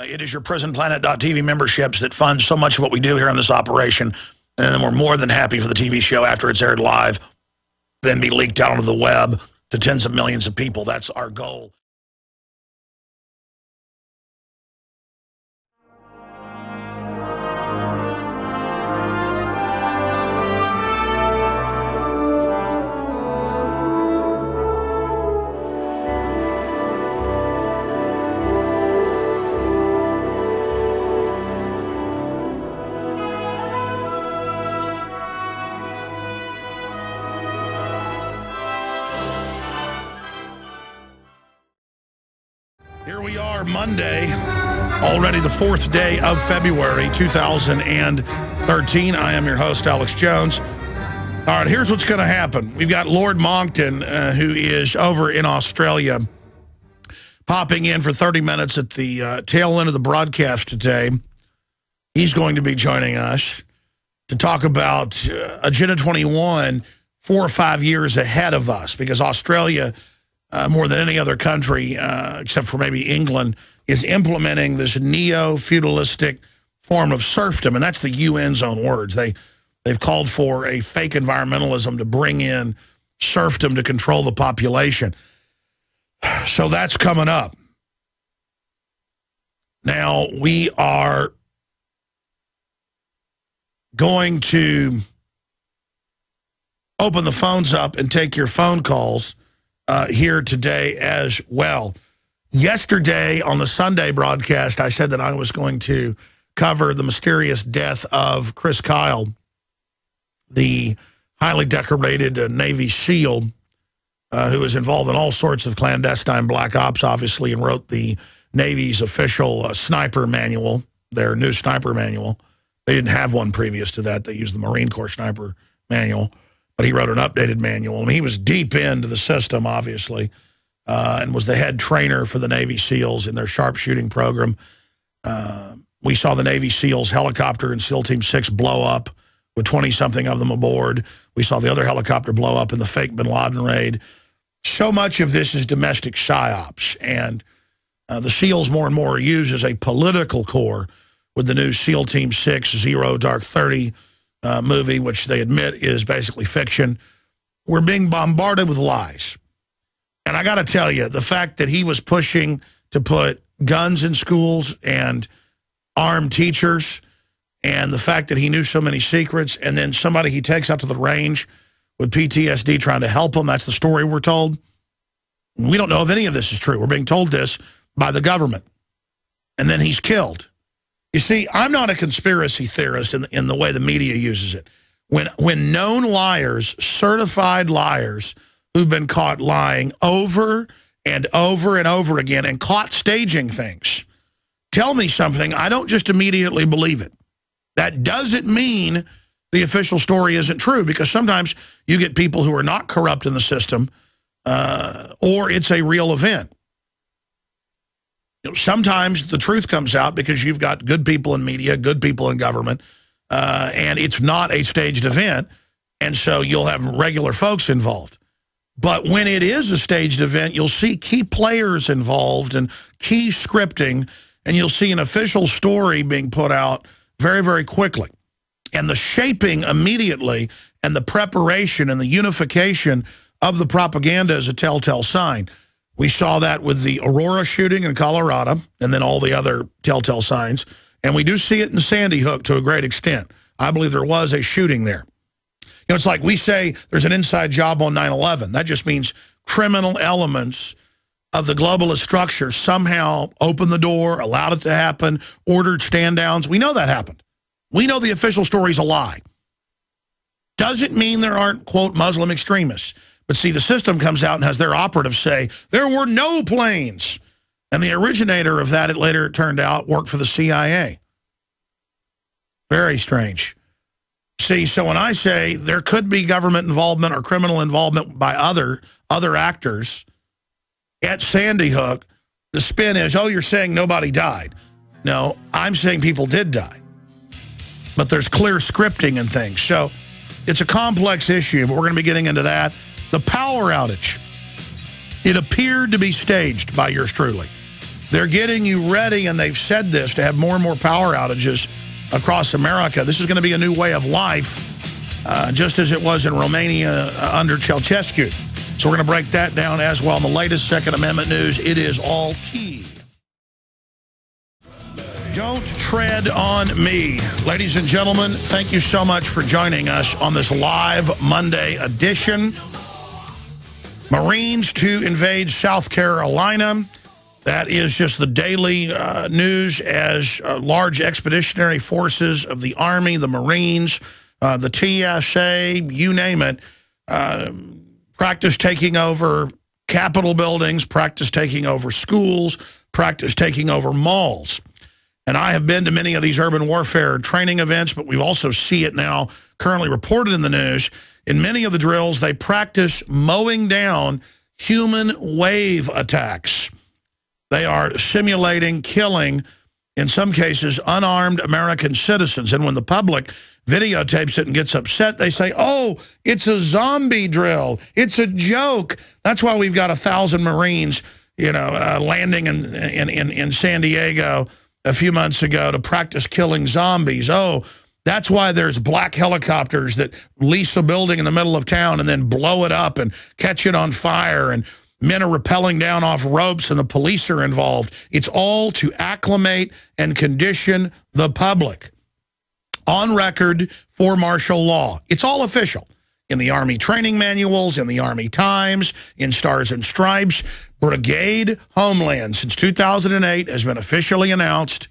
It is your prisonplanet.tv memberships that fund so much of what we do here on this operation. And then we're more than happy for the TV show after it's aired live, then be leaked out onto the web to tens of millions of people. That's our goal. Here we are, Monday, already the 4th day of February, 2013. I am your host, Alex Jones. All right, here's what's going to happen. We've got Lord Monckton, who is over in Australia, popping in for 30 minutes at the tail end of the broadcast today. He's going to be joining us to talk about Agenda 21 4 or 5 years ahead of us, because Australia, more than any other country, except for maybe England, is implementing this neo-feudalistic form of serfdom, and that's the UN's own words. They've called for a fake environmentalism to bring in serfdom to control the population. So that's coming up. Now, we are going to open the phones up and take your phone calls here today as well. Yesterday on the Sunday broadcast, I said that I was going to cover the mysterious death of Chris Kyle, the highly decorated Navy SEAL who was involved in all sorts of clandestine black ops, obviously, and wrote the Navy's official sniper manual, their new sniper manual. They didn't have one previous to that. They used the Marine Corps sniper manual. But he wrote an updated manual, and he was deep into the system, obviously, and was the head trainer for the Navy SEALs in their sharpshooting program. We saw the Navy SEALs helicopter in SEAL Team 6 blow up with 20-something of them aboard. We saw the other helicopter blow up in the fake bin Laden raid. So much of this is domestic psyops, and the SEALs more and more are used as a political core with the new SEAL Team 6 Zero Dark 30 movie, which they admit is basically fiction. We're being bombarded with lies. And I got to tell you, the fact that he was pushing to put guns in schools and arm teachers, and the fact that he knew so many secrets, and then somebody he takes out to the range with PTSD trying to help him, that's the story we're told. We don't know if any of this is true. We're being told this by the government. And then he's killed. You see, I'm not a conspiracy theorist in the way the media uses it. When known liars, certified liars, who've been caught lying over and over and over again and caught staging things, tell me something, I don't just immediately believe it. That doesn't mean the official story isn't true, because sometimes you get people who are not corrupt in the system, or it's a real event. You know, sometimes the truth comes out because you've got good people in media, good people in government, and it's not a staged event, and so you'll have regular folks involved. But when it is a staged event, you'll see key players involved and key scripting, and you'll see an official story being put out very, very quickly. And the shaping immediately and the preparation and the unification of the propaganda is a telltale sign. We saw that with the Aurora shooting in Colorado, and then all the other telltale signs. And we do see it in Sandy Hook to a great extent. I believe there was a shooting there. You know, it's like we say there's an inside job on 9/11. That just means criminal elements of the globalist structure somehow opened the door, allowed it to happen, ordered stand-downs. We know that happened. We know the official story's a lie. Doesn't mean there aren't, quote, Muslim extremists. But see, the system comes out and has their operatives say, there were no planes. And the originator of that, it later turned out, worked for the CIA. Very strange. See, so when I say there could be government involvement or criminal involvement by other actors at Sandy Hook, the spin is, oh, you're saying nobody died. No, I'm saying people did die. But there's clear scripting and things. So it's a complex issue, but we're going to be getting into that. The power outage. It appeared to be staged by yours truly. They're getting you ready, and they've said this, to have more and more power outages across America. This is going to be a new way of life, just as it was in Romania under Ceausescu. So we're going to break that down as well. In the latest Second Amendment news, it is all key. Don't tread on me. Ladies and gentlemen, thank you so much for joining us on this live Monday edition. Marines to invade South Carolina. That is just the daily news as large expeditionary forces of the Army, the Marines, the TSA, you name it, practice taking over Capitol buildings, practice taking over schools, practice taking over malls. And I have been to many of these urban warfare training events, but we also see it now currently reported in the news. In many of the drills, they practice mowing down human wave attacks. They are simulating killing, in some cases, unarmed American citizens. And when the public videotapes it and gets upset, they say, oh, it's a zombie drill. It's a joke. That's why we've got 1,000 Marines, landing in San Diego a few months ago to practice killing zombies. Oh, that's why there's black helicopters that lease a building in the middle of town and then blow it up and catch it on fire, and men are rappelling down off ropes and the police are involved. It's all to acclimate and condition the public. On record for martial law. It's all official. In the Army training manuals, in the Army Times, in Stars and Stripes. Brigade Homeland since 2008 has been officially announced,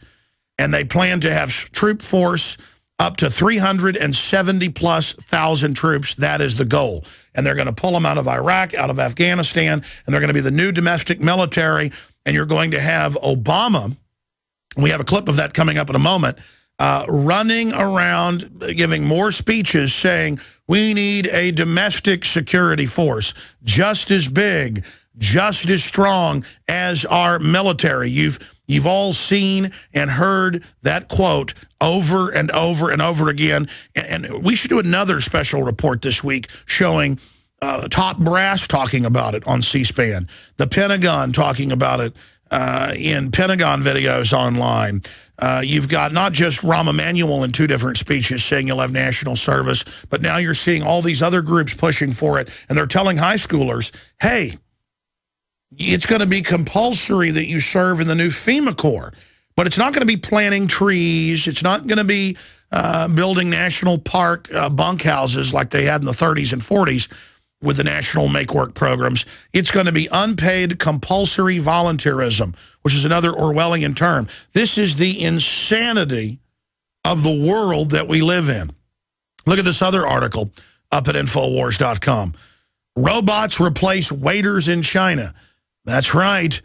and they plan to have troop force up to 370,000+ troops. That is the goal. And they're going to pull them out of Iraq, out of Afghanistan, and they're going to be the new domestic military. And you're going to have Obama, we have a clip of that coming up in a moment, running around giving more speeches saying we need a domestic security force just as big, just as strong as our military. You've all seen and heard that quote over and over and over again. And we should do another special report this week showing top brass talking about it on C-SPAN, the Pentagon talking about it in Pentagon videos online. You've got not just Rahm Emanuel in 2 different speeches saying you'll have national service, but now you're seeing all these other groups pushing for it, and they're telling high schoolers, hey, it's going to be compulsory that you serve in the new FEMA Corps, but it's not going to be planting trees. It's not going to be building national park bunkhouses like they had in the 30s and 40s with the national make-work programs. It's going to be unpaid compulsory volunteerism, which is another Orwellian term. This is the insanity of the world that we live in. Look at this other article up at Infowars.com. Robots replace waiters in China. That's right.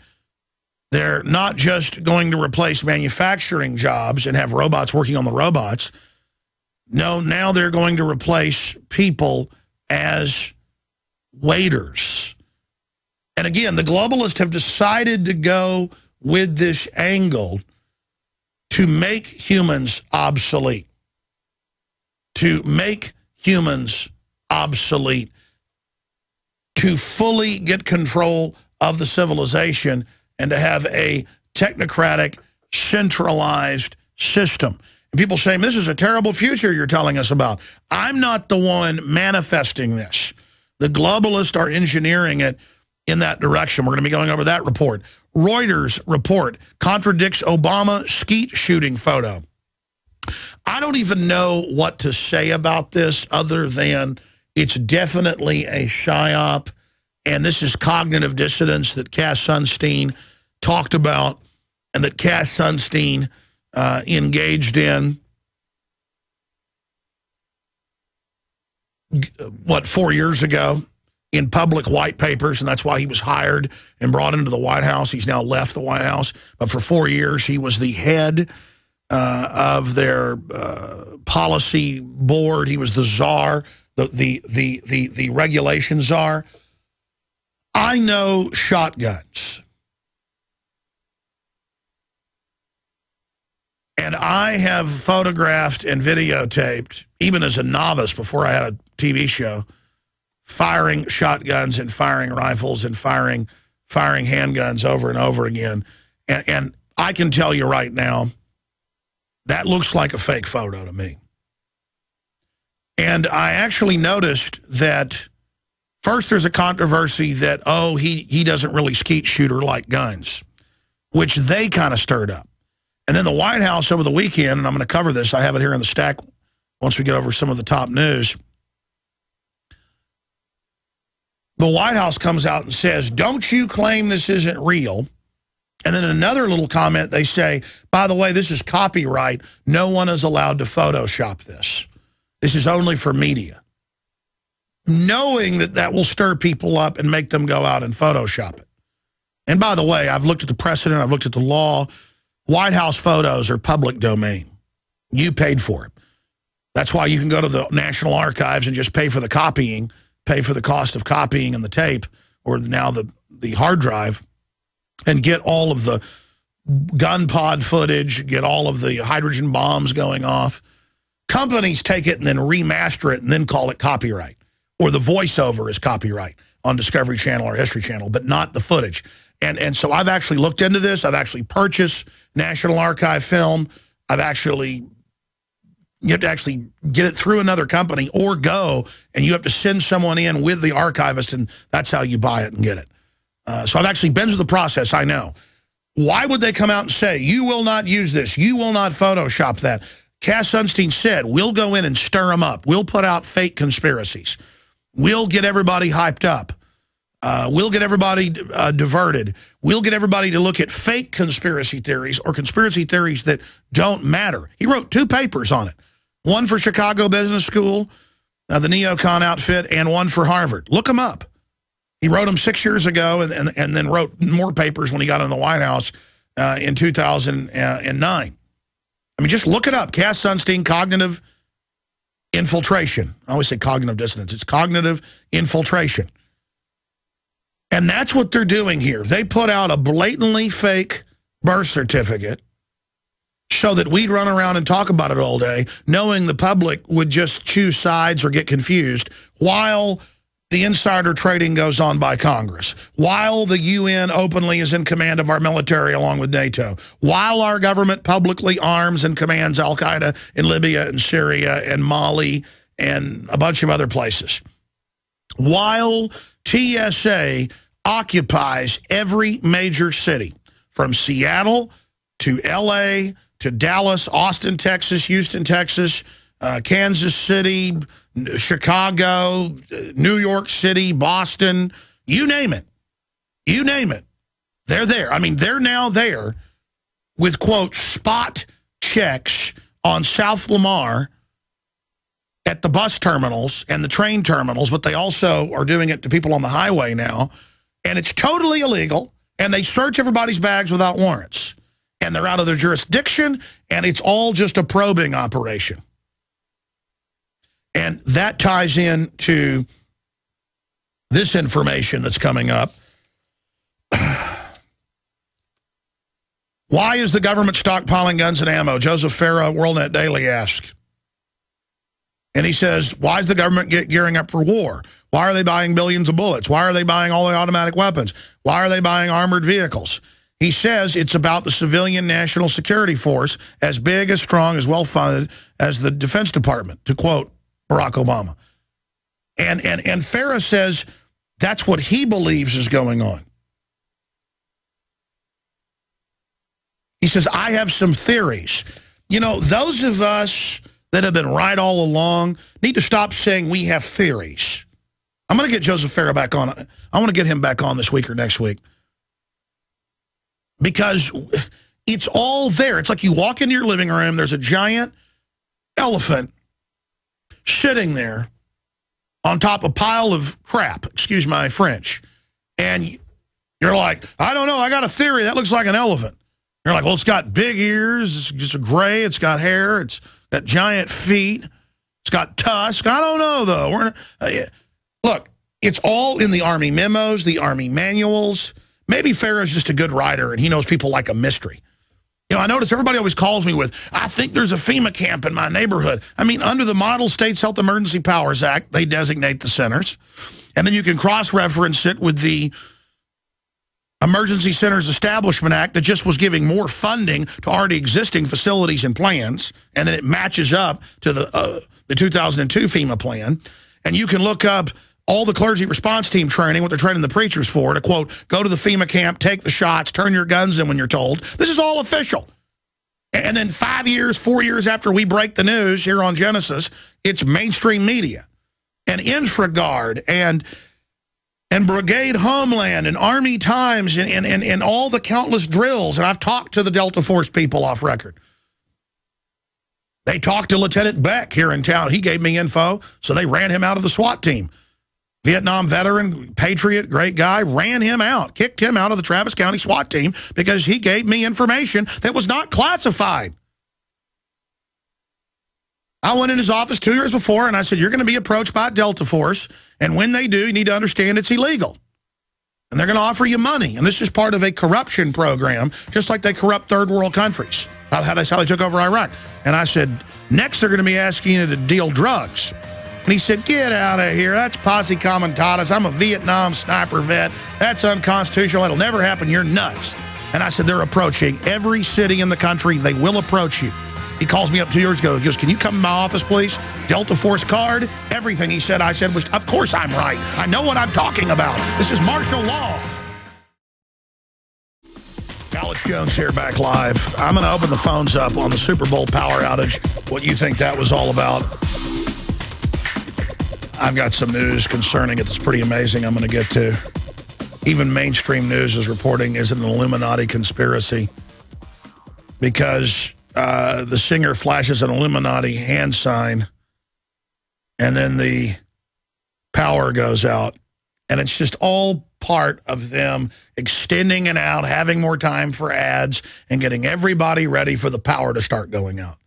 They're not just going to replace manufacturing jobs and have robots working on the robots. No, now they're going to replace people as waiters. And again, the globalists have decided to go with this angle to make humans obsolete. To make humans obsolete. To fully get control of the civilization and to have a technocratic, centralized system. And people saying, this is a terrible future you're telling us about. I'm not the one manifesting this. The globalists are engineering it in that direction. We're going to be going over that report. Reuters report contradicts Obama skeet shooting photo. I don't even know what to say about this other than it's definitely a psyop. And this is cognitive dissonance that Cass Sunstein talked about and that Cass Sunstein engaged in, 4 years ago in public white papers, and that's why he was hired and brought into the White House. He's now left the White House, but for 4 years he was the head of their policy board. He was the czar, the regulation czar. I know shotguns. And I have photographed and videotaped, even as a novice before I had a TV show, firing shotguns and firing rifles and firing handguns over and over again. And I can tell you right now, that looks like a fake photo to me. And I actually noticed that first there's a controversy that, oh, he doesn't really skeet shoot or like guns, which they kind of stirred up. And then the White House over the weekend, and I'm going to cover this, I have it here in the stack once we get over some of the top news. The White House comes out and says, don't you claim this isn't real. And then another little comment, they say, by the way, this is copyright. No one is allowed to Photoshop this. This is only for media. Knowing that that will stir people up and make them go out and Photoshop it. And by the way, I've looked at the precedent, I've looked at the law. White House photos are public domain. You paid for it. That's why you can go to the National Archives and just pay for the copying, pay for the cost of copying and the tape, or now the hard drive, and get all of the gun pod footage, get all of the hydrogen bombs going off. Companies take it and then remaster it and then call it copyright. Or the voiceover is copyright on Discovery Channel or History Channel, but not the footage. And so I've actually looked into this. I've actually purchased National Archive film. You have to actually get it through another company or go, and you have to send someone in with the archivist, and that's how you buy it and get it. So I've actually been through the process, I know. Why would they come out and say, you will not use this, you will not Photoshop that? Cass Sunstein said, we'll go in and stir them up. We'll put out fake conspiracies. We'll get everybody hyped up. We'll get everybody diverted. We'll get everybody to look at fake conspiracy theories or conspiracy theories that don't matter. He wrote 2 papers on it. One for Chicago Business School, the neocon outfit, and one for Harvard. Look them up. He wrote them 6 years ago and then wrote more papers when he got in the White House in 2009. I mean, just look it up. Cass Sunstein, cognitive infiltration. I always say cognitive dissonance. It's cognitive infiltration. And that's what they're doing here. They put out a blatantly fake birth certificate so that we'd run around and talk about it all day, knowing the public would just choose sides or get confused while the insider trading goes on by Congress, while the UN openly is in command of our military along with NATO, while our government publicly arms and commands al-Qaeda in Libya and Syria and Mali and a bunch of other places, while TSA occupies every major city, from Seattle to L.A. to Dallas, Austin, Texas, Houston, Texas, Kansas City, Chicago, New York City, Boston, you name it. You name it. They're there. I mean, they're now there with, quote, spot checks on South Lamar at the bus terminals and the train terminals, but they also are doing it to people on the highway now. And it's totally illegal, and they search everybody's bags without warrants. And they're out of their jurisdiction, and it's all just a probing operation. And that ties into this information that's coming up. Why is the government stockpiling guns and ammo? Joseph Farah, WorldNet Daily asked. And he says, why is the government gearing up for war? Why are they buying billions of bullets? Why are they buying all the automatic weapons? Why are they buying armored vehicles? He says it's about the civilian national security force, as big, as strong, as well-funded as the Defense Department, to quote Barack Obama. And Farah says that's what he believes is going on. He says, I have some theories. You know, those of us that have been right all along need to stop saying we have theories. I'm going to get Joseph Farah back on. I want to get him back on this week or next week. Because it's all there. It's like you walk into your living room, there's a giant elephant sitting there on top of a pile of crap, excuse my French. And you're like, I don't know, I got a theory, that looks like an elephant. You're like, well, it's got big ears, it's just gray, it's got hair, it's got giant feet, it's got tusks. I don't know, though. Look, it's all in the Army memos, the Army manuals. Maybe Farah's just a good writer, and he knows people like a mystery. You know, I notice everybody always calls me with, I think there's a FEMA camp in my neighborhood. I mean, under the Model States Health Emergency Powers Act, they designate the centers. And then you can cross-reference it with the Emergency Centers Establishment Act that just was giving more funding to already existing facilities and plans, and then it matches up to the 2002 FEMA plan. And you can look up all the clergy response team training, what they're training the preachers for, to, quote, go to the FEMA camp, take the shots, turn your guns in when you're told. This is all official. And then 4 years after we break the news here on Genesis, it's mainstream media and InfraGard and Brigade Homeland and Army Times and all the countless drills. And I've talked to the Delta Force people off record. They talked to Lieutenant Beck here in town. He gave me info, so they ran him out of the SWAT team. Vietnam veteran, patriot, great guy, ran him out, kicked him out of the Travis County SWAT team because he gave me information that was not classified. I went in his office 2 years before, and I said, you're going to be approached by Delta Force, and when they do, you need to understand it's illegal. And they're going to offer you money, and this is part of a corruption program, just like they corrupt third world countries. That's how they took over Iraq. And I said, next they're going to be asking you to deal drugs. And he said, get out of here. That's posse comitatus. I'm a Vietnam sniper vet. That's unconstitutional. That'll never happen. You're nuts. And I said, they're approaching every city in the country. They will approach you. He calls me up 2 years ago. He goes, can you come to my office, please? Delta Force card. Everything he said, I said, was, of course I'm right. I know what I'm talking about. This is martial law. Alex Jones here, back live. I'm going to open the phones up on the Super Bowl power outage, what you think that was all about. I've got some news concerning it that's pretty amazing I'm going to get to. Even mainstream news is reporting is an Illuminati conspiracy because the singer flashes an Illuminati hand sign and then the power goes out. And it's just all part of them extending it out, having more time for ads, and getting everybody ready for the power to start going out.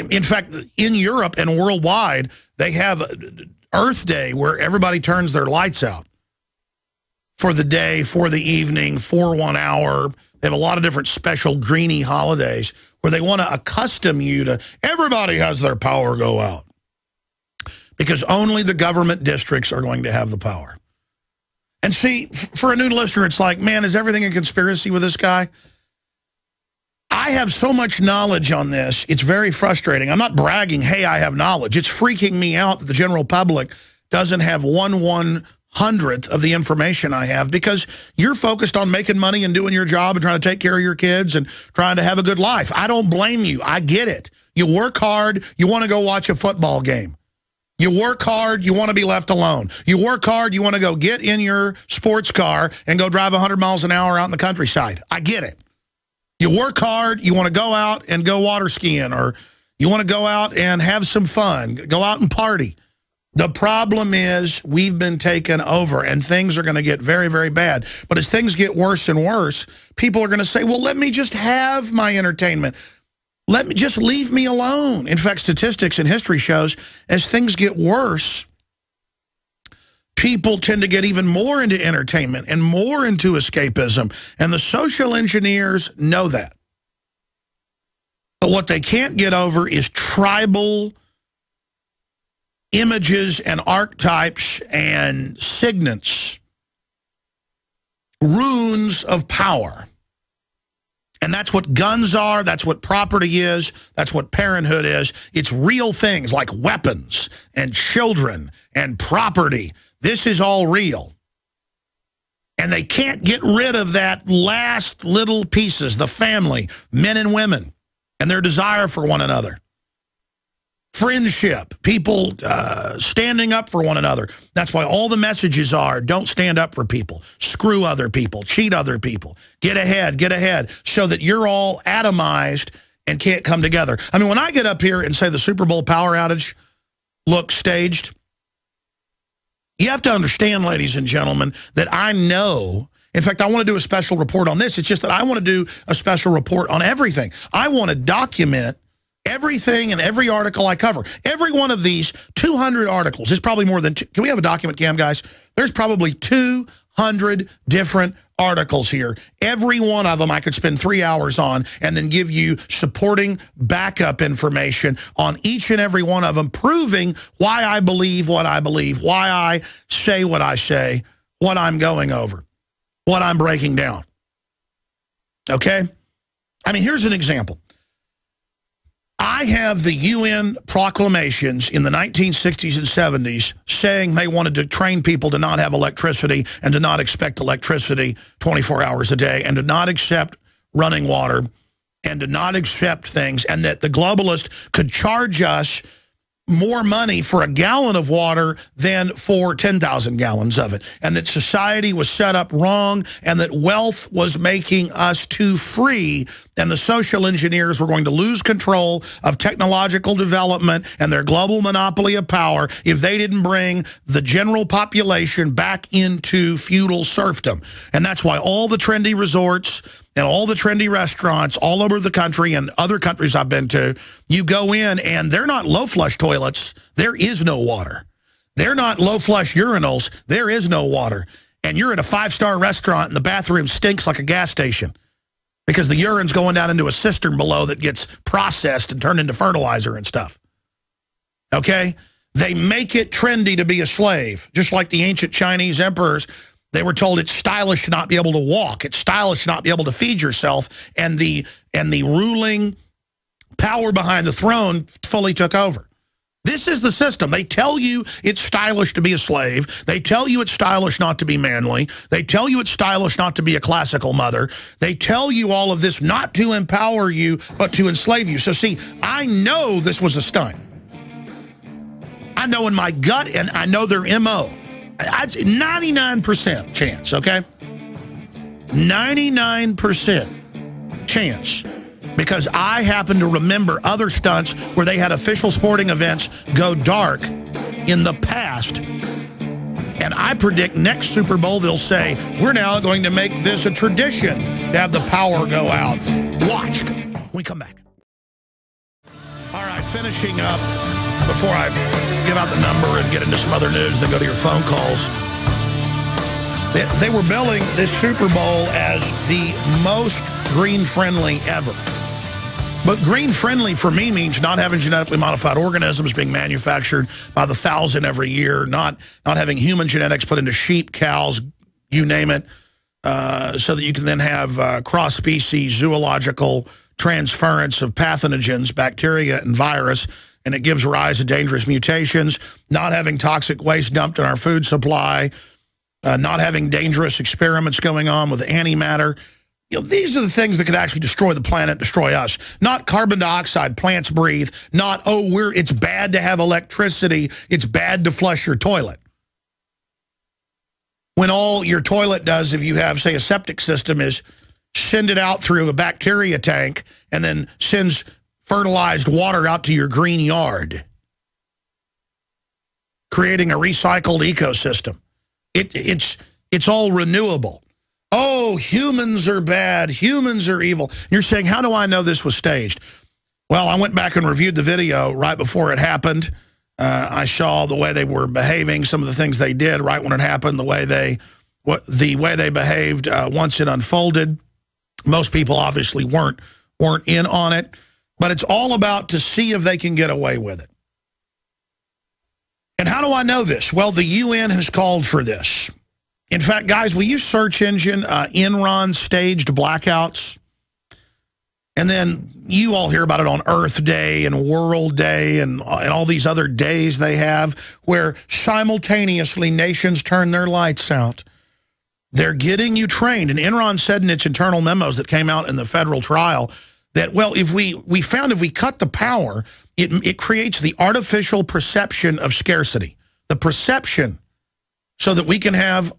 In fact, in Europe and worldwide, they have Earth Day where everybody turns their lights out for the day, for the evening, for 1 hour. They have a lot of different special greeny holidays where they want to accustom you to everybody has their power go out because only the government districts are going to have the power. And see, for a new listener, it's like, man, is everything a conspiracy with this guy? I have so much knowledge on this, it's very frustrating. I'm not bragging, hey, I have knowledge. It's freaking me out that the general public doesn't have 1/100th of the information I have because you're focused on making money and doing your job and trying to take care of your kids and trying to have a good life. I don't blame you. I get it. You work hard. You want to go watch a football game. You work hard, you want to be left alone. You work hard, you want to go get in your sports car and go drive 100 miles an hour out in the countryside. I get it. You work hard, you want to go out and go water skiing, or you want to go out and have some fun, go out and party. The problem is we've been taken over and things are going to get very, very bad. But as things get worse and worse, people are going to say, well, let me just have my entertainment. Let me just leave me alone. In fact, statistics and history shows as things get worse, people tend to get even more into entertainment and more into escapism. And the social engineers know that. But what they can't get over is tribal images and archetypes and signets, runes of power. And that's what guns are, that's what property is, that's what parenthood is. It's real things like weapons and children and property. This is all real. And they can't get rid of that last little pieces, the family, men and women, and their desire for one another. Friendship, people standing up for one another. That's why all the messages are, don't stand up for people, screw other people, cheat other people, get ahead, so that you're all atomized and can't come together. I mean, when I get up here and say the Super Bowl power outage looks staged, you have to understand, ladies and gentlemen, that I know. In fact, I want to do a special report on this. It's just that I want to do a special report on everything. I want to document everything and every article I cover. Every one of these 200 articles is probably more than two. Can we have a document cam, guys? There's probably 200 different articles here. Every one of them I could spend 3 hours on and then give you supporting backup information on each and every one of them, proving why I believe what I believe, why I say what I say, what I'm going over. what I'm breaking down. Okay? I mean, here's an example. I have the UN proclamations in the 1960s and 70s saying they wanted to train people to not have electricity and to not expect electricity 24 hours a day and to not accept running water and to not accept things, and that the globalists could charge us more money for a gallon of water than for 10,000 gallons of it, and that society was set up wrong, and that wealth was making us too free, and the social engineers were going to lose control of technological development and their global monopoly of power if they didn't bring the general population back into feudal serfdom. And that's why all the trendy resorts and all the trendy restaurants all over the country and other countries I've been to, you go in and they're not low flush toilets. There is no water. They're not low flush urinals. There is no water. And you're at a 5-star restaurant and the bathroom stinks like a gas station because the urine's going down into a cistern below that gets processed and turned into fertilizer and stuff. Okay? They make it trendy to be a slave, just like the ancient Chinese emperors. They were told it's stylish to not be able to walk. It's stylish to not be able to feed yourself. And the ruling power behind the throne fully took over. This is the system. They tell you it's stylish to be a slave. They tell you it's stylish not to be manly. They tell you it's stylish not to be a classical mother. They tell you all of this not to empower you, but to enslave you. So see, I know this was a stunt. I know in my gut, and I know their MO. 99% chance, okay? 99% chance. Because I happen to remember other stunts where they had official sporting events go dark in the past. And I predict next Super Bowl they'll say, we're now going to make this a tradition to have the power go out. Watch when we come back. All right, finishing up. Before I give out the number and get into some other news, then go to your phone calls. They were billing this Super Bowl as the most green-friendly ever. But green-friendly for me means not having genetically modified organisms being manufactured by the thousand every year, not having human genetics put into sheep, cows, you name it, so that you can then have cross-species zoological transference of pathogens, bacteria and virus, and it gives rise to dangerous mutations, not having toxic waste dumped in our food supply, not having dangerous experiments going on with antimatter. You know, these are the things that could actually destroy the planet, destroy us. Not carbon dioxide plants breathe, not, it's bad to have electricity, it's bad to flush your toilet. When all your toilet does, if you have, say, a septic system, is send it out through a bacteria tank and then sends fertilized water out to your green yard, creating a recycled ecosystem. It's all renewable. Oh, humans are bad. Humans are evil. You're saying, how do I know this was staged? Well, I went back and reviewed the video right before it happened. I saw the way they were behaving, some of the things they did right when it happened, the way they behaved once it unfolded. Most people obviously weren't in on it. But it's all about to see if they can get away with it. And how do I know this? Well, the UN has called for this. In fact, guys, we use search engine Enron staged blackouts. And then you all hear about it on Earth Day and World Day and all these other days they have where simultaneously nations turn their lights out. They're getting you trained. And Enron said in its internal memos that came out in the federal trial that, well, if we found if we cut the power, it creates the artificial perception of scarcity. The perception so that we can have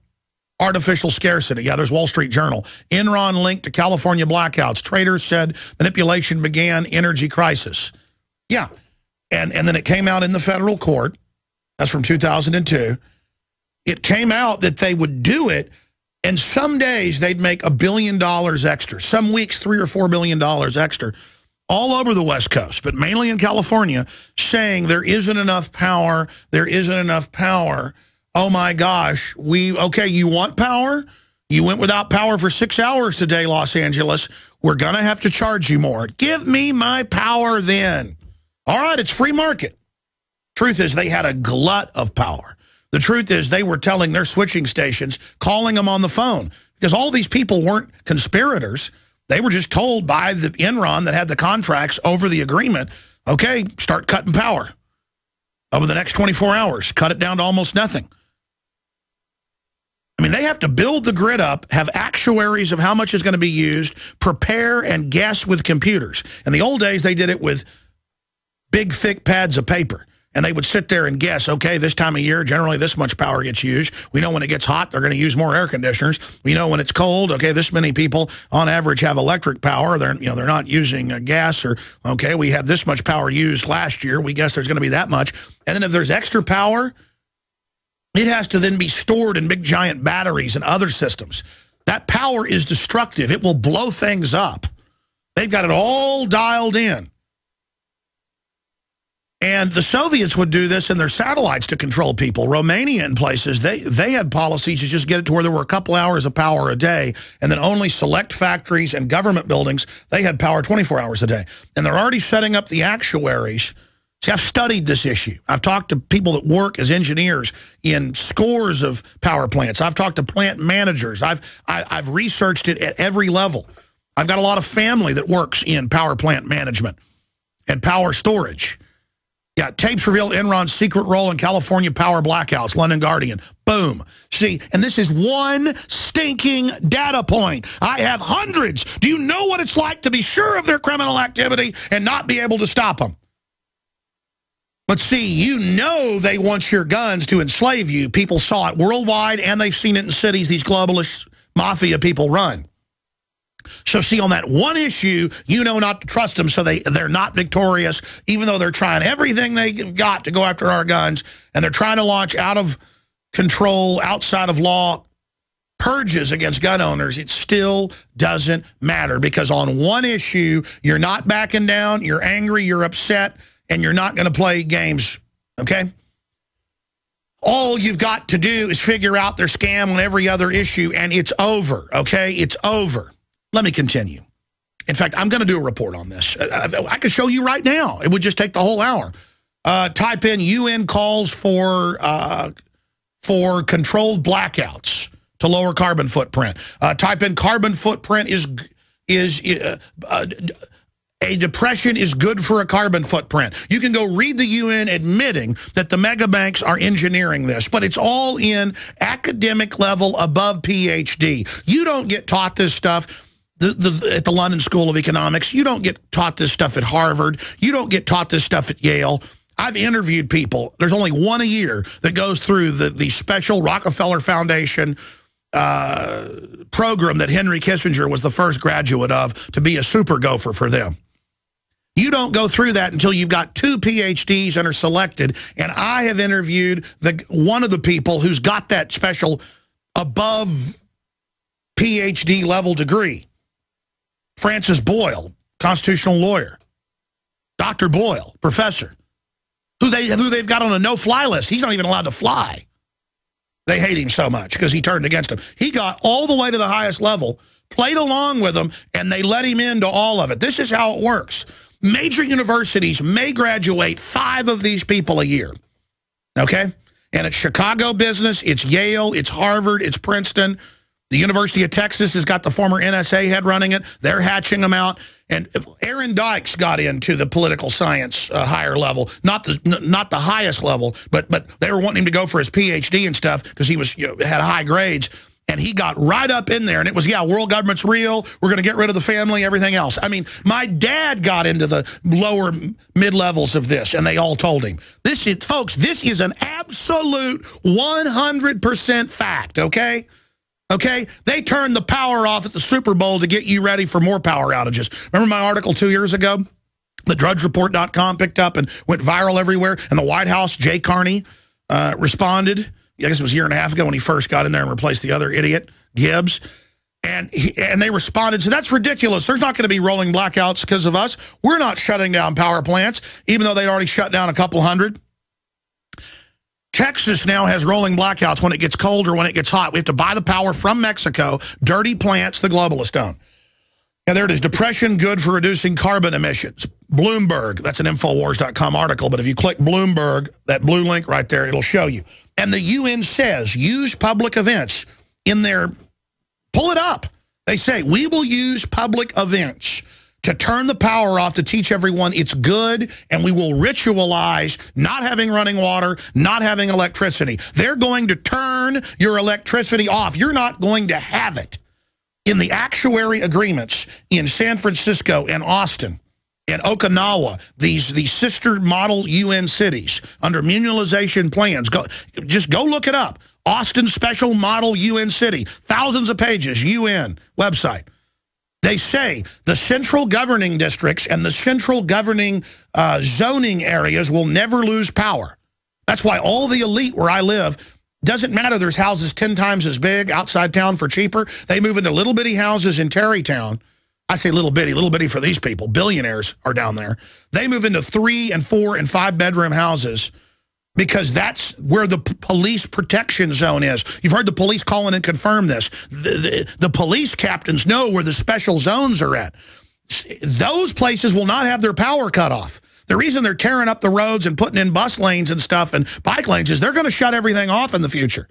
artificial scarcity. Yeah, there's Wall Street Journal. Enron linked to California blackouts. Traders said manipulation began energy crisis. Yeah, and then it came out in the federal court. That's from 2002. It came out that they would do it, and some days they'd make $1 billion extra. Some weeks, $3 or $4 billion extra, all over the West Coast, but mainly in California, saying there isn't enough power, there isn't enough power. Oh my gosh, okay, you want power? You went without power for 6 hours today, Los Angeles. We're going to have to charge you more. Give me my power then. All right, it's free market. Truth is, they had a glut of power. The truth is, they were telling their switching stations, calling them on the phone, Because all these people weren't conspirators. They were just told by the Enron that had the contracts over the agreement, okay, start cutting power over the next 24 hours. Cut it down to almost nothing. I mean, they have to build the grid up, have actuaries of how much is going to be used, prepare and guess with computers. In the old days, they did it with big, thick pads of paper. And they would sit there and guess, okay, this time of year, generally this much power gets used. We know when it gets hot, they're going to use more air conditioners. We know when it's cold, okay, this many people on average have electric power. They're not using gas, or, okay, we had this much power used last year. We guess there's going to be that much. And then if there's extra power, it has to then be stored in big giant batteries and other systems. That power is destructive. It will blow things up. They've got it all dialed in. And the Soviets would do this in their satellites to control people. Romania and places, they had policies to just get it to where there were a couple hours of power a day, and then only select factories and government buildings, they had power 24 hours a day. And they're already setting up the actuaries. See, I've studied this issue. I've talked to people that work as engineers in scores of power plants. I've talked to plant managers. I've researched it at every level. I've got a lot of family that works in power plant management and power storage. Yeah, tapes reveal Enron's secret role in California power blackouts, London Guardian. Boom. See, and this is one stinking data point. I have hundreds. Do you know what it's like to be sure of their criminal activity and not be able to stop them? But see, you know they want your guns to enslave you. People saw it worldwide, and they've seen it in cities these globalist mafia people run. So see, on that one issue, you know not to trust them, so they're not victorious, even though they're trying everything they've got to go after our guns, and they're trying to launch out of control, outside of law purges against gun owners. It still doesn't matter, because on one issue, you're not backing down, you're angry, you're upset, and you're not going to play games, okay? All you've got to do is figure out their scam on every other issue, and it's over, okay? It's over. Let me continue. In fact, I'm going to do a report on this. I could show you right now. It would just take the whole hour. Type in UN calls for controlled blackouts to lower carbon footprint. Type in carbon footprint a depression is good for a carbon footprint. You can go read the UN admitting that the mega banks are engineering this, but it's all in academic level above PhD. You don't get taught this stuff at the London School of Economics. You don't get taught this stuff at Harvard. You don't get taught this stuff at Yale. I've interviewed people. There's only one a year that goes through the special Rockefeller Foundation program that Henry Kissinger was the first graduate of to be a super gopher for them. You don't go through that until you've got 2 PhDs and are selected. And I have interviewed one of the people who's got that special above PhD level degree. Francis Boyle, constitutional lawyer. Dr. Boyle, professor, who they've got on a no-fly list. He's not even allowed to fly. They hate him so much because he turned against them. He got all the way to the highest level, played along with them, and they let him into all of it. This is how it works. Major universities may graduate 5 of these people a year, okay? And it's Chicago business, it's Yale, it's Harvard, it's Princeton. The University of Texas has got the former NSA head running it. They're hatching them out. And Aaron Dykes got into the political science higher level, not the highest level, but they were wanting him to go for his PhD and stuff because he was had high grades. And he got right up in there, and it was, yeah, world government's real. We're going to get rid of the family, everything else. I mean, my dad got into the lower mid-levels of this, and they all told him. Folks, this is an absolute 100% fact, okay? Okay? They turned the power off at the Super Bowl to get you ready for more power outages. Remember my article 2 years ago? The drudgereport.com picked up and went viral everywhere, and the White House, Jay Carney, responded. I guess it was a year and a half ago when he first got in there and replaced the other idiot, Gibbs. And they responded, so that's ridiculous. There's not going to be rolling blackouts because of us. We're not shutting down power plants, even though they'd already shut down a couple hundred. Texas now has rolling blackouts when it gets cold or when it gets hot. We have to buy the power from Mexico. Dirty plants the globalists don't. And there it is, depression good for reducing carbon emissions. Bloomberg, that's an Infowars.com article, but if you click Bloomberg, that blue link right there, it'll show you. And the UN says use public events in their Pull it up. They say, we will use public events to turn the power off to teach everyone it's good, and we will ritualize not having running water, not having electricity. They're going to turn your electricity off. You're not going to have it. In the actuary agreements in San Francisco and Austin and Okinawa, these sister model UN cities under munalization plans, just go look it up. Austin Special Model UN City, thousands of pages, UN website. They say the central governing districts and the central governing zoning areas will never lose power. That's why all the elite where I live, doesn't matter, there's houses 10 times as big outside town for cheaper. They move into little bitty houses in Terrytown. I say little bitty for these people. Billionaires are down there. They move into 3 and 4 and 5 bedroom houses because that's where the police protection zone is. You've heard the police call in and confirm this. The police captains know where the special zones are at. Those places will not have their power cut off. The reason they're tearing up the roads and putting in bus lanes and stuff and bike lanes is they're going to shut everything off in the future.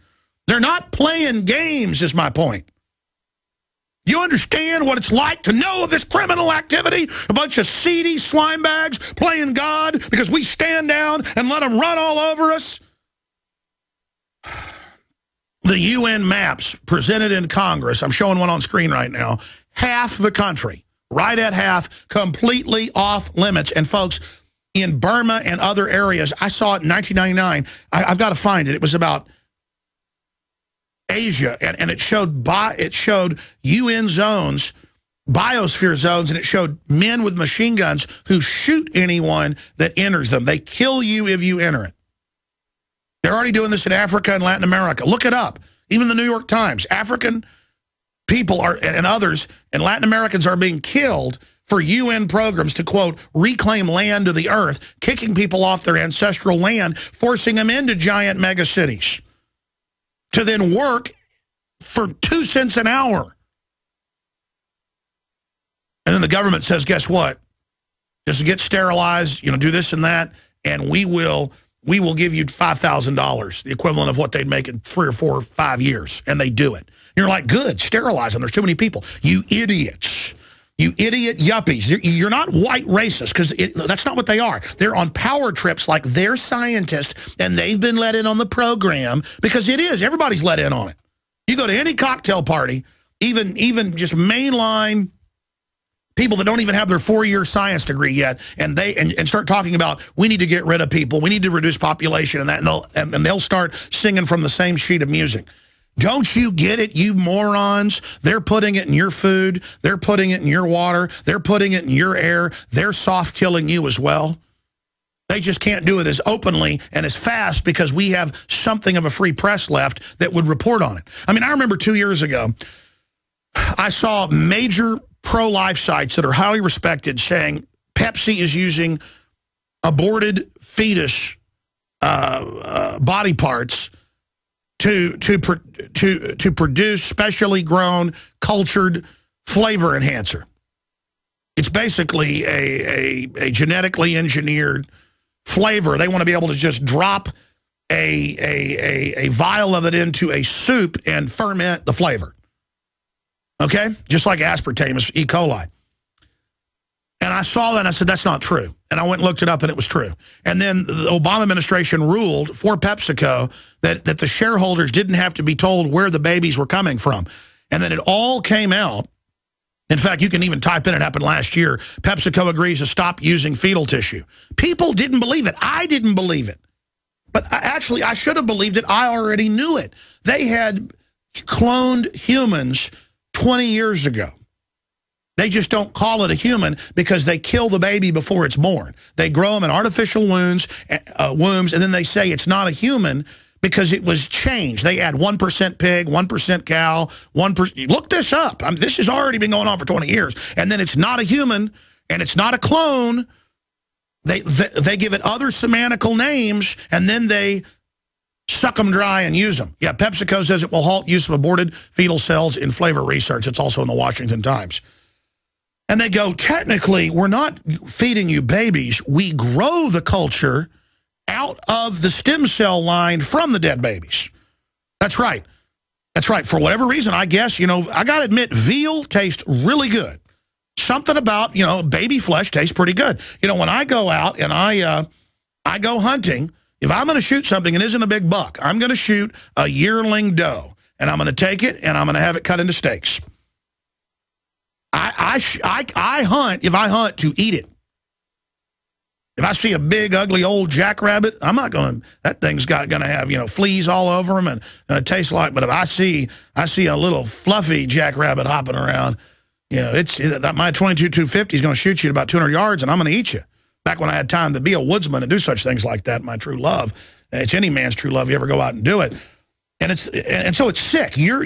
They're not playing games, is my point. You understand what it's like to know of this criminal activity? A bunch of seedy slime bags playing God because we stand down and let them run all over us? The UN maps presented in Congress, I'm showing one on screen right now, half the country, right at half, completely off limits. And folks, in Burma and other areas, I saw it in 1999. I've got to find it. It was about Asia, and it showed UN zones, biosphere zones, and it showed men with machine guns who shoot anyone that enters them. They kill you if you enter it. They're already doing this in Africa and Latin America. Look it up. Even the New York Times. African people are and others, and Latin Americans are being killed for UN programs to, quote, reclaim land of the earth, kicking people off their ancestral land, forcing them into giant megacities to then work for 2 cents an hour. And then the government says, guess what? Just get sterilized, do this and that, and we will give you $5,000, the equivalent of what they'd make in 3 or 4 or 5 years, and they do it. And you're like, good, sterilize them. There's too many people. You idiots. You idiot yuppies. You're not white racists, because that's not what they are. They're on power trips like they're scientists, and they've been let in on the program, because it is. Everybody's let in on it. You go to any cocktail party, even just mainline people that don't even have their 4-year science degree yet, and start talking about, we need to get rid of people, we need to reduce population, and that, and they'll start singing from the same sheet of music. Don't you get it, you morons? They're putting it in your food. They're putting it in your water. They're putting it in your air. They're soft-killing you as well. They just can't do it as openly and as fast because we have something of a free press left that would report on it. I mean, I remember 2 years ago, I saw major pro-life sites that are highly respected saying Pepsi is using aborted fetus body parts to produce specially grown, cultured flavor enhancer. It's basically a genetically engineered flavor. They want to be able to just drop a vial of it into a soup and ferment the flavor. Okay? Just like aspartame is E. coli. And I saw that and I said, that's not true. And I went and looked it up and it was true. And then the Obama administration ruled for PepsiCo that the shareholders didn't have to be told where the babies were coming from. And then it all came out. In fact, you can even type in, it happened last year, PepsiCo agrees to stop using fetal tissue. People didn't believe it. I didn't believe it. But actually, I should have believed it. I already knew it. They had cloned humans 20 years ago. They just don't call it a human because they kill the baby before it's born. They grow them in artificial wombs, and then they say it's not a human because it was changed. They add 1% pig, 1% cow, 1%. Look this up. This has already been going on for 20 years. And then it's not a human, and it's not a clone. They give it other semantical names, and then they suck them dry and use them. Yeah, PepsiCo says it will halt use of aborted fetal cells in flavor research. It's also in the Washington Times. And they go, technically, we're not feeding you babies. We grow the culture out of the stem cell line from the dead babies. That's right. That's right. For whatever reason, I guess, I got to admit, veal tastes really good. Something about, baby flesh tastes pretty good. When I go out and I go hunting, if I'm going to shoot something and isn't a big buck, I'm going to shoot a yearling doe, and I'm going to take it and I'm going to have it cut into steaks. I hunt if I hunt to eat it. If I see a big, ugly old jackrabbit, I'm not going to, that thing's going to have, fleas all over them and it tastes like, but if I see a little fluffy jackrabbit hopping around, my 22-250 is going to shoot you at about 200 yards and I'm going to eat you. Back when I had time to be a woodsman and do such things like that, my true love, it's any man's true love, you ever go out and do it. And so it's sick. You're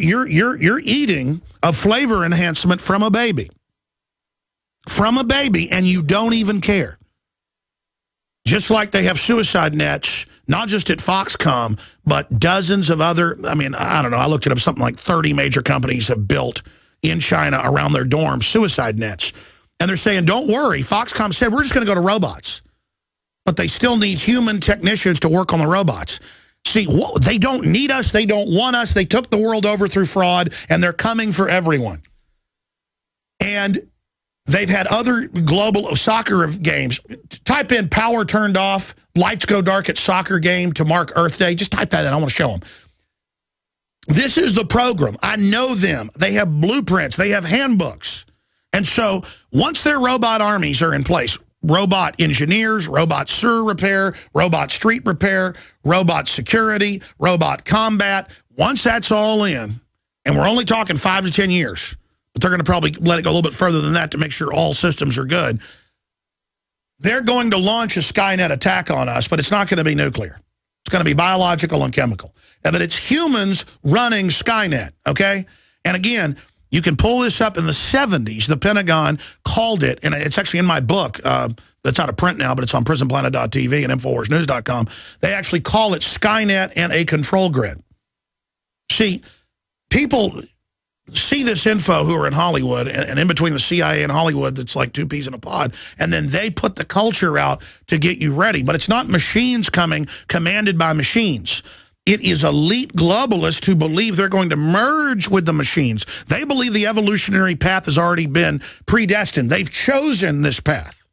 eating a flavor enhancement from a baby. From a baby, and you don't even care. Just like they have suicide nets, not just at Foxconn, but dozens of other, I don't know, I looked it up, something like 30 major companies have built in China around their dorms suicide nets. And they're saying, don't worry, Foxconn said, we're just going to go to robots. But they still need human technicians to work on the robots. See, they don't need us, they don't want us, they took the world over through fraud, and they're coming for everyone. And they've had other global soccer games. Type in power turned off, lights go dark at soccer game to mark Earth Day. Just type that in. I want to show them. This is the program. I know them. They have blueprints. They have handbooks. And so once their robot armies are in place, robot engineers, robot sewer repair, robot street repair, robot security, robot combat, once that's all in, and we're only talking 5 to 10 years, but they're going to probably let it go a little bit further than that to make sure all systems are good. They're going to launch a Skynet attack on us, but it's not going to be nuclear. It's going to be biological and chemical. But it's humans running Skynet, okay? And again, you can pull this up in the 70s. The Pentagon called it, and it's actually in my book that's out of print now, but it's on prisonplanet.tv and InfoWarsNews.com. They actually call it Skynet and a control grid. See, people see this info who are in Hollywood, and in between the CIA and Hollywood, that's like two peas in a pod, and then they put the culture out to get you ready. But it's not machines coming commanded by machines. It is elite globalists who believe they're going to merge with the machines. They believe the evolutionary path has already been predestined. They've chosen this path.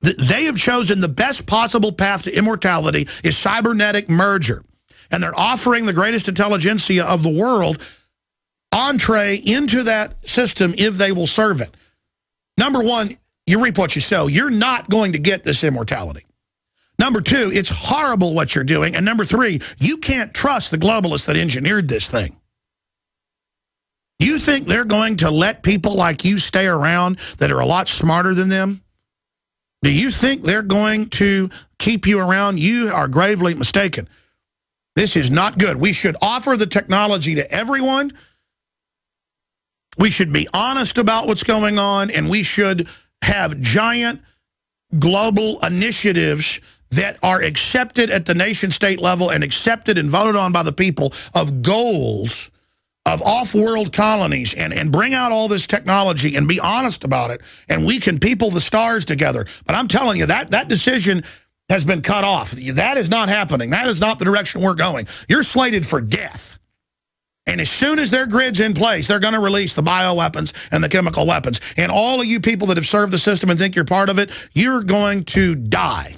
They have chosen the best possible path to immortality is cybernetic merger. And they're offering the greatest intelligentsia of the world entree into that system if they will serve it. Number one, you reap what you sow. You're not going to get this immortality. Number two, it's horrible what you're doing. And number three, you can't trust the globalists that engineered this thing. You think they're going to let people like you stay around that are a lot smarter than them? Do you think they're going to keep you around? You are gravely mistaken. This is not good. We should offer the technology to everyone. We should be honest about what's going on, and we should have giant global initiatives that are accepted at the nation-state level and accepted and voted on by the people of goals of off-world colonies and bring out all this technology and be honest about it, and we can people the stars together. But I'm telling you, that decision has been cut off. That is not happening. That is not the direction we're going. You're slated for death. And as soon as their grid's in place, they're going to release the bioweapons and the chemical weapons. And all of you people that have served the system and think you're part of it, you're going to die.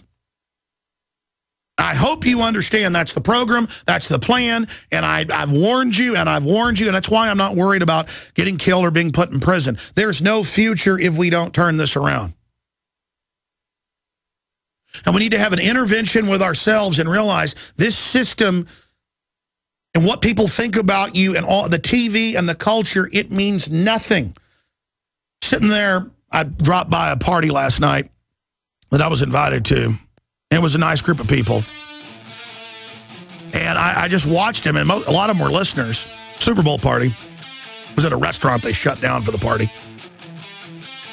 I hope you understand that's the program, that's the plan, and I've warned you, and that's why I'm not worried about getting killed or being put in prison. There's no future if we don't turn this around. And we need to have an intervention with ourselves and realize this system and what people think about you and all the TV and the culture, it means nothing. Sitting there, I dropped by a party last night that I was invited to. It was a nice group of people. And I just watched them, and a lot of them were listeners. Super Bowl party. It was at a restaurant they shut down for the party.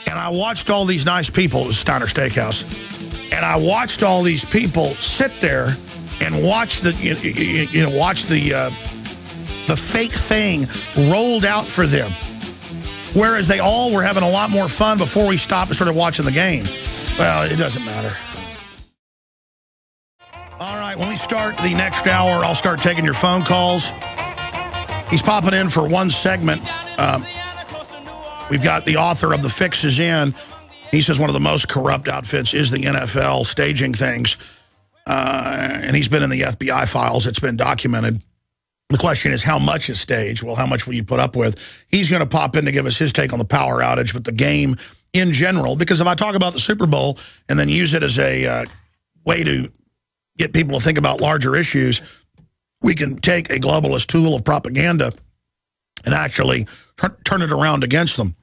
And I watched all these nice people. It was Steiner Steakhouse. And I watched all these people sit there and watch the, watch the fake thing rolled out for them. Whereas they all were having a lot more fun before we stopped and started watching the game. Well, it doesn't matter. All right, when we start the next hour, I'll start taking your phone calls. He's popping in for one segment. We've got the author of The Fix is in. He says one of the most corrupt outfits is the NFL staging things. And he's been in the FBI files. It's been documented. The question is, how much is staged? Well, how much will you put up with? He's going to pop in to give us his take on the power outage, but the game in general. Because if I talk about the Super Bowl and then use it as a way to get people to think about larger issues, we can take a globalist tool of propaganda and actually turn it around against them.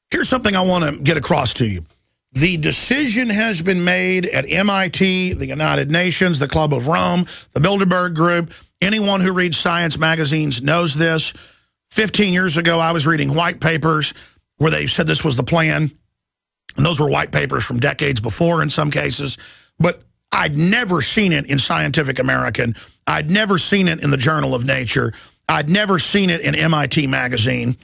Here's something I want to get across to you. The decision has been made at MIT, the United Nations, the Club of Rome, the Bilderberg Group. Anyone who reads science magazines knows this. 15 years ago, I was reading white papers where they said this was the plan. And those were white papers from decades before in some cases. But I'd never seen it in Scientific American. I'd never seen it in the Journal of Nature. I'd never seen it in MIT magazine.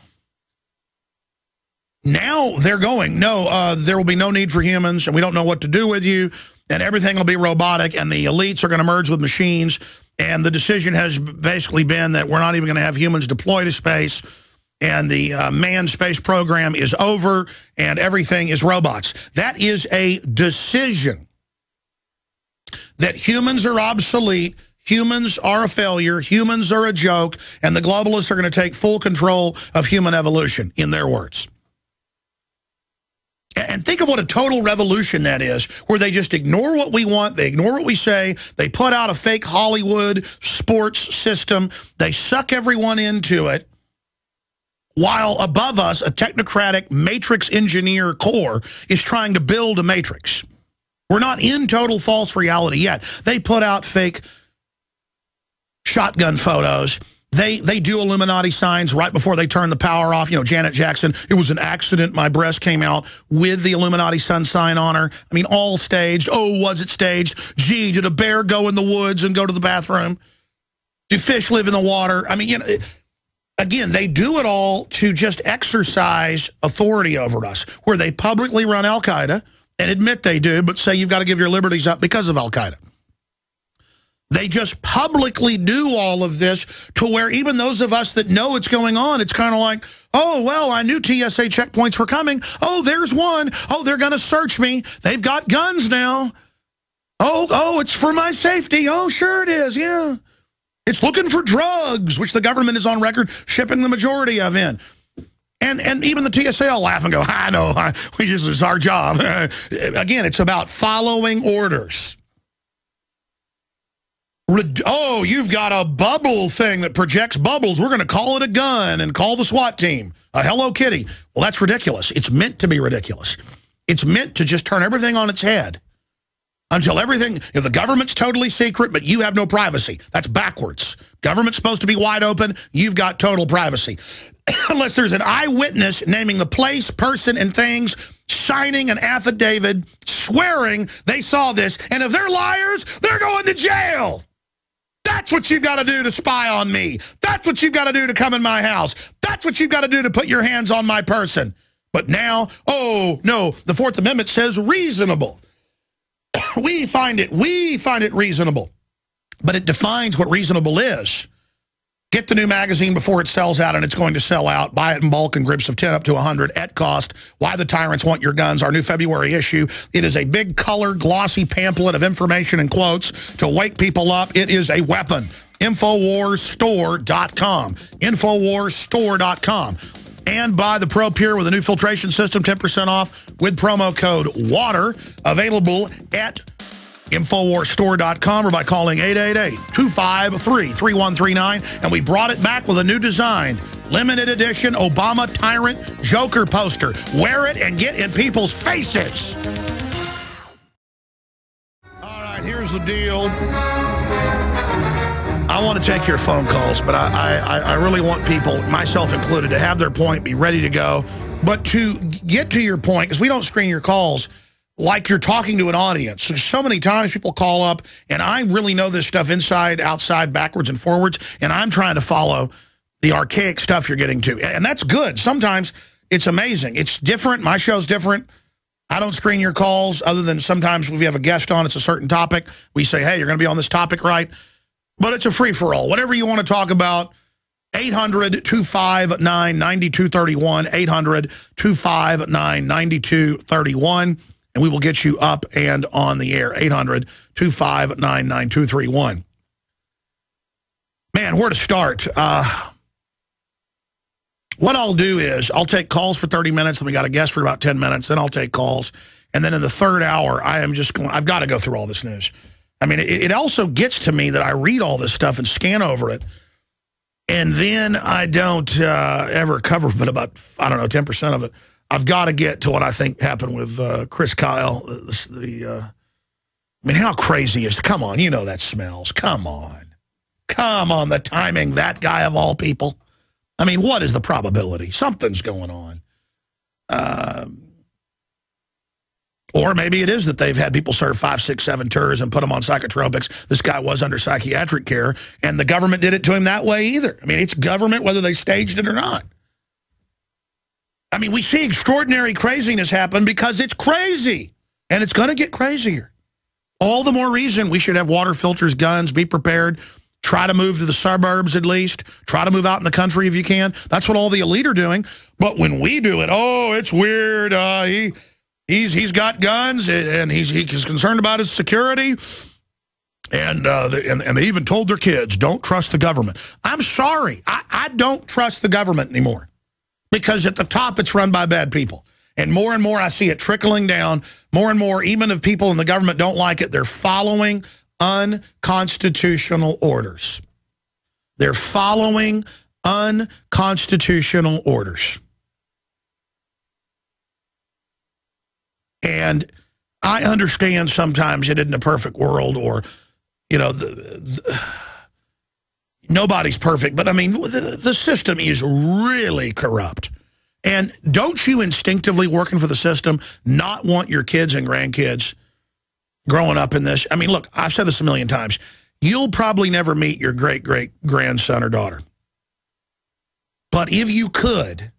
Now they're going, no, there will be no need for humans, and we don't know what to do with you, and everything will be robotic, and the elites are going to merge with machines, and the decision has basically been that we're not even going to have humans deploy to space, and the manned space program is over, and everything is robots. That is a decision. That humans are obsolete, humans are a failure, humans are a joke, and the globalists are going to take full control of human evolution, in their words. And think of what a total revolution that is, where they just ignore what we want, they ignore what we say, they put out a fake Hollywood sports system, they suck everyone into it, while above us, a technocratic matrix engineer core is trying to build a matrix. We're not in total false reality yet. They put out fake shotgun photos. They do Illuminati signs right before they turn the power off. You know, Janet Jackson, it was an accident. My breast came out with the Illuminati sun sign on her. I mean, all staged. Oh, was it staged? Gee, did a bear go in the woods and go to the bathroom? Do fish live in the water? I mean, you know, again, they do it all to just exercise authority over us, where they publicly run Al-Qaeda and admit they do, but say you've got to give your liberties up because of Al-Qaeda. They just publicly do all of this to where even those of us that know it's going on, it's kind of like, oh, well, I knew TSA checkpoints were coming. Oh, there's one. Oh, they're going to search me. They've got guns now. Oh, it's for my safety. Oh, sure it is, yeah. It's looking for drugs, which the government is on record shipping the majority of in. And even the TSA will laugh and go, I know, it's our job. Again, it's about following orders. Oh, you've got a bubble thing that projects bubbles. We're going to call it a gun and call the SWAT team a Hello Kitty. Well, that's ridiculous. It's meant to be ridiculous. It's meant to just turn everything on its head until everything, you know, the government's totally secret, but you have no privacy. That's backwards. Government's supposed to be wide open. You've got total privacy. Unless there's an eyewitness naming the place, person, and things, signing an affidavit, swearing they saw this. And if they're liars, they're going to jail. That's what you've got to do to spy on me. That's what you've got to do to come in my house. That's what you've got to do to put your hands on my person. But now, oh, no, the Fourth Amendment says reasonable. We find it reasonable. But it defines what reasonable is. Get the new magazine before it sells out, and it's going to sell out. Buy it in bulk in groups of 10 up to 100 at cost. Why the Tyrants Want Your Guns, our new February issue. It is a big color, glossy pamphlet of information and quotes to wake people up. It is a weapon. InfoWarsStore.com. InfoWarsStore.com. And buy the Pro Pure with a new filtration system, 10% off with promo code WATER. Available at InfoWarsStore.com or by calling 888-253-3139. And we brought it back with a new design. Limited edition Obama Tyrant Joker poster. Wear it and get in people's faces. All right, here's the deal. I want to take your phone calls, but I really want people, myself included, to have their point, be ready to go. But to get to your point, because we don't screen your calls like you're talking to an audience. So many times people call up, and I really know this stuff inside, outside, backwards, and forwards, and I'm trying to follow the archaic stuff you're getting to. And that's good. Sometimes it's amazing. It's different. My show's different. I don't screen your calls other than sometimes if we have a guest on, it's a certain topic. We say, hey, you're going to be on this topic, right? But it's a free-for-all. Whatever you want to talk about, 800-259-9231, 800-259-9231, and we will get you up and on the air, 800-259-9231. Man, where to start? What I'll do is I'll take calls for 30 minutes, and we got a guest for about 10 minutes, then I'll take calls. And then in the third hour, I've got to go through all this news. I mean, it also gets to me that I read all this stuff and scan over it, and then I don't ever cover but about, 10% of it. I've got to get to what I think happened with Chris Kyle. I mean, how crazy is, come on, you know that smells. Come on. Come on, the timing, that guy of all people. I mean, what is the probability? Something's going on. Or maybe it is that they've had people serve 5, 6, 7 tours and put them on psychotropics. This guy was under psychiatric care, and the government did it to him that way either. I mean, it's government whether they staged it or not. I mean, we see extraordinary craziness happen because it's crazy, and it's going to get crazier. All the more reason we should have water filters, guns, be prepared. Try to move to the suburbs at least. Try to move out in the country if you can. That's what all the elite are doing. But when we do it, oh, it's weird. He's got guns and he's concerned about his security. And they even told their kids, don't trust the government. I'm sorry. I don't trust the government anymore. Because at the top, it's run by bad people. And more I see it trickling down. More and more, even if people in the government don't like it, they're following unconstitutional orders. They're following unconstitutional orders. And I understand sometimes it isn't a perfect world, or, you know, nobody's perfect. But, I mean, the system is really corrupt. And don't you instinctively, working for the system, not want your kids and grandkids growing up in this? I mean, look, I've said this a million times. You'll probably never meet your great-great-grandson or daughter. But if you could,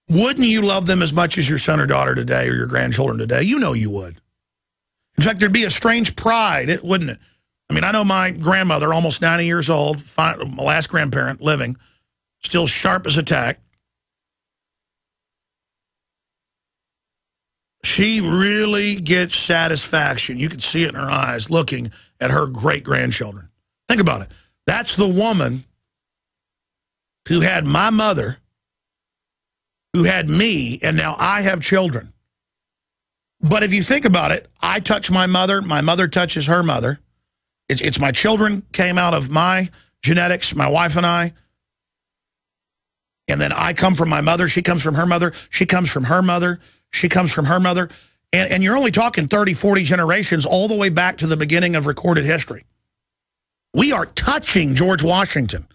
wouldn't you love them as much as your son or daughter today or your grandchildren today? You know you would. In fact, there'd be a strange pride, wouldn't it? I mean, I know my grandmother, almost 90 years old, my last grandparent living, still sharp as a tack. She really gets satisfaction. You can see it in her eyes looking at her great-grandchildren. Think about it. That's the woman who had my mother, who had me, and now I have children. But if you think about it, I touch my mother touches her mother. It's my children came out of my genetics, my wife and I. And then I come from my mother, she comes from her mother, she comes from her mother, she comes from her mother. And you're only talking 30, 40 generations all the way back to the beginning of recorded history. We are touching George Washington.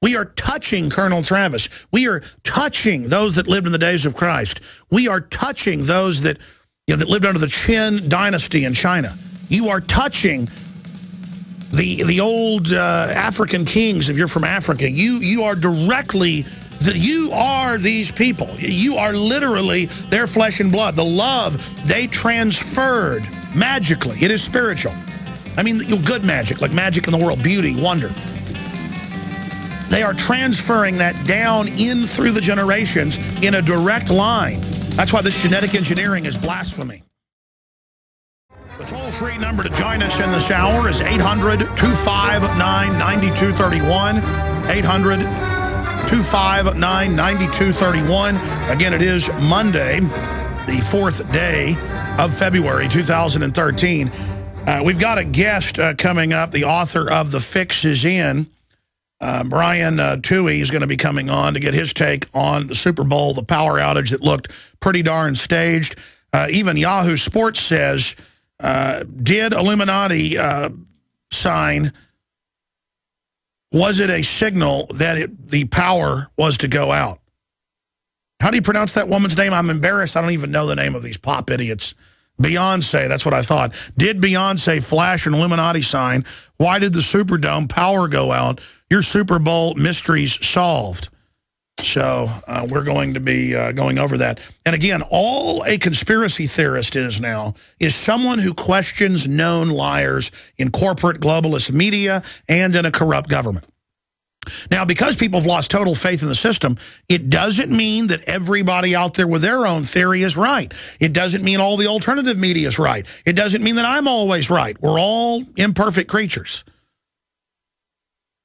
We are touching Colonel Travis. We are touching those that lived in the days of Christ. We are touching those that, that lived under the Qin dynasty in China. You are touching the old African kings if you're from Africa. You are directly... You are these people. You are literally their flesh and blood. The love they transferred magically. It is spiritual. I mean, good magic, like magic in the world, beauty, wonder. They are transferring that down in through the generations in a direct line. That's why this genetic engineering is blasphemy. The toll-free number to join us in this hour is 800-259-9231. 800-259-9231. Again, it is Monday, the 4th day of February 2013. We've got a guest coming up. The author of The Fix is In. Brian Tuohy is going to be coming on to get his take on the Super Bowl, the power outage that looked pretty darn staged. Even Yahoo Sports says, did Illuminati sign... Was it a signal that the power was to go out? How do you pronounce that woman's name? I'm embarrassed. I don't even know the name of these pop idiots. Beyonce, that's what I thought. Did Beyonce flash an Illuminati sign? Why did the Superdome power go out? Your Super Bowl mysteries solved. So we're going to be going over that. And again, all a conspiracy theorist is now is someone who questions known liars in corporate globalist media and in a corrupt government. Now, because people have lost total faith in the system, it doesn't mean that everybody out there with their own theory is right. It doesn't mean all the alternative media is right. It doesn't mean that I'm always right. We're all imperfect creatures.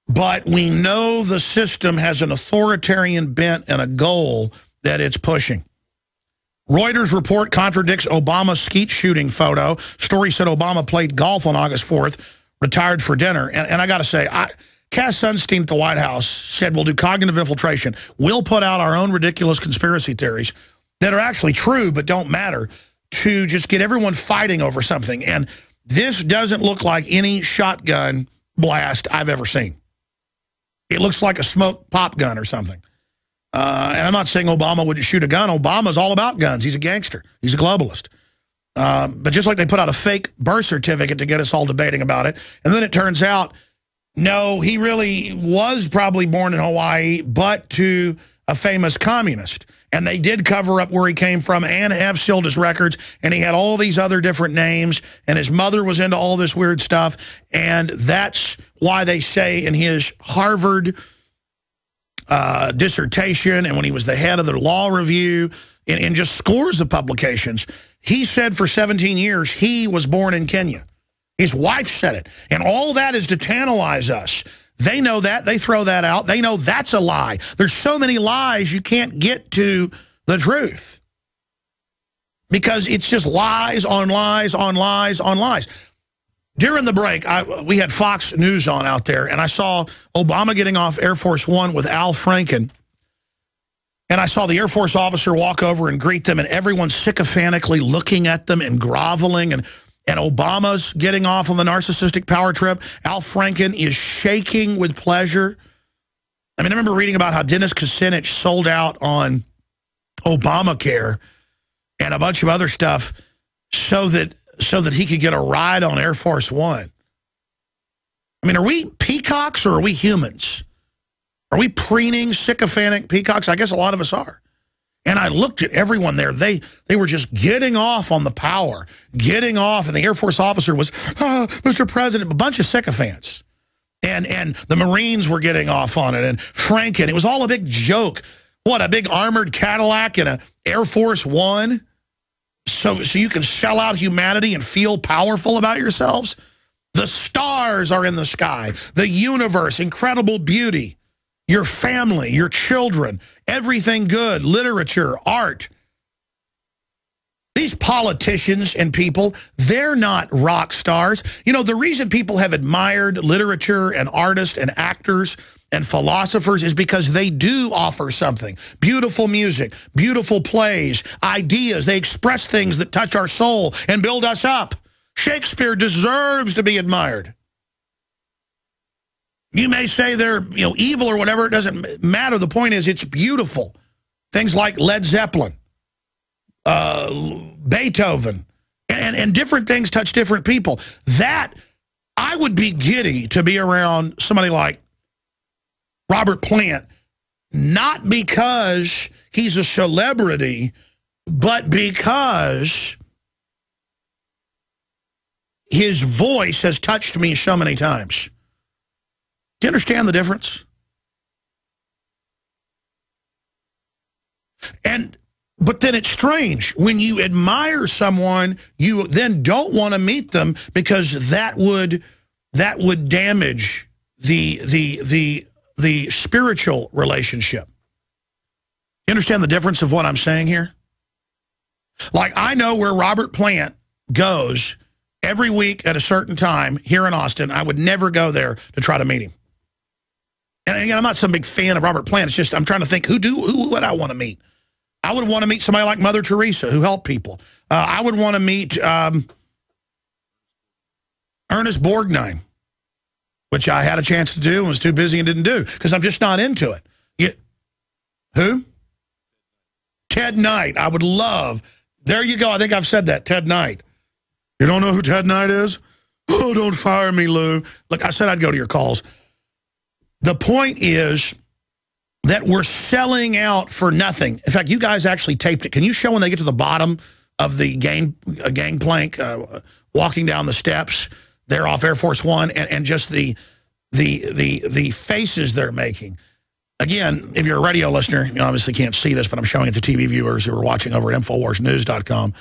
But we know the system has an authoritarian bent and a goal that it's pushing. Reuters report contradicts Obama's skeet shooting photo. Story said Obama played golf on August 4th, retired for dinner. And I got to say, Cass Sunstein at the White House said we'll do cognitive infiltration. We'll put out our own ridiculous conspiracy theories that are actually true but don't matter to just get everyone fighting over something. And this doesn't look like any shotgun blast I've ever seen. It looks like a smoke pop gun or something. And I'm not saying Obama wouldn't shoot a gun. Obama's all about guns. He's a gangster. He's a globalist. But just like they put out a fake birth certificate to get us all debating about it, and then it turns out, no, he really was probably born in Hawaii, but to a famous communist. And they did cover up where he came from and have sealed his records. And he had all these other different names. And his mother was into all this weird stuff. And that's why they say in his Harvard dissertation, and when he was the head of the law review, in just scores of publications, he said for 17 years he was born in Kenya. His wife said it. And all that is to tantalize us. They know that. They throw that out. They know that's a lie. There's so many lies you can't get to the truth. Because it's just lies on lies on lies on lies. During the break, we had Fox News on out there, and I saw Obama getting off Air Force One with Al Franken. And I saw the Air Force officer walk over and greet them, and everyone's sycophantically looking at them and groveling, and Obama's getting off on the narcissistic power trip. Al Franken is shaking with pleasure. I mean, I remember reading about how Dennis Kucinich sold out on Obamacare and a bunch of other stuff so that he could get a ride on Air Force One. I mean, are we peacocks or are we humans? Are we preening, sycophantic peacocks? I guess a lot of us are. And I looked at everyone there. They were just getting off on the power, getting off. And the Air Force officer was, oh, Mr. President, a bunch of sycophants. And the Marines were getting off on it. And Franken, it was all a big joke. What, a big armored Cadillac and an Air Force One? So you can sell out humanity and feel powerful about yourselves? The stars are in the sky. The universe, incredible beauty. Your family, your children, everything good, literature, art. These politicians and people, they're not rock stars. You know, the reason people have admired literature and artists and actors and philosophers is because they do offer something. Beautiful music, beautiful plays, ideas. They express things that touch our soul and build us up. Shakespeare deserves to be admired. You may say they're, evil or whatever. It doesn't matter. The point is it's beautiful. Things like Led Zeppelin, Beethoven, and different things touch different people. That, I would be giddy to be around somebody like Robert Plant, not because he's a celebrity, but because his voice has touched me so many times. Do you understand the difference? But then it's strange. When you admire someone, you then don't want to meet them because that would damage the spiritual relationship. You understand the difference of what I'm saying here? Like, I know where Robert Plant goes every week at a certain time here in Austin. I would never go there to try to meet him. And again, I'm not some big fan of Robert Plant. It's just I'm trying to think, who would I want to meet? I would want to meet somebody like Mother Teresa, who helped people. I would want to meet Ernest Borgnine, which I had a chance to do and was too busy and didn't do because I'm just not into it. Who? Ted Knight. I would love. There you go. I think I've said that. Ted Knight. You don't know who Ted Knight is? Oh, don't fire me, Lou. Look, I said I'd go to your calls. The point is that we're selling out for nothing. In fact, you guys actually taped it. Can you show when they get to the bottom of the gangplank, walking down the steps there off Air Force One, and just the the faces they're making. Again, if you're a radio listener, you obviously can't see this, but I'm showing it to TV viewers who are watching over at InfoWarsNews.com.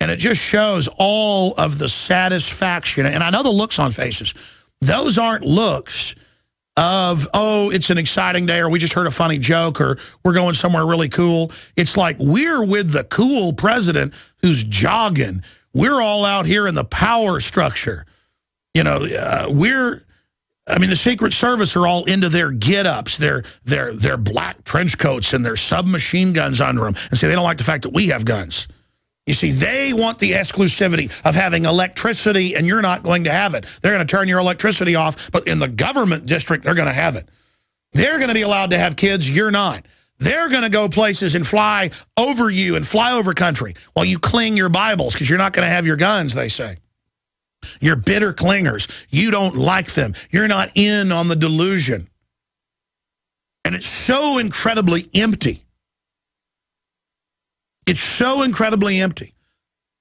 And it just shows all of the satisfaction. And I know the looks on faces. Those aren't looks of, oh, it's an exciting day, or we just heard a funny joke, or we're going somewhere really cool. It's like we're with the cool president who's jogging. We're all out here in the power structure. You know, I mean, the Secret Service are all into their get-ups, their black trench coats and their submachine guns under them. And say they don't like the fact that we have guns. You see, they want the exclusivity of having electricity, and you're not going to have it. They're going to turn your electricity off, but in the government district, they're going to have it. They're going to be allowed to have kids, you're not. They're going to go places and fly over you and fly over country while you cling your Bibles, because you're not going to have your guns, they say. You're bitter clingers. You don't like them. You're not in on the delusion. And it's so incredibly empty. It's so incredibly empty.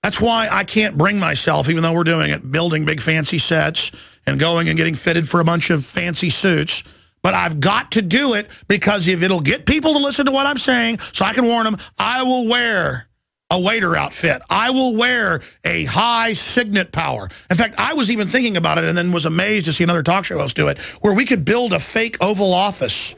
That's why I can't bring myself, even though we're doing it, building big fancy sets and going and getting fitted for a bunch of fancy suits. But I've got to do it, because if it'll get people to listen to what I'm saying, so I can warn them, I will wear a waiter outfit. I will wear a high signet power. In fact, I was even thinking about it and then was amazed to see another talk show host do it, where we could build a fake Oval Office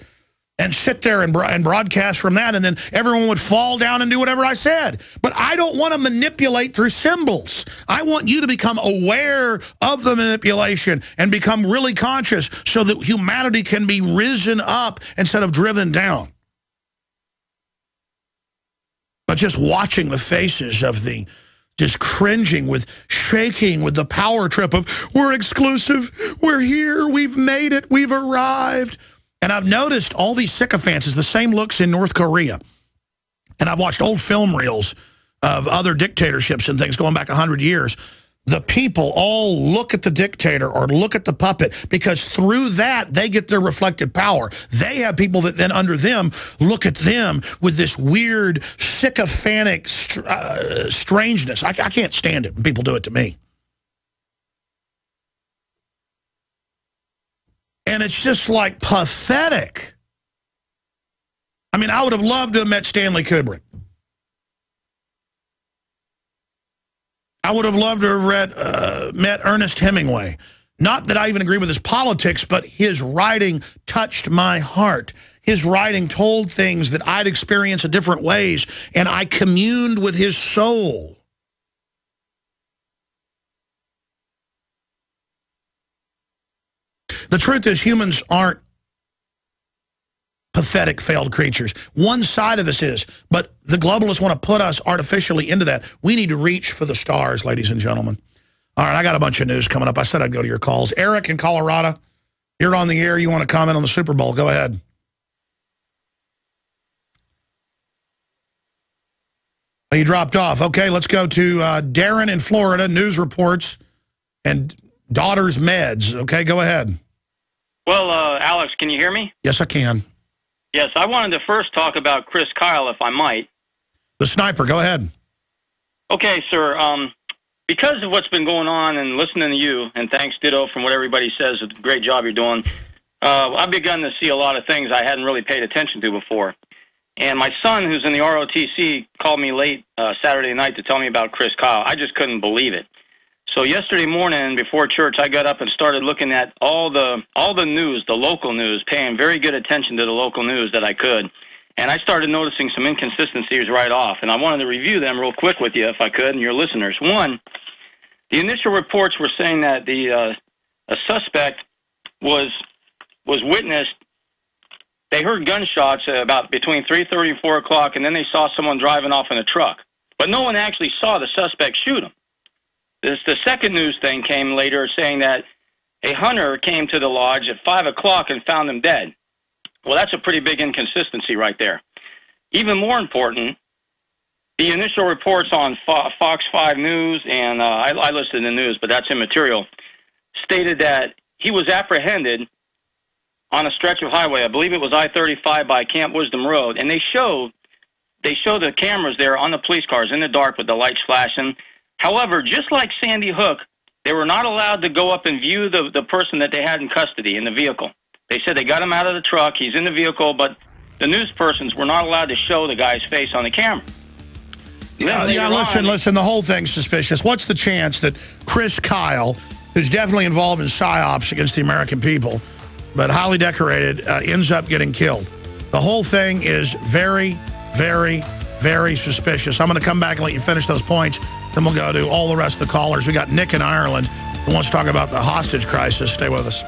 and sit there and broadcast from that, and then everyone would fall down and do whatever I said. But I don't want to manipulate through symbols. I want you to become aware of the manipulation and become really conscious, so that humanity can be risen up instead of driven down. But just watching the faces of the just cringing with, shaking with the power trip of, we're exclusive, we're here, we've made it, we've arrived. And I've noticed all these sycophants is the same looks in North Korea. And I've watched old film reels of other dictatorships and things going back 100 years. The people all look at the dictator or look at the puppet, because through that, they get their reflected power. They have people that then under them look at them with this weird, sycophantic strangeness. I can't stand it when people do it to me. And it's just like pathetic. I mean, I would have loved to have met Stanley Kubrick. I would have loved to have met Ernest Hemingway. Not that I even agree with his politics, but his writing touched my heart. His writing told things that I'd experienced in different ways, and I communed with his soul. The truth is, humans aren't pathetic, failed creatures. One side of us is, but the globalists want to put us artificially into that. We need to reach for the stars, ladies and gentlemen. All right, I got a bunch of news coming up. I said I'd go to your calls. Eric in Colorado, you're on the air. You want to comment on the Super Bowl? Go ahead. Oh, you dropped off. Okay, let's go to Darren in Florida, news reports and daughter's meds. Okay, go ahead. Well, Alex, can you hear me? Yes, I can. Yes, I wanted to first talk about Chris Kyle, if I might. The sniper, go ahead. Okay, sir. Because of what's been going on and listening to you, and thanks, ditto, from what everybody says, it's a great job you're doing, I've begun to see a lot of things I hadn't really paid attention to before. And my son, who's in the ROTC, called me late Saturday night to tell me about Chris Kyle. I just couldn't believe it. So yesterday morning before church, I got up and started looking at all the news, the local news, paying very good attention to the local news that I could. And I started noticing some inconsistencies right off. And I wanted to review them real quick with you, if I could, and your listeners. One, the initial reports were saying that a suspect was witnessed. They heard gunshots about between 3:30 and 4 o'clock, and then they saw someone driving off in a truck. But no one actually saw the suspect shoot him. The second news thing came later saying that a hunter came to the lodge at 5 o'clock and found him dead. Well, that's a pretty big inconsistency right there. Even more important, the initial reports on Fox 5 News, and I listed the news, but that's immaterial, stated that he was apprehended on a stretch of highway. I believe it was I-35 by Camp Wisdom Road, and they show the cameras there on the police cars in the dark with the lights flashing. However, just like Sandy Hook, They were not allowed to go up and view the person that they had in custody in the vehicle. They said they got him out of the truck. He's in the vehicle, but the news persons were not allowed to show the guy's face on the camera. Listen, the whole thing's suspicious. What's the chance that Chris Kyle, who's definitely involved in psyops against the American people, but highly decorated, ends up getting killed? The whole thing is very, very, very suspicious. I'm going to come back and let you finish those points. Then we'll go to all the rest of the callers. We got Nick in Ireland who wants to talk about the hostage crisis. Stay with us.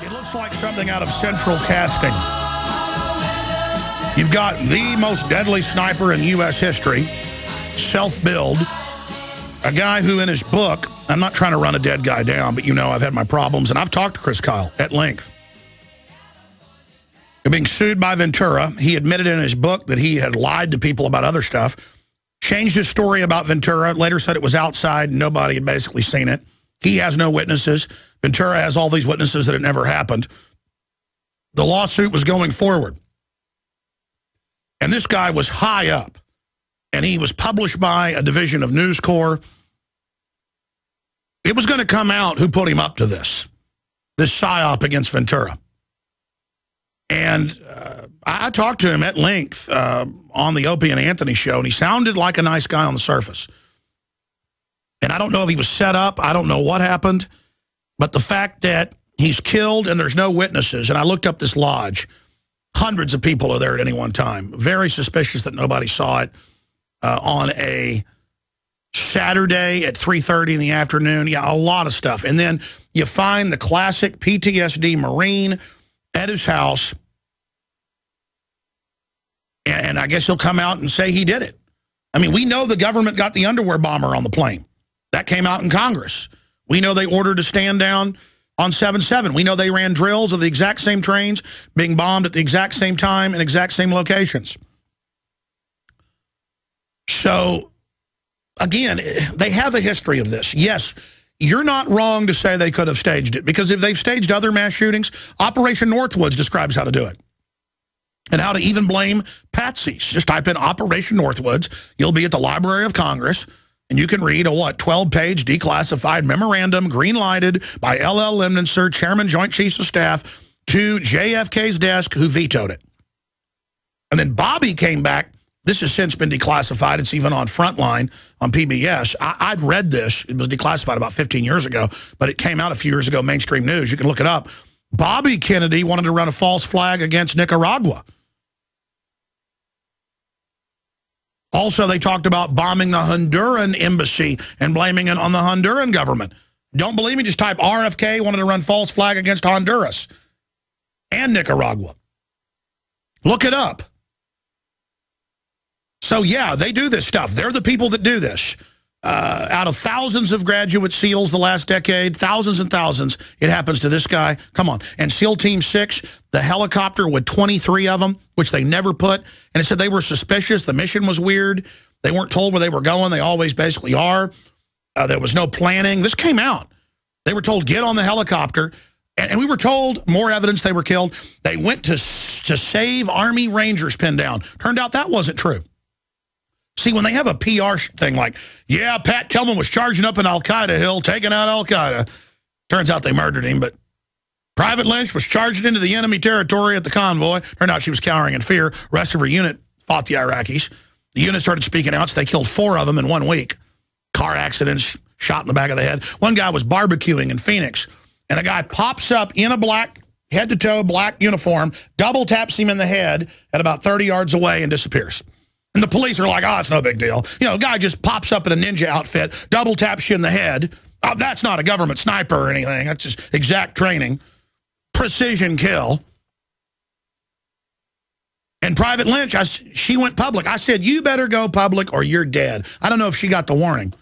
It looks like something out of Central Casting. You've got the most deadly sniper in U.S. history, self-build, a guy who in his book, I'm not trying to run a dead guy down, but you know I've had my problems, and I've talked to Chris Kyle at length. Being sued by Ventura, he admitted in his book that he had lied to people about other stuff, changed his story about Ventura, later said it was outside, nobody had basically seen it. He has no witnesses. Ventura has all these witnesses that it never happened. The lawsuit was going forward. And this guy was high up, and he was published by a division of News Corps. It was going to come out who put him up to this psyop against Ventura. And I talked to him at length on the Opie and Anthony show, and he sounded like a nice guy on the surface. And I don't know if he was set up. I don't know what happened. But the fact that he's killed and there's no witnesses, and I looked up this lodge, hundreds of people are there at any one time. Very suspicious that nobody saw it on a Saturday at 3:30 in the afternoon. Yeah, a lot of stuff. And then you find the classic PTSD Marine at his house, and I guess he'll come out and say he did it. I mean, we know the government got the underwear bomber on the plane. That came out in Congress. We know they ordered to stand down on 7/7. We know they ran drills of the exact same trains being bombed at the exact same time in exact same locations. So, again, they have a history of this. Yes, you're not wrong to say they could have staged it, because if they've staged other mass shootings, Operation Northwoods describes how to do it and how to even blame patsies. Just type in Operation Northwoods. You'll be at the Library of Congress, and you can read a, 12-page declassified memorandum, green-lighted by L.L. Lemnitzer, Chairman, Joint Chiefs of Staff, to JFK's desk, who vetoed it. And then Bobby came back. This has since been declassified. It's even on Frontline on PBS. I'd read this. It was declassified about 15 years ago, but it came out a few years ago, mainstream news. You can look it up. Bobby Kennedy wanted to run a false flag against Nicaragua. Also, they talked about bombing the Honduran embassy and blaming it on the Honduran government. Don't believe me? Just type RFK wanted to run false flag against Honduras and Nicaragua. Look it up. So, yeah, they do this stuff. They're the people that do this. Out of thousands of graduate SEALs the last decade, thousands and thousands, it happens to this guy. Come on. And SEAL Team 6, the helicopter with 23 of them, which they never put. And it said they were suspicious. The mission was weird. They weren't told where they were going. They always basically are. There was no planning. This came out. They were told, get on the helicopter. And we were told more evidence they were killed. They went to save Army Rangers pinned down. Turned out that wasn't true. See, when they have a PR thing like, yeah, Pat Tillman was charging up an al-Qaeda hill, taking out al-Qaeda. Turns out they murdered him, but Private Lynch was charging into the enemy territory at the convoy. Turned out she was cowering in fear. Rest of her unit fought the Iraqis. The unit started speaking out, so they killed 4 of them in 1 week. Car accidents, shot in the back of the head. One guy was barbecuing in Phoenix, and a guy pops up in a black, head-to-toe black uniform, double taps him in the head at about 30 yards away and disappears. And the police are like, oh, it's no big deal. You know, a guy just pops up in a ninja outfit, double taps you in the head. Oh, that's not a government sniper or anything. That's just exact training. Precision kill. And Private Lynch, she went public. I said, you better go public or you're dead. I don't know if she got the warning.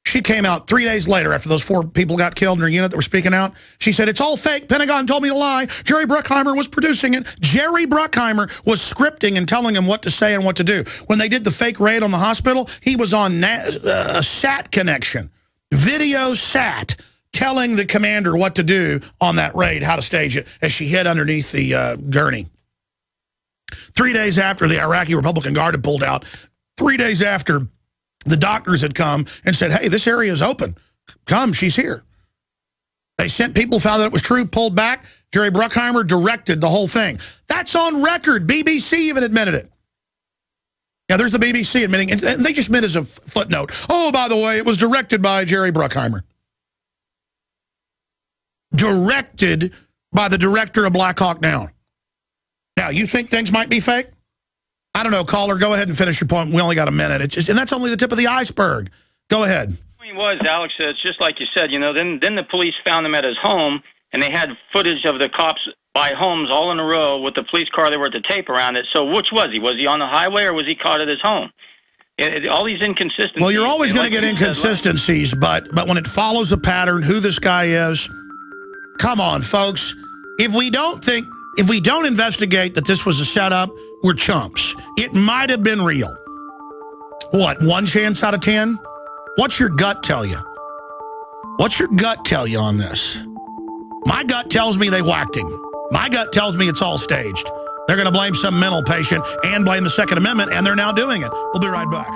She came out 3 days later after those 4 people got killed in her unit that were speaking out. She said, it's all fake. Pentagon told me to lie. Jerry Bruckheimer was producing it. Jerry Bruckheimer was scripting and telling him what to say and what to do. When they did the fake raid on the hospital, he was on a SAT connection, video SAT, telling the commander what to do on that raid, how to stage it, as she hid underneath the gurney. 3 days after the Iraqi Republican Guard had pulled out, 3 days after The doctors had come and said, hey, this area is open. Come, she's here. They sent people, found that it was true, pulled back. Jerry Bruckheimer directed the whole thing. That's on record. BBC even admitted it. Yeah, there's the BBC admitting, and they just meant as a footnote. Oh, by the way, it was directed by Jerry Bruckheimer. Directed by the director of Black Hawk Down. Now, you think things might be fake? I don't know, caller, go ahead and finish your point. We only got a minute. And that's only the tip of the iceberg. Go ahead. The point was, Alex, it's just like you said, then the police found him at his home, and they had footage of the cops by homes all in a row with the police car that were at the tape around it. So which was he? Was he on the highway or was he caught at his home? All these inconsistencies. Well, you're always going to get inconsistencies, but when it follows a pattern, who this guy is, come on, folks. If we don't investigate that this was a setup, we're chumps. It might have been real. What, 1 chance out of 10? What's your gut tell you? What's your gut tell you on this? My gut tells me they whacked him. My gut tells me it's all staged. They're going to blame some mental patient and blame the Second Amendment, and they're now doing it. We'll be right back.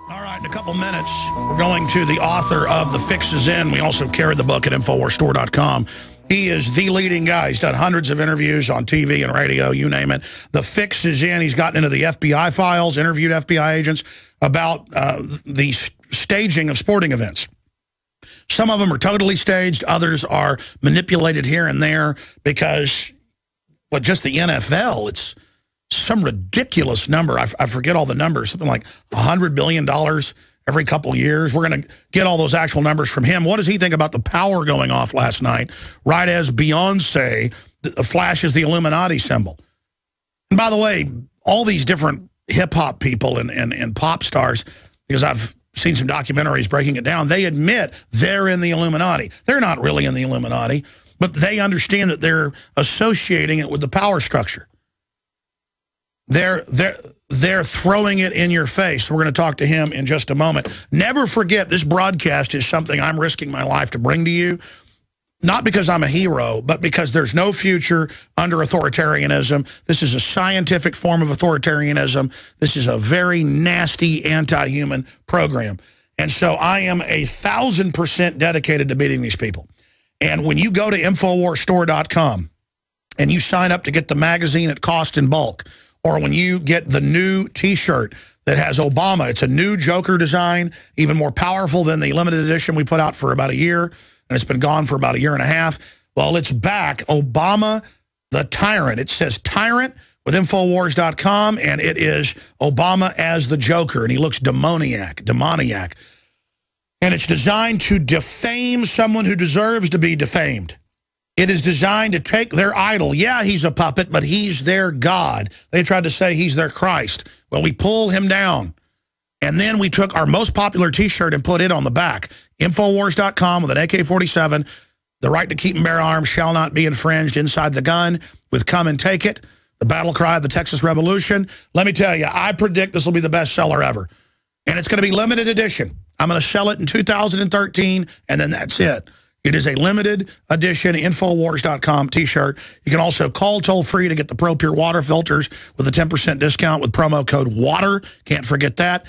All right, in a couple minutes, we're going to the author of The Fix Is In. We also carry the book at InfoWarsStore.com. He is the leading guy. He's done hundreds of interviews on TV and radio, you name it. The Fix Is In. He's gotten into the FBI files, interviewed FBI agents about the staging of sporting events. Some of them are totally staged. Others are manipulated here and there because, well, just the NFL, it's some ridiculous number. I forget all the numbers, something like $100 billion every couple years. We're going to get all those actual numbers from him. What does he think about the power going off last night, right as Beyonce flashes the Illuminati symbol? And by the way, all these different hip-hop people and pop stars, because I've seen some documentaries breaking it down, they admit they're in the Illuminati. They're not really in the Illuminati, but they understand that they're associating it with the power structure. They're throwing it in your face. We're going to talk to him in just a moment. Never forget, this broadcast is something I'm risking my life to bring to you, not because I'm a hero, but because there's no future under authoritarianism. This is a scientific form of authoritarianism. This is a very nasty, anti-human program. And so I am 1,000% dedicated to beating these people. And when you go to InfoWarsStore.com and you sign up to get the magazine at cost in bulk, or when you get the new T-shirt that has Obama, it's a new Joker design, even more powerful than the limited edition we put out for about a year, and it's been gone for about a year and a half. Well, it's back. Obama the Tyrant. It says Tyrant with Infowars.com, and it is Obama as the Joker, and he looks demoniac. And it's designed to defame someone who deserves to be defamed. It is designed to take their idol. Yeah, he's a puppet, but he's their God. They tried to say he's their Christ. Well, we pull him down. And then we took our most popular T-shirt and put it on the back. Infowars.com with an AK-47. The right to keep and bear arms shall not be infringed inside the gun with come and take it. The battle cry of the Texas Revolution. Let me tell you, I predict this will be the best seller ever. And it's going to be limited edition. I'm going to sell it in 2013, and then that's it. It is a limited edition Infowars.com T-shirt. You can also call toll-free to get the Pro Pure water filters with a 10% discount with promo code WATER. Can't forget that.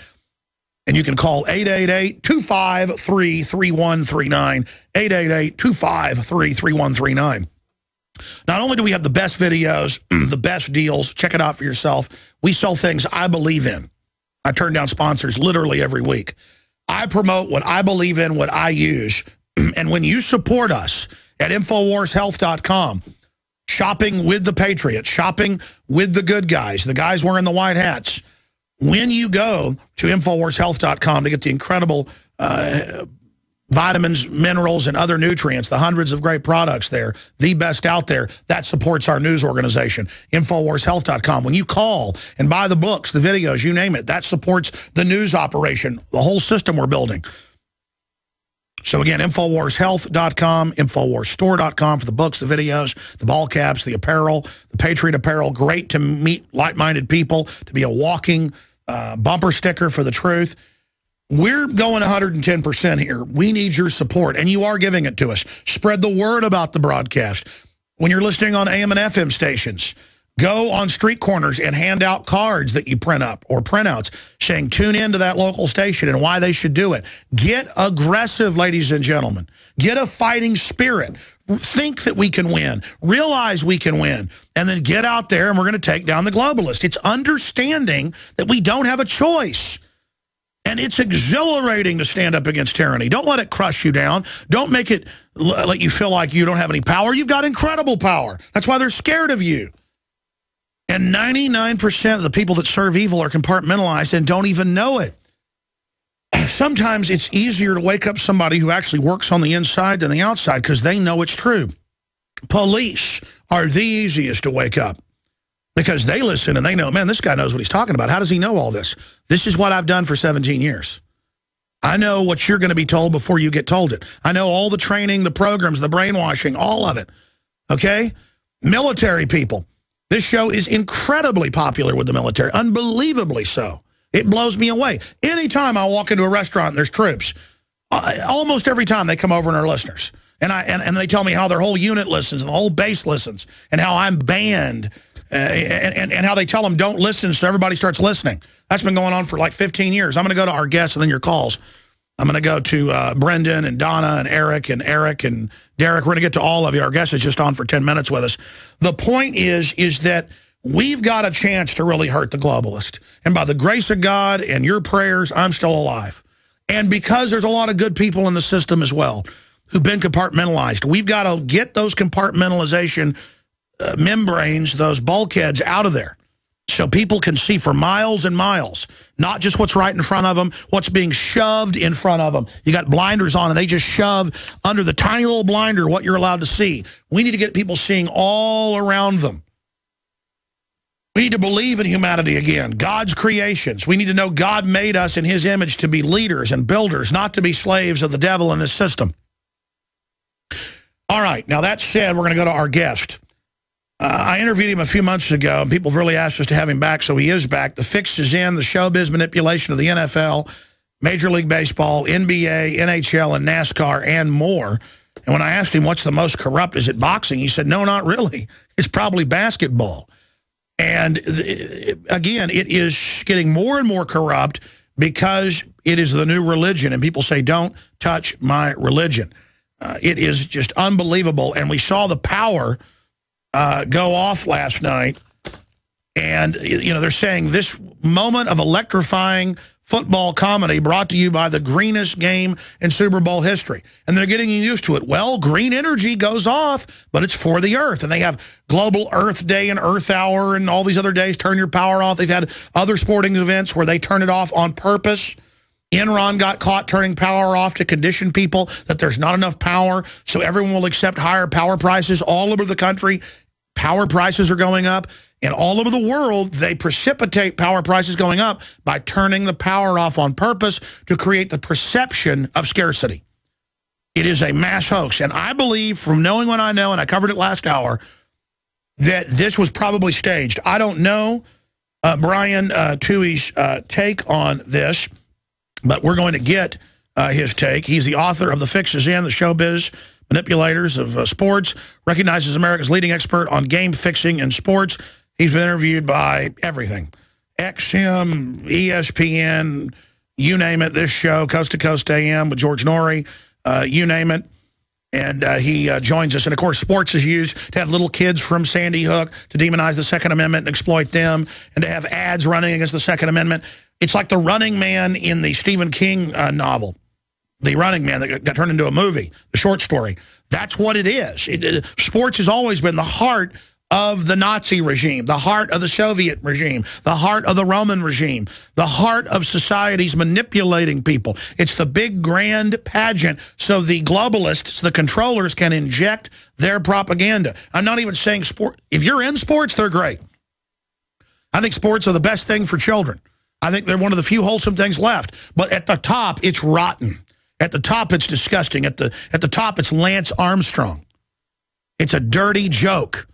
And you can call 888-253-3139, 888-253-3139. Not only do we have the best videos, the best deals, check it out for yourself, we sell things I believe in. I turn down sponsors literally every week. I promote what I believe in, what I use. And when you support us at InfoWarsHealth.com, shopping with the patriots, shopping with the good guys, the guys wearing the white hats, when you go to InfoWarsHealth.com to get the incredible vitamins, minerals, and other nutrients, the hundreds of great products there, the best out there, that supports our news organization, InfoWarsHealth.com. When you call and buy the books, the videos, you name it, that supports the news operation, the whole system we're building. So again, InfoWarsHealth.com, InfoWarsStore.com for the books, the videos, the ball caps, the apparel, the Patriot apparel. Great to meet like-minded people, to be a walking bumper sticker for the truth. We're going 110% here. We need your support, and you are giving it to us. Spread the word about the broadcast. When you're listening on AM and FM stations, Go on street corners and hand out cards that you print up or printouts saying tune in to that local station and why they should do it. Get aggressive, ladies and gentlemen. Get a fighting spirit. Think that we can win. Realize we can win. And then get out there and we're going to take down the globalists. It's understanding that we don't have a choice. And it's exhilarating to stand up against tyranny. Don't let it crush you down. Don't make it let you feel like you don't have any power. You've got incredible power. That's why they're scared of you. And 99% of the people that serve evil are compartmentalized and don't even know it. Sometimes it's easier to wake up somebody who actually works on the inside than the outside because they know it's true. Police are the easiest to wake up because they listen and they know, man, this guy knows what he's talking about. How does he know all this? This is what I've done for 17 years. I know what you're going to be told before you get told it. I know all the training, the programs, the brainwashing, all of it. Okay? Military people. This show is incredibly popular with the military, unbelievably so. It blows me away. Anytime I walk into a restaurant and there's troops, almost every time they come over and are listeners. And they tell me how their whole unit listens and the whole base listens and how I'm banned and how they tell them don't listen so everybody starts listening. That's been going on for like 15 years. I'm going to go to our guests and then your calls. I'm going to go to Brendan and Donna and Eric and Derek. We're going to get to all of you. Our guest is just on for 10 minutes with us. The point is that we've got a chance to really hurt the globalist. And by the grace of God and your prayers, I'm still alive. And because there's a lot of good people in the system as well who've been compartmentalized, we've got to get those compartmentalization membranes, those bulkheads out of there so people can see for miles and miles, not just what's right in front of them, what's being shoved in front of them. You got blinders on and they just shove under the tiny little blinder what you're allowed to see. We need to get people seeing all around them. We need to believe in humanity again, God's creations. We need to know God made us in his image to be leaders and builders, not to be slaves of the devil in this system. All right, now that said, we're going to go to our guest. I interviewed him a few months ago, and people have really asked us to have him back, so he is back. The fix is in, the showbiz manipulation of the NFL, Major League Baseball, NBA, NHL, and NASCAR, and more. And when I asked him what's the most corrupt, is it boxing? He said, no, not really. It's probably basketball. And again, it is getting more and more corrupt because it is the new religion. And people say, don't touch my religion. It is just unbelievable. And we saw the power go off last night. And, you know, they're saying this moment of electrifying football comedy brought to you by the greenest game in Super Bowl history. And they're getting used to it. Well, green energy goes off, but it's for the earth. And they have Global Earth Day and Earth Hour and all these other days, turn your power off. They've had other sporting events where they turn it off on purpose. Enron got caught turning power off to condition people that there's not enough power, so everyone will accept higher power prices all over the country. Power prices are going up. And all over the world, they precipitate power prices going up by turning the power off on purpose to create the perception of scarcity. It is a mass hoax. And I believe, from knowing what I know, and I covered it last hour, that this was probably staged. I don't know Brian Tuohy's take on this, but we're going to get his take. He's the author of The Fix Is In, the Showbiz Manipulators of Sports, recognizes America's leading expert on game fixing in sports. He's been interviewed by everything, XM, ESPN, you name it, this show, Coast to Coast AM with George Norrie, you name it. And he joins us. And, of course, sports is used to have little kids from Sandy Hook to demonize the Second Amendment and exploit them, and to have ads running against the Second Amendment. It's like the Running Man in the Stephen King novel, The Running Man, that got turned into a movie, the short story. That's what it is. Sports has always been the heart of the Nazi regime, the heart of the Soviet regime, the heart of the Roman regime, the heart of societies manipulating people. It's the big grand pageant so the globalists, the controllers, can inject their propaganda. I'm not even saying sport. If you're in sports, they're great. I think sports are the best thing for children. I think they're one of the few wholesome things left. But at the top, it's rotten. At the top, it's disgusting. At the top, it's Lance Armstrong. It's a dirty joke.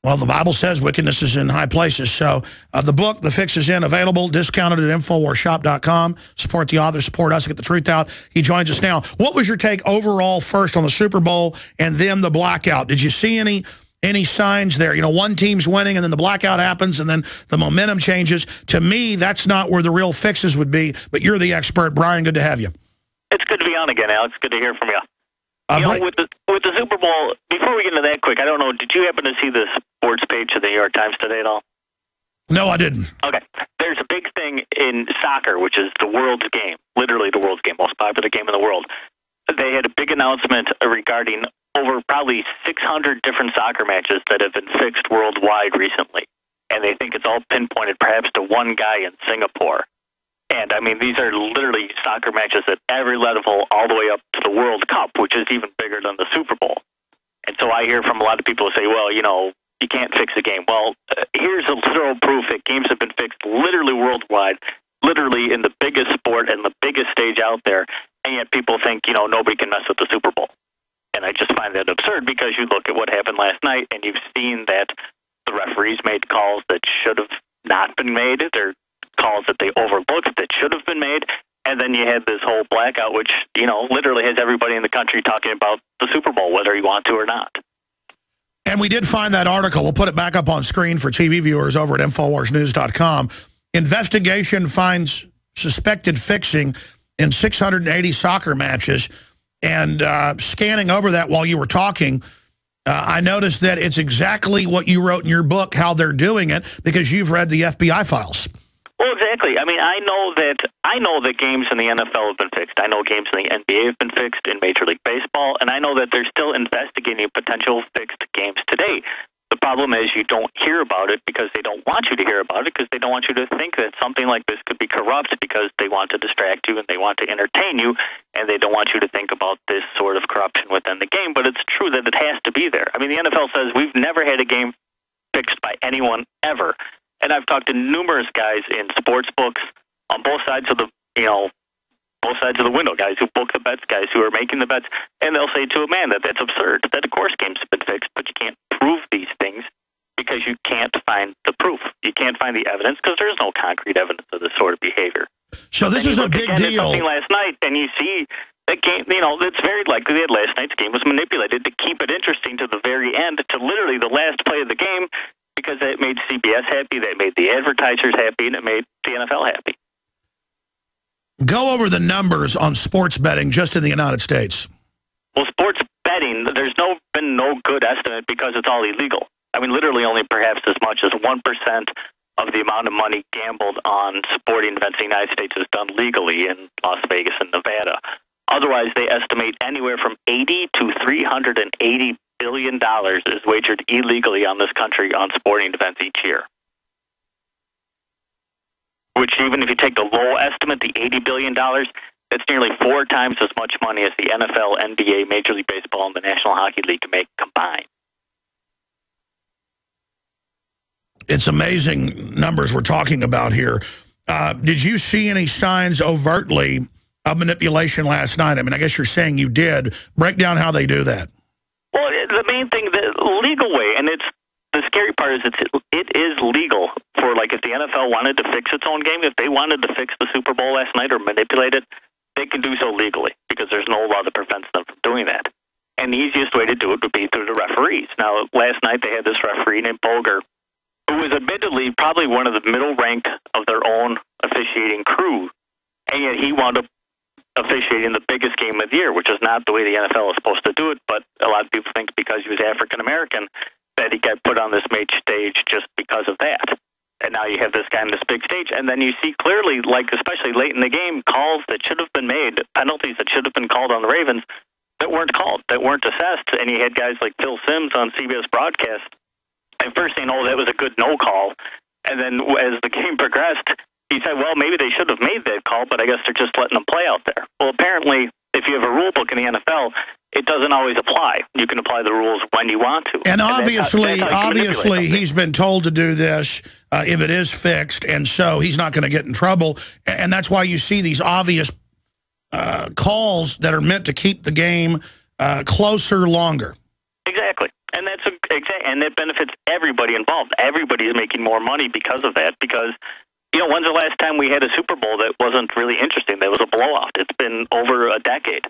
Well, the Bible says wickedness is in high places. So the book, The Fix Is In, available, discounted at InfoWarsShop.com. Support the author, support us to get the truth out. He joins us now. What was your take overall first on the Super Bowl and then the blackout? Did you see any any signs there? You know, one team's winning and then the blackout happens and then the momentum changes. To me, that's not where the real fixes would be, but you're the expert. Brian, good to have you. It's good to be on again, Alex. Good to hear from you. With the Super Bowl, before we get into that quick, I don't know, did you happen to see the sports page of the New York Times today at all? No, I didn't. Okay. There's a big thing in soccer, which is the world's game, literally the world's game, most popular game in the world. They had a big announcement regarding over probably 600 different soccer matches that have been fixed worldwide recently. And they think it's all pinpointed perhaps to one guy in Singapore. And, I mean, these are literally soccer matches at every level all the way up to the World Cup, which is even bigger than the Super Bowl. And so I hear from a lot of people who say, well, you know, you can't fix a game. Well, here's a literal proof that games have been fixed literally worldwide, literally in the biggest sport and the biggest stage out there, and yet people think, you know, nobody can mess with the Super Bowl. And I just find that absurd because you look at what happened last night and you've seen that the referees made calls that should have not been made. They're calls that they overlooked that should have been made, and then you had this whole blackout, which, you know, literally has everybody in the country talking about the Super Bowl, whether you want to or not. And we did find that article. We'll put it back up on screen for TV viewers over at InfoWarsNews.com. Investigation finds suspected fixing in 680 soccer matches. And scanning over that while you were talking, I noticed that it's exactly what you wrote in your book, how they're doing it, because you've read the FBI files. Well, exactly. I mean, I know that games in the NFL have been fixed. I know games in the NBA have been fixed in Major League Baseball, and I know that they're still investigating potential fixed games today. The problem is you don't hear about it because they don't want you to hear about it because they don't want you to think that something like this could be corrupt because they want to distract you and they want to entertain you, and they don't want you to think about this sort of corruption within the game. But it's true that it has to be there. I mean, the NFL says we've never had a game fixed by anyone ever. And I've talked to numerous guys in sports books on both sides of the, you know, both sides of the window, guys who book the bets, guys who are making the bets, and they'll say to a man that that's absurd, that of course games have been fixed, but you can't prove these things because you can't find the proof. You can't find the evidence because there's no concrete evidence of this sort of behavior. So this is a big deal. Something last night, and you see that game, you know, it's very likely that last night's game was manipulated to keep it interesting to the very end, to literally the last play of the game, because it made CBS happy, that made the advertisers happy, and it made the NFL happy. Go over the numbers on sports betting just in the United States. Well, sports betting, there's been no good estimate because it's all illegal. I mean, literally only perhaps as much as 1% of the amount of money gambled on sporting events in the United States is done legally in Las Vegas and Nevada. Otherwise, they estimate anywhere from $80 to $380 billion is wagered illegally on this country on sporting events each year. Which, even if you take the low estimate, the $80 billion, that's nearly 4 times as much money as the NFL, NBA, Major League Baseball, and the National Hockey League make combined. It's amazing numbers we're talking about here. Did you see any signs overtly of manipulation last night? I mean, I guess you're saying you did. Break down how they do that. Well, the main thing, the legal way, and it's the scary part is it is legal for, like, if the NFL wanted to fix its own game, if they wanted to fix the Super Bowl last night or manipulate it, they can do so legally because there's no law that prevents them from doing that. And the easiest way to do it would be through the referees. Now, last night they had this referee named Bolger, who was admittedly probably one of the middle rank of their own officiating crew, and yet he wound up officiating the biggest game of the year, which is not the way the NFL is supposed to do it, but a lot of people think because he was African-American that he got put on this major stage just because of that. And now you have this guy on this big stage, and then you see clearly, like especially late in the game, calls that should have been made, penalties that should have been called on the Ravens that weren't called, that weren't assessed, and you had guys like Phil Simms on CBS broadcast, and first thing, that was a good no call, and then as the game progressed, he said, well, maybe they should have made that call, but I guess they're just letting them play out there. Well, apparently, if you have a rule book in the NFL, it doesn't always apply. You can apply the rules when you want to. And obviously, he's been told to do this if it is fixed, and so he's not going to get in trouble. And that's why you see these obvious calls that are meant to keep the game closer longer. Exactly. And and that benefits everybody involved. Everybody is making more money because of that, because when's the last time we had a Super Bowl that wasn't really interesting? That was a blowout. It's been over a decade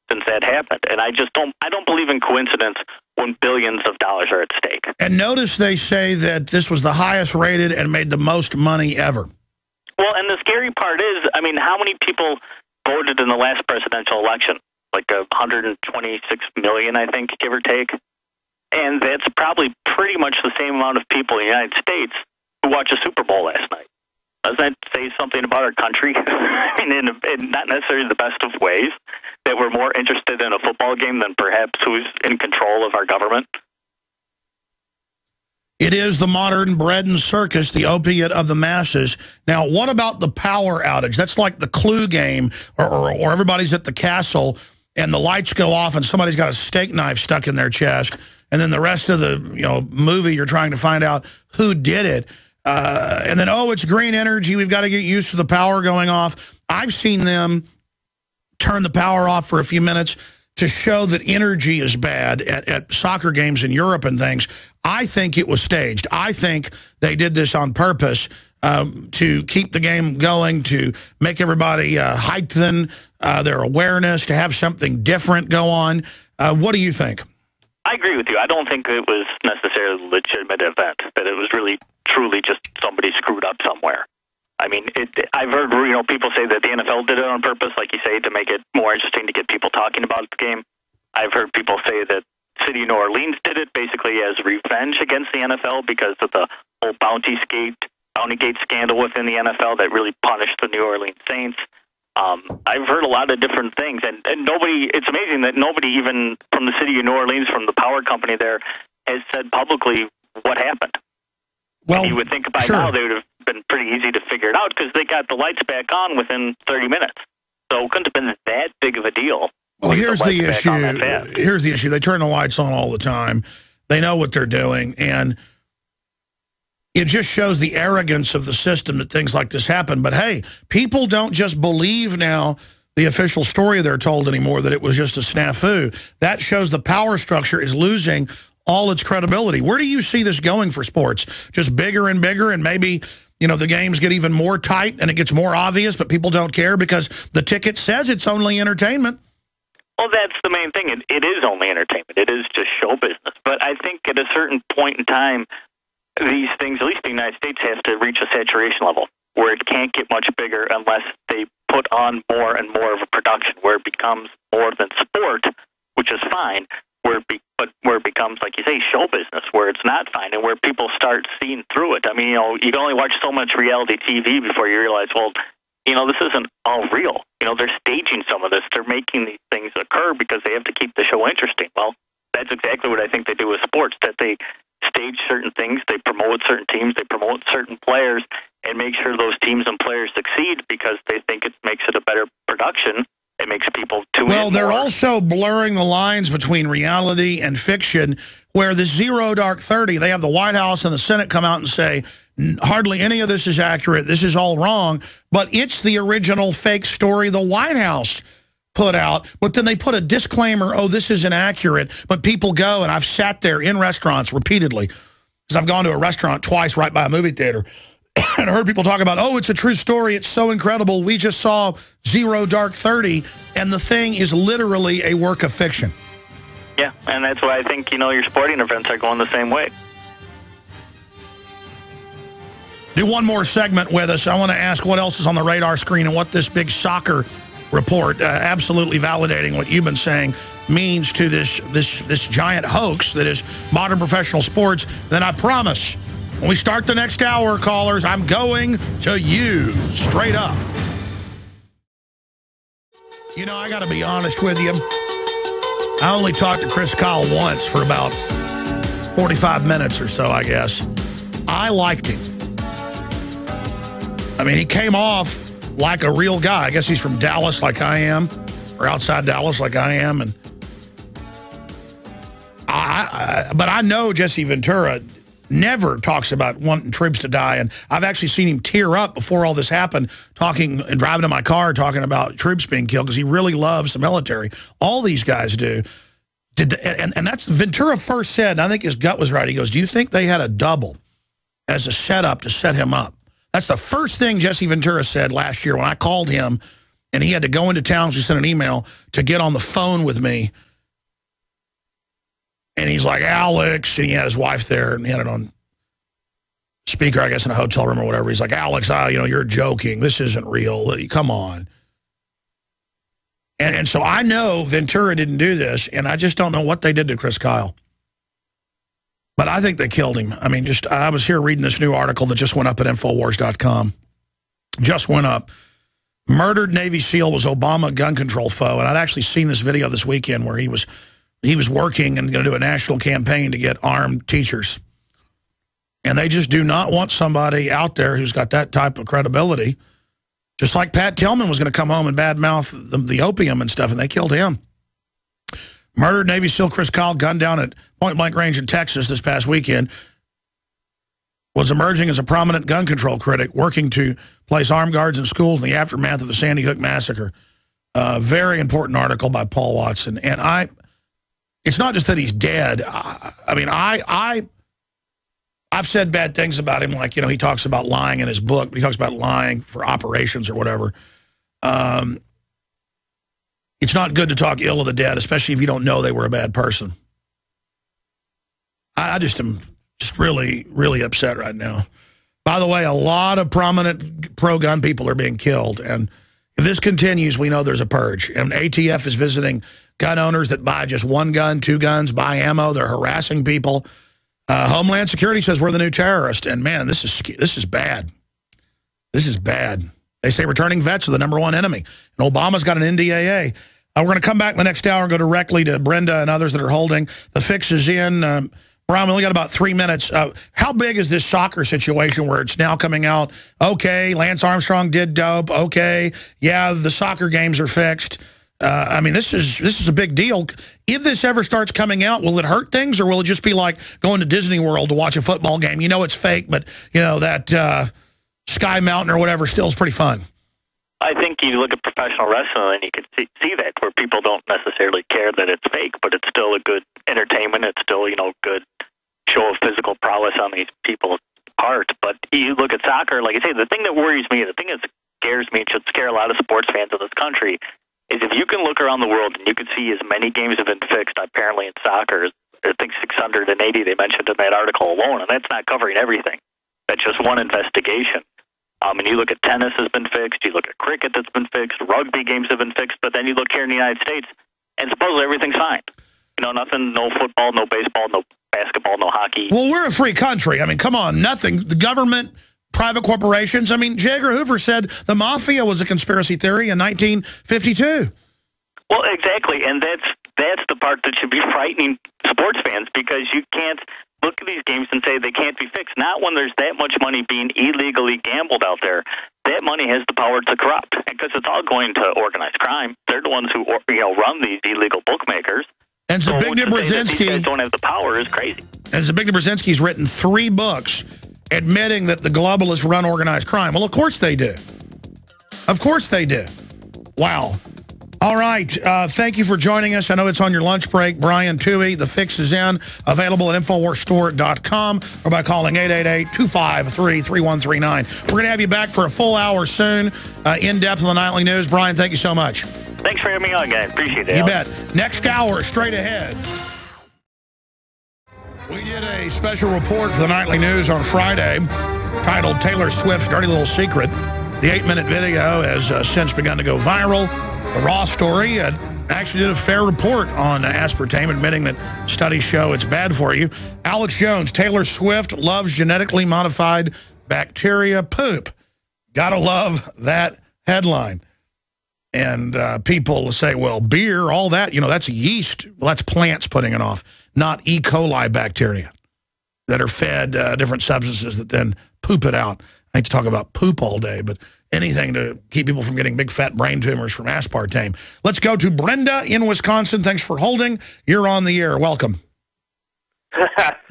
since that happened. And I don't believe in coincidence when billions of dollars are at stake. And notice they say that this was the highest rated and made the most money ever. Well, and the scary part is, I mean, how many people voted in the last presidential election? Like 126 million, I think, give or take. And that's probably pretty much the same amount of people in the United States who watched a Super Bowl last night. Doesn't that say something about our country? I mean, in not necessarily the best of ways, that we're more interested in a football game than perhaps who's in control of our government? It is the modern bread and circus, the opiate of the masses. Now, what about the power outage? That's like the Clue game, or everybody's at the castle, and the lights go off, and somebody's got a steak knife stuck in their chest, and then the rest of the movie, you're trying to find out who did it. And then, oh, it's green energy. We've got to get used to the power going off. I've seen them turn the power off for a few minutes to show that energy is bad at soccer games in Europe and things. I think it was staged. I think they did this on purpose to keep the game going, to make everybody heighten their awareness, to have something different go on. What do you think? I agree with you. I don't think it was necessarily a legitimate event, that it was really, truly just somebody screwed up somewhere. I mean, I've heard people say that the NFL did it on purpose, like you say, to make it more interesting to get people talking about the game. I've heard people say that City of New Orleans did it basically as revenge against the NFL because of the whole Bountygate scandal within the NFL that really punished the New Orleans Saints. I've heard a lot of different things, and nobody, it's amazing that nobody even from the City of New Orleans, from the power company there, has said publicly what happened. Well, and you would think by now they would have been pretty easy to figure it out because they got the lights back on within 30 minutes. So it couldn't have been that big of a deal. Well, here's the issue. Here's the issue. They turn the lights on all the time. They know what they're doing, and it just shows the arrogance of the system that things like this happen. But, hey, people don't just believe now the official story they're told anymore, that it was just a snafu. That shows the power structure is losing all its credibility. Where do you see this going for sports? Just bigger and bigger, and maybe, the games get even more tight and it gets more obvious, but people don't care because the ticket says it's only entertainment? Well, that's the main thing. It is only entertainment. It is just show business. But I think at a certain point in time, these things, at least the United States, have to reach a saturation level where it can't get much bigger unless they put on more and more of a production where it becomes more than sport, which is fine, but where it becomes, like you say, show business, where it's not fine, and where people start seeing through it. I mean, you can only watch so much reality TV before you realize, well, this isn't all real. They're staging some of this. They're making these things occur because they have to keep the show interesting. Well, that's exactly what I think they do with sports, that they stage certain things, they promote certain teams, they promote certain players, and make sure those teams and players succeed because they think it makes it a better production. It makes people tune in. Well, they're also blurring the lines between reality and fiction, where the Zero Dark 30, they have the White House and the Senate come out and say, hardly any of this is accurate, this is all wrong, but it's the original fake story the White House put out, but then they put a disclaimer, oh, this is inaccurate, but people go, and I've sat there in restaurants repeatedly, because I've gone to a restaurant twice right by a movie theater, and I heard people talk about, oh, it's a true story, it's so incredible, we just saw Zero Dark 30, and the thing is literally a work of fiction. Yeah, and that's why I think, your sporting events are going the same way. Do one more segment with us. I want to ask what else is on the radar screen and what this big soccer report, absolutely validating what you've been saying, means to this giant hoax that is modern professional sports. Then I promise, when we start the next hour, callers, I'm going to you straight up. I got to be honest with you. I only talked to Chris Kyle once for about 45 minutes or so, I guess. I liked him. I mean, he came off like a real guy. I guess he's from Dallas like I am, or outside Dallas like I am. But I know Jesse Ventura never talks about wanting troops to die. And I've actually seen him tear up before all this happened, talking and driving in my car, talking about troops being killed, because he really loves the military. All these guys do. And that's Ventura first said, and I think his gut was right. He goes, do you think they had a double as a setup to set him up? That's the first thing Jesse Ventura said last year when I called him, and he had to go into town to send an email to get on the phone with me. And he's like, Alex, and he had his wife there, and he had it on speaker, I guess, in a hotel room or whatever. He's like, Alex, you're joking. This isn't real. Come on. And so I know Ventura didn't do this, and I just don't know what they did to Chris Kyle. But I think they killed him. I mean, I was here reading this new article that just went up at Infowars.com. Just went up. Murdered Navy SEAL was Obama gun control foe. And I'd actually seen this video this weekend where he was working and going to do a national campaign to get armed teachers. And they just do not want somebody out there who's got that type of credibility. Just like Pat Tillman was going to come home and badmouth the opium and stuff, and they killed him. Murdered Navy SEAL Chris Kyle, gunned down at point-blank range in Texas this past weekend, was emerging as a prominent gun control critic, working to place armed guards in schools in the aftermath of the Sandy Hook massacre. Very important article by Paul Watson. And it's not just that he's dead. I've said bad things about him, like, he talks about lying in his book, but he talks about lying for operations or whatever. It's not good to talk ill of the dead, especially if you don't know they were a bad person. I just am really, really upset right now. By the way, a lot of prominent pro-gun people are being killed, and if this continues, we know there's a purge. And ATF is visiting gun owners that buy just one gun, two guns, buy ammo. They're harassing people. Homeland Security says we're the new terrorist, and man, this is bad. This is bad. They say returning vets are the #1 enemy, and Obama's got an NDAA. We're going to come back in the next hour and go directly to Brenda and others that are holding. The fix is in. Brian, we only got about 3 minutes. How big is this soccer situation where it's now coming out, okay, Lance Armstrong did dope, okay, yeah, the soccer games are fixed. I mean, this is a big deal. If this ever starts coming out, will it hurt things, or will it just be like going to Disney World to watch a football game? You know it's fake, but, that Sky Mountain or whatever still is pretty fun. I think you look at professional wrestling and you can see that, where people don't necessarily care that it's fake, but it's still a good entertainment. It's still, good show of physical prowess on these people's part. But you look at soccer, like I say, the thing that worries me, the thing that scares me, and should scare a lot of sports fans in this country, is if you can look around the world and you can see as many games have been fixed, apparently in soccer, I think 680 they mentioned in that article alone, and that's not covering everything. That's just one investigation. And you look at tennis has been fixed, you look at cricket that's been fixed, rugby games have been fixed, but then you look here in the United States, and supposedly everything's fine. Nothing, no football, no baseball, no basketball, no hockey. Well, we're a free country. I mean, come on, nothing. The government, private corporations. I mean, J. Edgar Hoover said the mafia was a conspiracy theory in 1952. Well, exactly, and that's the part that should be frightening sports fans, because you can't look at these games and say they can't be fixed. Not when there's that much money being illegally gambled out there. That money has the power to corrupt, because it's all going to organized crime. They're the ones who run these illegal bookmakers. And Zbigniew Brzezinski don't have the power is crazy. And Zbigniew Brzezinski's written 3 books admitting that the globalists run organized crime. Well, of course they do. Of course they do. Wow. All right. Thank you for joining us. I know it's on your lunch break. Brian Tuohy, The Fix is in. Available at InfoWarsStore.com or by calling 888-253-3139. We're going to have you back for a full hour soon, in depth on the nightly news. Brian, thank you so much. Thanks for having me on, guys. Appreciate it. You bet. Next hour, straight ahead. We did a special report for the nightly news on Friday titled Taylor Swift's Dirty Little Secret. The 8-minute video has since begun to go viral. The Raw story actually did a fair report on aspartame, admitting that studies show it's bad for you. Alex Jones, Taylor Swift loves genetically modified bacteria poop. Gotta love that headline. And people say, well, beer, all that, that's yeast. Well, that's plants putting it off, not E. coli bacteria that are fed different substances that then poop it out. I hate to talk about poop all day, but anything to keep people from getting big fat brain tumors from aspartame. Let's go to Brenda in Wisconsin. Thanks for holding. You're on the air. Welcome.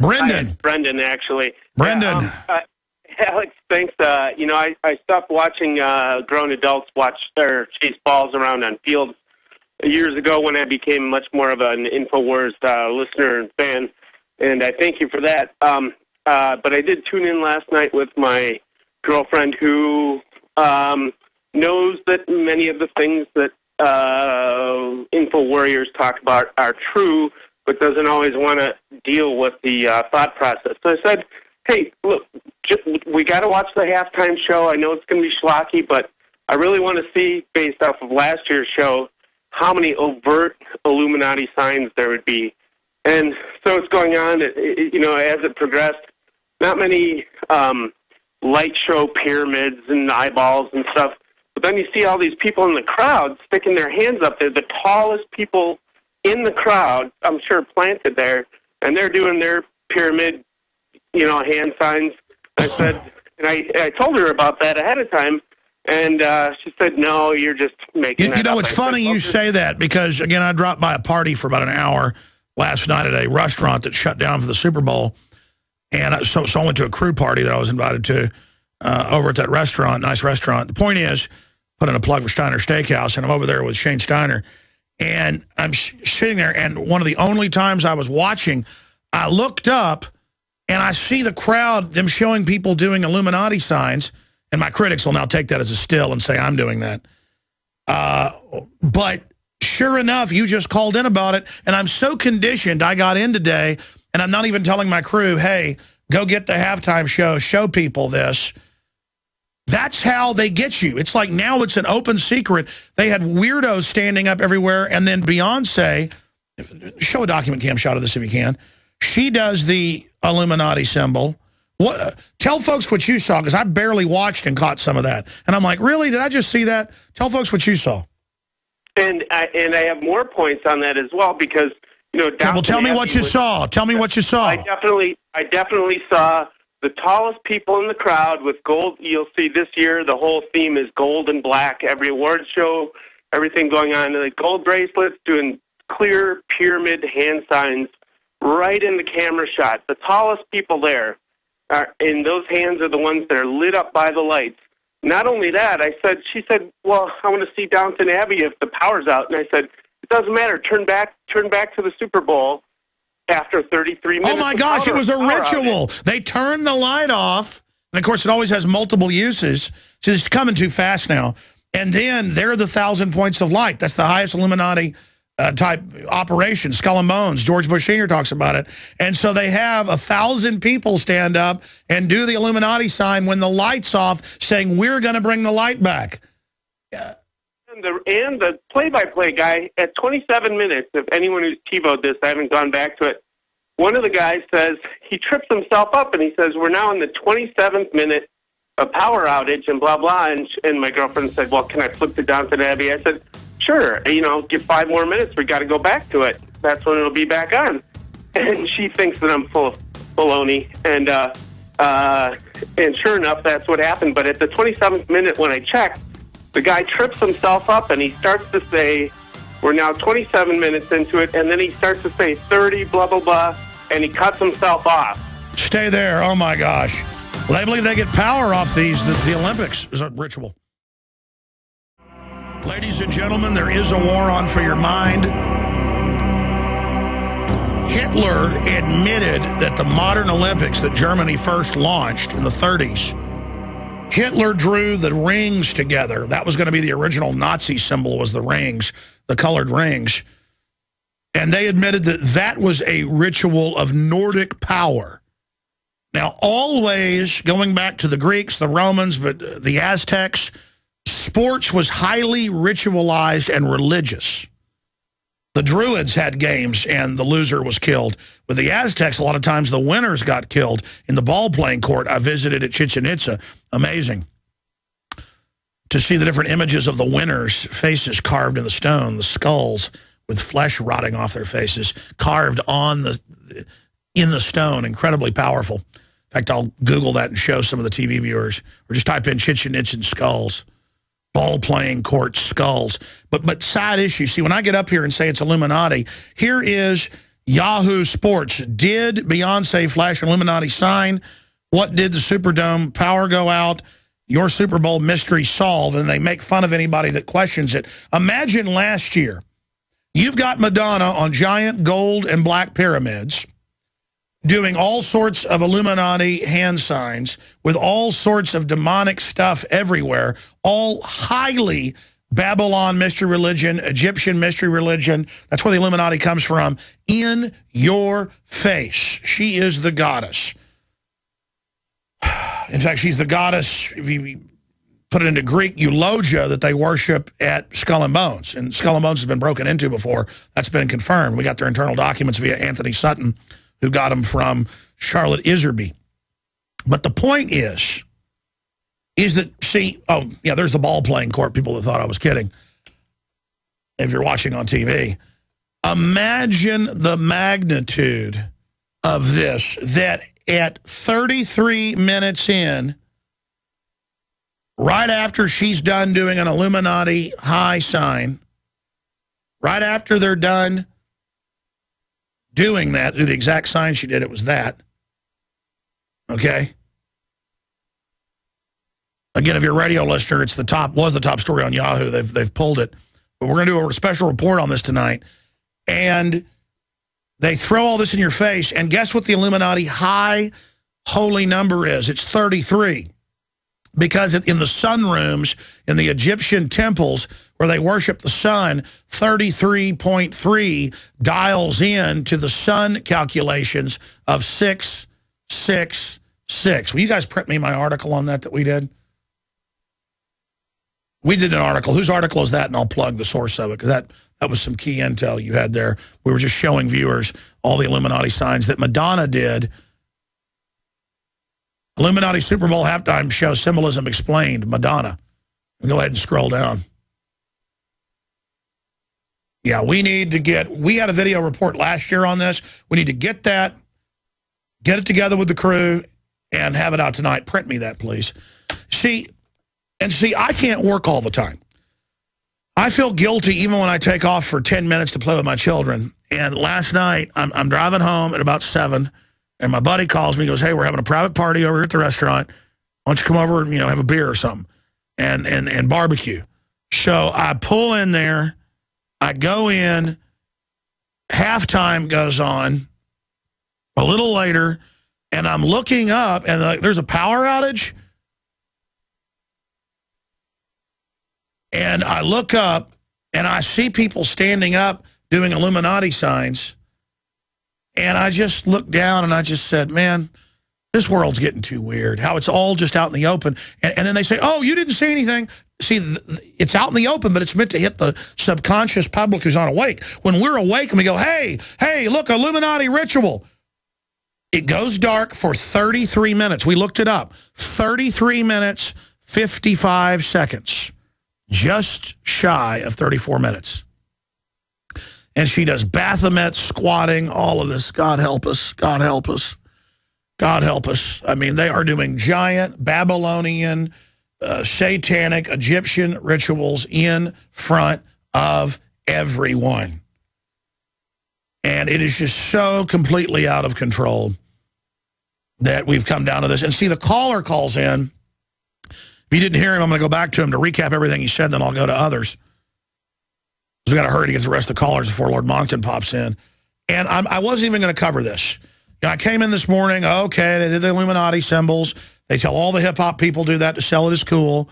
Brendan. Hi, Brendan, actually. Brendan. Alex, thanks. I stopped watching grown adults chase balls around on fields years ago when I became much more of an InfoWars listener and fan, and I thank you for that. But I did tune in last night with my girlfriend who knows that many of the things that InfoWarriors talk about are true, but doesn't always want to deal with the thought process. So I said, hey, look, we got to watch the halftime show. I know it's going to be schlocky, but I really want to see, based off of last year's show, how many overt Illuminati signs there would be. And so it's going on, as it progressed. Not many light show pyramids and eyeballs and stuff. But then you see all these people in the crowd sticking their hands up there, the tallest people in the crowd, I'm sure planted there, and they're doing their pyramid, hand signs. I said, and I told her about that ahead of time, and she said, no, you're just making that up. It's funny you say that because, again, I dropped by a party for about an hour last night at a restaurant that shut down for the Super Bowl, and so I went to a crew party that I was invited to over at that restaurant, nice restaurant. The point is, put in a plug for Steiner Steakhouse, and I'm over there with Shane Steiner, and I'm sitting there, and one of the only times I was watching, I looked up, and I see the crowd, them showing people doing Illuminati signs, and my critics will now take that as a still and say I'm doing that. But sure enough, you just called in about it, and I'm so conditioned. I got in today, and I'm not even telling my crew, hey, go get the halftime show people this. That's how they get you. It's like now it's an open secret. They had weirdos standing up everywhere, and then Beyonce, show a document cam shot of this if you can. She does the Illuminati symbol. Tell folks what you saw, because I barely watched and caught some of that. And I'm like, really? Did I just see that? Tell folks what you saw. And I have more points on that as well, because, well, tell me what you saw. Tell me what you saw. I definitely saw the tallest people in the crowd with gold. You'll see this year the whole theme is gold and black. Every award show, everything going on. The gold bracelets, doing clear pyramid hand signs right in the camera shot. The tallest people there, and those hands are the ones that are lit up by the lights. Not only that, she said, well, I want to see Downton Abbey if the power's out. And I said, it doesn't matter. Turn back to the Super Bowl after 33 minutes. Oh, my gosh, it was a ritual. They turned the light off. And, of course, it always has multiple uses. So it's coming too fast now. And then they're the 1,000 points of light. That's the highest Illuminati type operation, Skull and Bones. George Bush Sr. talks about it. And so they have 1,000 people stand up and do the Illuminati sign when the light's off, saying, we're going to bring the light back. And the play-by-play guy, at 27 minutes, if anyone who's TiVo'd this, I haven't gone back to it, one of the guys says, he trips himself up, and he says, we're now in the 27th minute of power outage, and blah, blah. And my girlfriend said, well, can I flip to Downton Abbey? I said, sure, give 5 more minutes. We got to go back to it. That's when it'll be back on. And she thinks that I'm full of baloney. And sure enough, that's what happened. But at the 27th minute when I checked, the guy trips himself up and he starts to say, we're now 27 minutes into it. And then he starts to say 30, blah, blah, blah. And he cuts himself off. Stay there. Oh, my gosh. Well, they believe they get power off the Olympics is a ritual. Ladies and gentlemen, there is a war on for your mind. Hitler admitted that the modern Olympics that Germany first launched in the 30s, Hitler drew the rings together. That was going to be the original Nazi symbol, was the rings, the colored rings. And they admitted that that was a ritual of Nordic power. Now, always going back to the Greeks, the Romans, but the Aztecs, sports was highly ritualized and religious. The Druids had games and the loser was killed. With the Aztecs, a lot of times the winners got killed in the ball-playing court. I visited at Chichen Itza. Amazing to see the different images of the winners' faces carved in the stone, the skulls with flesh rotting off their faces, carved in the stone. Incredibly powerful. In fact, I'll Google that and show some of the TV viewers. Or just type in Chichen Itza skulls. Ball-playing court skulls. But side issue, see, when I get up here and say it's Illuminati, here is Yahoo Sports. Did Beyonce flash an Illuminati sign? What did the Superdome power go out? Your Super Bowl mystery solved, and they make fun of anybody that questions it. Imagine last year, you've got Madonna on giant gold and black pyramids doing all sorts of Illuminati hand signs with all sorts of demonic stuff everywhere, all highly Babylon mystery religion, Egyptian mystery religion. That's where the Illuminati comes from. In your face. She is the goddess. In fact, she's the goddess, if you put it into Greek, eulogia, that they worship at Skull and Bones. And Skull and Bones has been broken into before. That's been confirmed. We got their internal documents via Anthony Sutton, who got them from Charlotte Iserby. But the point is that, see, oh, yeah, there's the ball-playing court, people that thought I was kidding, if you're watching on TV. Imagine the magnitude of this, that at 33 minutes in, right after she's done doing an Illuminati high sign, right after they're done doing that, do the exact sign she did, it was that. Okay? Again, if you're a radio listener, it's was the top story on Yahoo. They've pulled it. But we're going to do a special report on this tonight. And they throw all this in your face, and guess what the Illuminati high holy number is? It's 33. Because in the sun rooms, in the Egyptian temples where they worship the sun, 33.3 dials in to the sun calculations of 666. Will you guys print me my article on that we did? We did an article. Whose article is that? And I'll plug the source of it, because that was some key intel you had there. We were just showing viewers all the Illuminati signs that Madonna did. Illuminati Super Bowl halftime show symbolism explained, Madonna. Go ahead and scroll down. Yeah, we had a video report last year on this. We need to get that, get it together with the crew, and have it out tonight. Print me that, please. See, I can't work all the time. I feel guilty even when I take off for 10 minutes to play with my children. And last night, I'm driving home at about 7, and my buddy calls me and goes, hey, we're having a private party over here at the restaurant. Why don't you come over and, have a beer or something and barbecue? So I pull in there. I go in. Halftime goes on a little later, and I'm looking up, and there's a power outage. And I look up, and I see people standing up doing Illuminati signs. And I just looked down, and I just said, man, this world's getting too weird. How it's all just out in the open. And then they say, oh, you didn't see anything. See, it's out in the open, but it's meant to hit the subconscious public who's unawake. When we're awake and we go, hey, look, Illuminati ritual. It goes dark for 33 minutes. We looked it up. 33 minutes, 55 seconds. Just shy of 34 minutes. And she does Baphomet, squatting, all of this. God help us. God help us. God help us. I mean, they are doing giant Babylonian, satanic, Egyptian rituals in front of everyone. And it is just so completely out of control that we've come down to this. And see, the caller calls in. If you didn't hear him, I'm going to go back to him to recap everything he said, then I'll go to others. Because we got to hurry to get the rest of the callers before Lord Monckton pops in. And I wasn't even going to cover this. I came in this morning, okay, they did the Illuminati symbols. They tell all the hip-hop people do that to sell it as cool.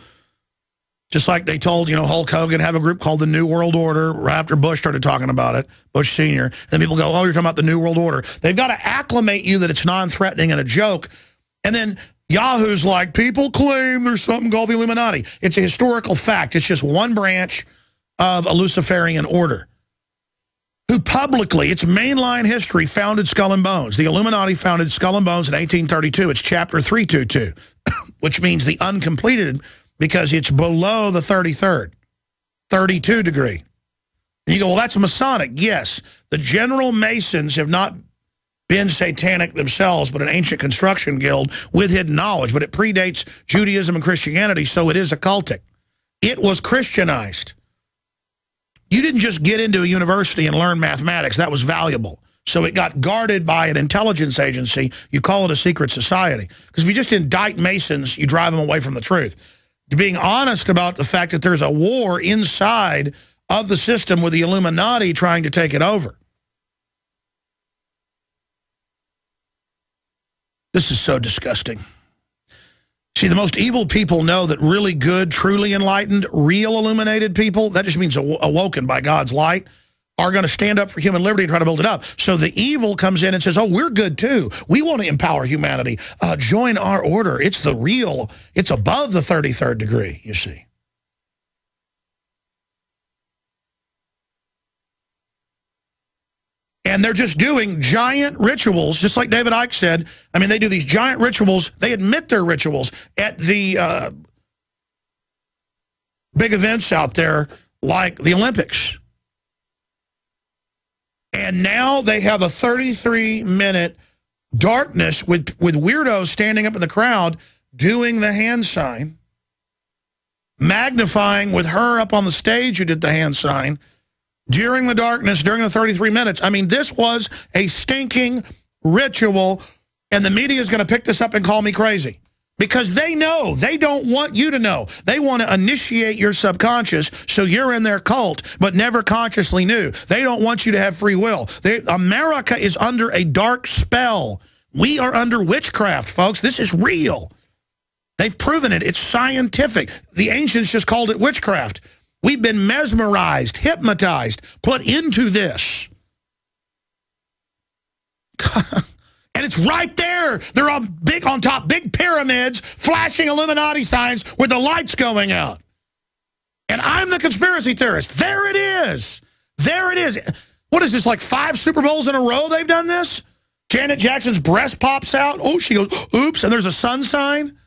Just like they told, Hulk Hogan have a group called the New World Order right after Bush started talking about it, Bush Sr. And then people go, oh, you're talking about the New World Order. They've got to acclimate you that it's non-threatening and a joke. And then Yahoo's like, people claim there's something called the Illuminati. It's a historical fact. It's just one branch of a Luciferian order who publicly, it's mainline history, founded Skull and Bones. The Illuminati founded Skull and Bones in 1832. It's chapter 322, which means the uncompleted, because it's below the 33rd, 32 degree. And you go, well, that's Masonic. Yes, the General Masons have not been satanic themselves, but an ancient construction guild with hidden knowledge. But it predates Judaism and Christianity, so it is occultic. It was Christianized. You didn't just get into a university and learn mathematics. That was valuable. So it got guarded by an intelligence agency. You call it a secret society. Because if you just indict Masons, you drive them away from the truth. Being honest about the fact that there's a war inside of the system with the Illuminati trying to take it over. This is so disgusting. See, the most evil people know that really good, truly enlightened, real illuminated people, that just means awoken by God's light, are going to stand up for human liberty and try to build it up. So the evil comes in and says, oh, we're good too. We want to empower humanity. Join our order. It's the real. It's above the 33rd degree, you see. And they're just doing giant rituals, just like David Icke said. I mean, they do these giant rituals. They admit they're rituals at the big events out there like the Olympics. And now they have a 33-minute darkness with weirdos standing up in the crowd doing the hand sign, magnifying with her up on the stage who did the hand sign, during the darkness, during the 33 minutes. I mean, this was a stinking ritual, and the media is going to pick this up and call me crazy. Because they know. They don't want you to know. They want to initiate your subconscious so you're in their cult, but never consciously knew. They don't want you to have free will. America is under a dark spell. We are under witchcraft, folks. This is real. They've proven it. It's scientific. The ancients just called it witchcraft. We've been mesmerized, hypnotized, put into this. And it's right there. They're on top, big pyramids, flashing Illuminati signs with the lights going out. And I'm the conspiracy theorist. There it is. There it is. What is this, like 5 Super Bowls in a row they've done this? Janet Jackson's breast pops out. Oh, she goes, oops, and there's a sun sign.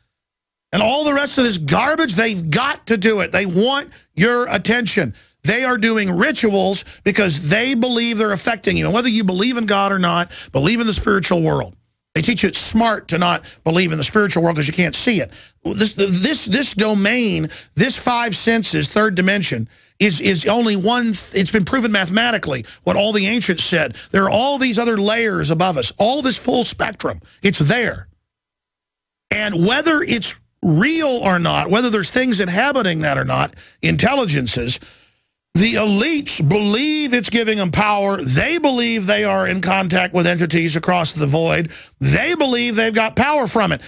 And all the rest of this garbage, they've got to do it. They want your attention. They are doing rituals because they believe they're affecting you. And whether you believe in God or not, believe in the spiritual world. They teach you it's smart to not believe in the spiritual world because you can't see it. This domain, this 5 senses, third dimension, is only one. It's been proven mathematically what all the ancients said. There are all these other layers above us, all this full spectrum. It's there. And whether it's real or not, whether there's things inhabiting that or not, intelligences, the elites believe it's giving them power. They believe they are in contact with entities across the void. They believe they've got power from it.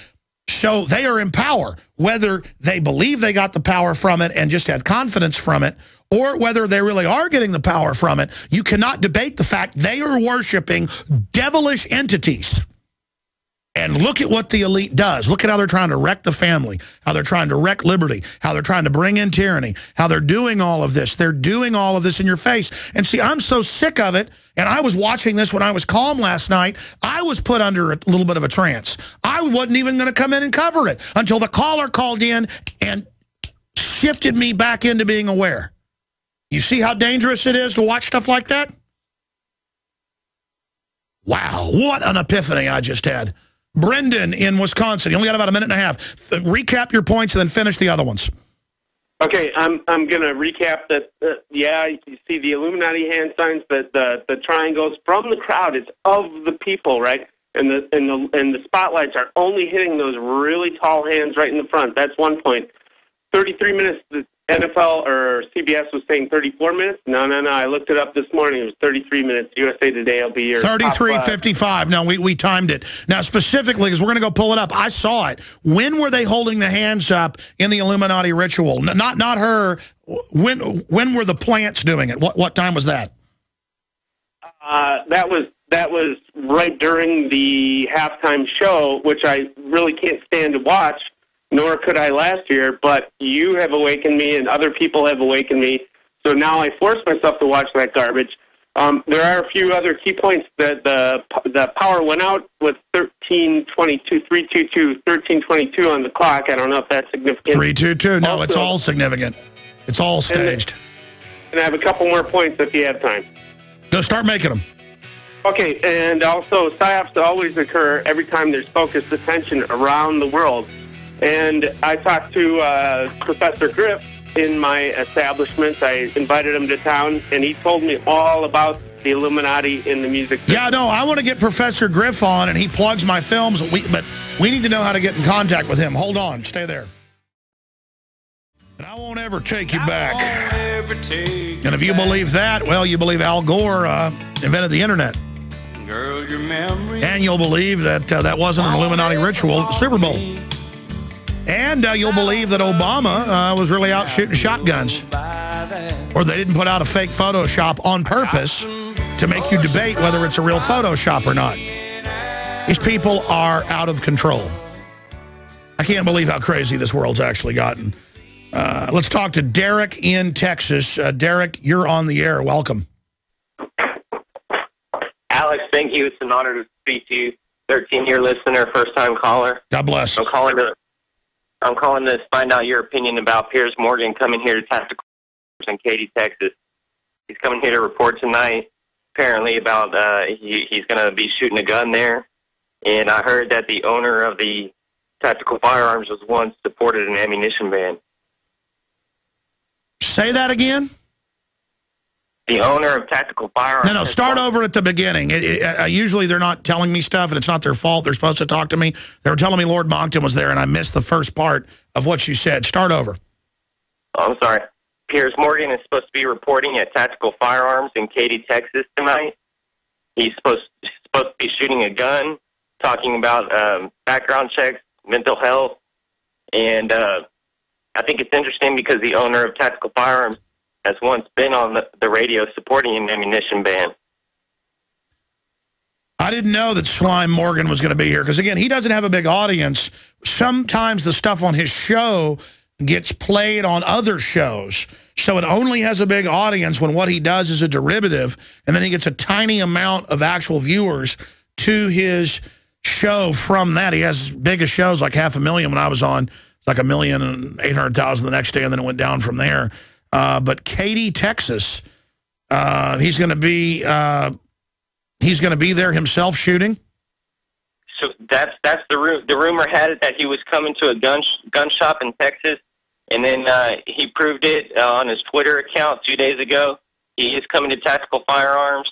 So they are in power, whether they believe they got the power from it and just had confidence from it, or whether they really are getting the power from it. You cannot debate the fact they are worshiping devilish entities. And look at what the elite does. Look at how they're trying to wreck the family, how they're trying to wreck liberty, how they're trying to bring in tyranny, how they're doing all of this. They're doing all of this in your face. And see, I'm so sick of it, and I was watching this when I was calm last night. I was put under a little bit of a trance. I wasn't even going to come in and cover it until the caller called in and shifted me back into being aware. You see how dangerous it is to watch stuff like that? Wow, what an epiphany I just had. Brendan in Wisconsin. You only got about a minute and a half. Recap your points and then finish the other ones. Okay, I'm going to recap that. Yeah, you see the Illuminati hand signs, but the triangles from the crowd. It's of the people, right? And the spotlights are only hitting those really tall hands right in the front. That's one point. 33 minutes. The NFL or CBS was saying 34 minutes. No. I looked it up this morning. It was 33 minutes. USA Today will be your 33:55. No, we timed it. Now, specifically, because we're going to go pull it up, I saw it. When were they holding the hands up in the Illuminati ritual? Not her. When were the plants doing it? What time was that? That was right during the halftime show, which I really can't stand to watch. Nor could I last year, but you have awakened me and other people have awakened me. So now I force myself to watch that garbage. There are a few other key points that the power went out with 1322 on the clock. I don't know if that's significant. 322. No, also, it's all significant. It's all staged. And I have a couple more points if you have time. Go start making them. Okay, and also psyops always occur every time there's focused attention around the world. And I talked to Professor Griff in my establishment. I invited him to town, and he told me all about the Illuminati in the music business. Yeah, no, I want to get Professor Griff on, and he plugs my films, but we need to know how to get in contact with him. Hold on. Stay there. And I won't ever take you back. And if you believe that, well, you believe Al Gore invented the Internet. Girl, your memory. And you'll believe that that wasn't an Illuminati ritual at the Super Bowl. And you'll believe that Obama was really out shooting shotguns. Or they didn't put out a fake Photoshop on purpose to make you debate whether it's a real Photoshop or not. These people are out of control. I can't believe how crazy this world's actually gotten. Let's talk to Derek in Texas. Derek, you're on the air. Welcome. Alex, thank you. It's an honor to speak to you. 13-year listener, first-time caller. God bless. I'm calling to find out your opinion about Piers Morgan coming here to tactical in Katy, Texas. He's coming here to report tonight, apparently, about he's going to be shooting a gun there. And I heard that the owner of the tactical firearms was once supported an ammunition ban. Say that again? The owner of tactical firearms... No, start over at the beginning. Usually they're not telling me stuff, and it's not their fault. They're supposed to talk to me. They were telling me Lord Monckton was there, and I missed the first part of what you said. Start over. Oh, I'm sorry. Piers Morgan is supposed to be reporting at Tactical Firearms in Katy, Texas tonight. He's supposed to be shooting a gun, talking about background checks, mental health, and I think it's interesting because the owner of Tactical Firearms has once been on the radio supporting an ammunition ban. I didn't know that Slime Morgan was going to be here because, again, he doesn't have a big audience. Sometimes the stuff on his show gets played on other shows, so it only has a big audience when what he does is a derivative, and then he gets a tiny amount of actual viewers to his show from that. He has biggest shows, like 500,000 when I was on. It's like 1,800,000 the next day, and then it went down from there. But Katy, Texas, he's going to be there himself shooting. So that's the rumor had it that he was coming to a gun shop in Texas, and then he proved it on his Twitter account 2 days ago. He is coming to Tactical Firearms,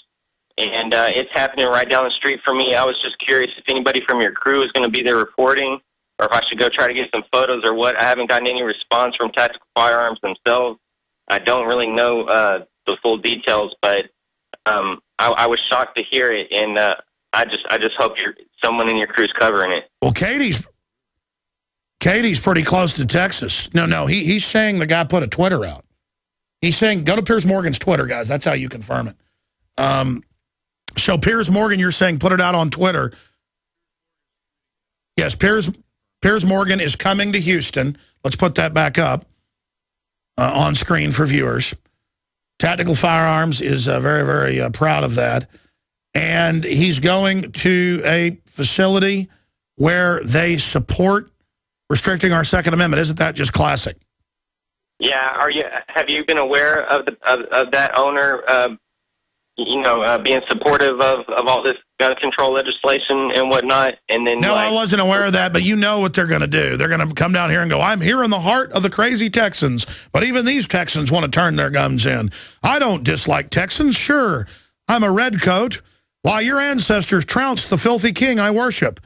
and it's happening right down the street from me. I was just curious if anybody from your crew is going to be there reporting, or if I should go try to get some photos or what. I haven't gotten any response from Tactical Firearms themselves. I don't really know the full details, but I was shocked to hear it, and I just hope someone in your crew's covering it. Well, Katie's pretty close to Texas. No, he's saying the guy put a Twitter out. He's saying go to Piers Morgan's Twitter, guys. That's how you confirm it. So Piers Morgan, you're saying put it out on Twitter. Yes, Piers Morgan is coming to Houston. Let's put that back up on screen for viewers. Tactical Firearms is very, very proud of that. And he's going to a facility where they support restricting our Second Amendment. Isn't that just classic? Yeah. Have you been aware of that owner, being supportive of all this gun control legislation and whatnot? And then I wasn't aware of that, but you know what they're going to do. They're going to come down here and go, I'm here in the heart of the crazy Texans, but even these Texans want to turn their guns in. I don't dislike Texans. Sure, I'm a redcoat. Why, your ancestors trounced the filthy king I worship.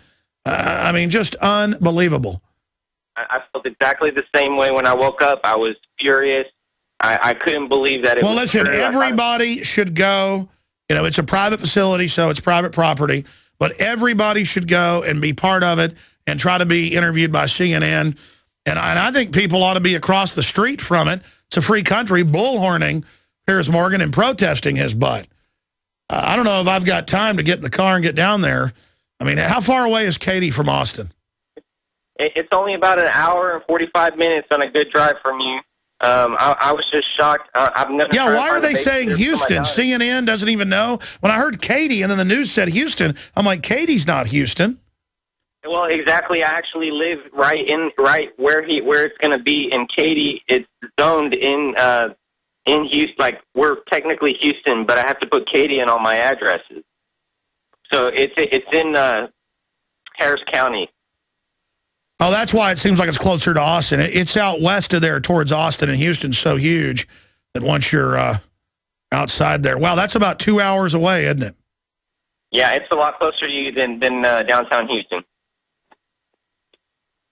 I mean, just unbelievable. I felt exactly the same way when I woke up. I was furious. I couldn't believe that it was Well, listen, true. everybody should go. You know, it's a private facility, so it's private property. But everybody should go and be part of it and try to be interviewed by CNN. And I think people ought to be across the street from it. It's a free country, bullhorning Piers Morgan and protesting his butt. I don't know if I've got time to get in the car and get down there. I mean, how far away is Katy from Austin? It's only about an hour and 45 minutes on a good drive from you. I was just shocked. Why are they saying Houston? CNN doesn't even know. When I heard Katy and then the news said Houston, I'm like, Katy's not Houston. Well, exactly. I actually live right where it's going to be in Katy. It's zoned in Houston. Like, we're technically Houston, but I have to put Katy in all my addresses. So it's in Harris County. Oh, that's why it seems like it's closer to Austin. It's out west of there towards Austin, and Houston's so huge that once you're outside there, wow, that's about 2 hours away, isn't it? Yeah, it's a lot closer to you than downtown Houston.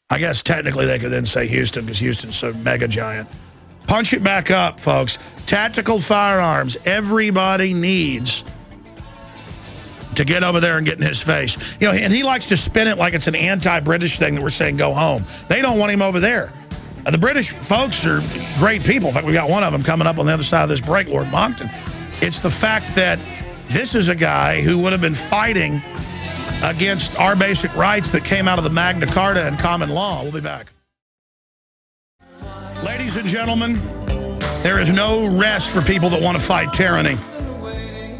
I guess technically they could then say Houston because Houston's so mega giant. Punch it back up, folks. Tactical Firearms. Everybody needs to get over there and get in his face. You know, and he likes to spin it like it's an anti-British thing that we're saying go home. They don't want him over there. The British folks are great people. In fact, we got one of them coming up on the other side of this break, Lord Monckton. It's the fact that this is a guy who would have been fighting against our basic rights that came out of the Magna Carta and common law. We'll be back. Ladies and gentlemen, there is no rest for people that want to fight tyranny.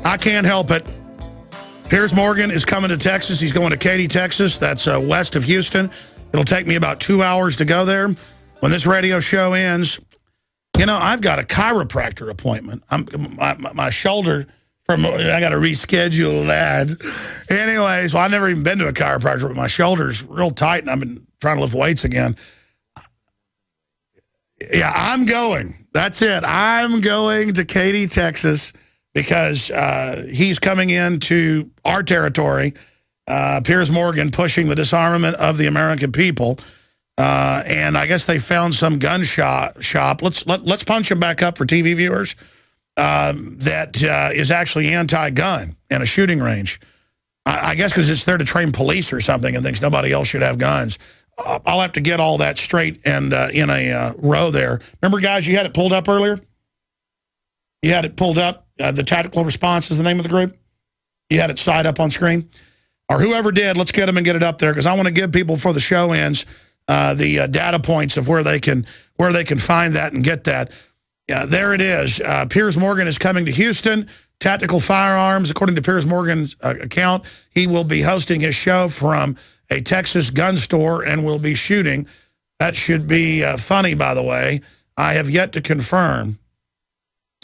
I can't help it. Piers Morgan is coming to Texas. He's going to Katy, Texas. That's west of Houston. It'll take me about 2 hours to go there. When this radio show ends, you know, I've got a chiropractor appointment. My shoulder, I got to reschedule that. Anyways, well, I've never even been to a chiropractor, but my shoulder's real tight, and I've been trying to lift weights again. Yeah, I'm going. That's it. I'm going to Katy, Texas, because he's coming into our territory. Piers Morgan pushing the disarmament of the American people. And I guess they found some gun shop. Let's punch him back up for TV viewers. That is actually anti-gun and a shooting range. I guess because it's there to train police or something and thinks nobody else should have guns. I'll have to get all that straight and in a row there. Remember, guys, you had it pulled up earlier? You had it pulled up. The Tactical Response is the name of the group. You had it side up on screen. Or whoever did, let's get them and get it up there because I want to give people before the show ends the data points of where they can find that and get that. Yeah, there it is. Piers Morgan is coming to Houston. Tactical Firearms, according to Piers Morgan's account, he will be hosting his show from a Texas gun store and will be shooting. That should be funny, by the way. I have yet to confirm,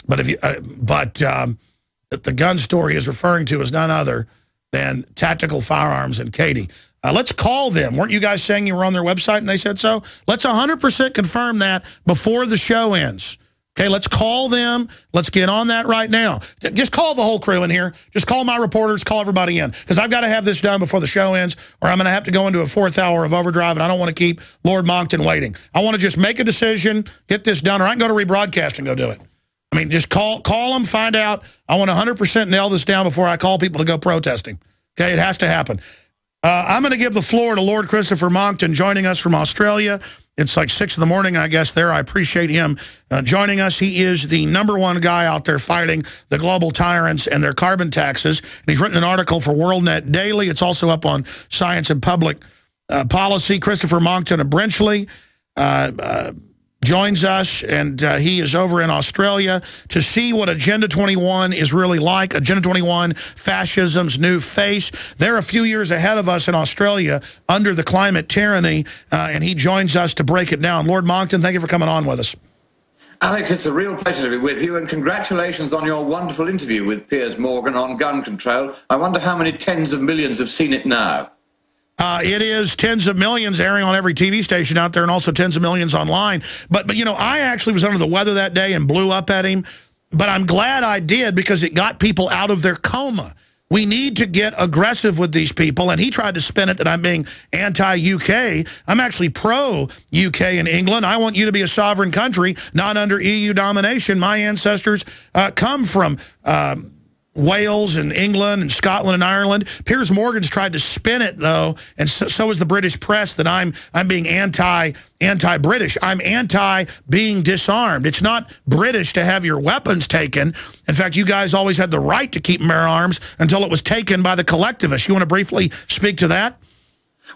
but the gun store he is referring to is none other than Tactical Firearms in Katy. Let's call them. Weren't you guys saying you were on their website and they said so? Let's 100% confirm that before the show ends. Okay, let's call them. Let's get on that right now. Just call the whole crew in here. Just call my reporters, call everybody in. Because I've got to have this done before the show ends, or I'm going to have to go into a 4th hour of overdrive, and I don't want to keep Lord Monckton waiting. I want to just make a decision, get this done, or I can go to rebroadcast and go do it. I mean, just call them, find out. I want to 100% nail this down before I call people to go protesting. Okay, it has to happen. I'm going to give the floor to Lord Christopher Monckton joining us from Australia. It's like 6 in the morning, I guess, there. I appreciate him joining us. He is the #1 guy out there fighting the global tyrants and their carbon taxes. And he's written an article for WorldNet Daily. It's also up on Science and Public Policy. Christopher Monckton of Brenchley joins us, and he is over in Australia to see what Agenda 21 is really like. Agenda 21, fascism's new face. They're a few years ahead of us in Australia under the climate tyranny, and he joins us to break it down. Lord Monckton, thank you for coming on with us. Alex, it's a real pleasure to be with you, and congratulations on your wonderful interview with Piers Morgan on gun control. I wonder how many tens of millions have seen it now. It is tens of millions airing on every TV station out there and also tens of millions online. But you know, I actually was under the weather that day and blew up at him. But I'm glad I did because it got people out of their coma. We need to get aggressive with these people. And he tried to spin it that I'm being anti-UK. I'm actually pro-UK and England. I want you to be a sovereign country, not under EU domination. My ancestors come from Wales and England and Scotland and Ireland. Piers Morgan's tried to spin it, though, and so is the British press, that I'm being anti-British. I'm anti-being disarmed. It's not British to have your weapons taken. In fact, you guys always had the right to keep bear arms until it was taken by the collectivists. You want to briefly speak to that?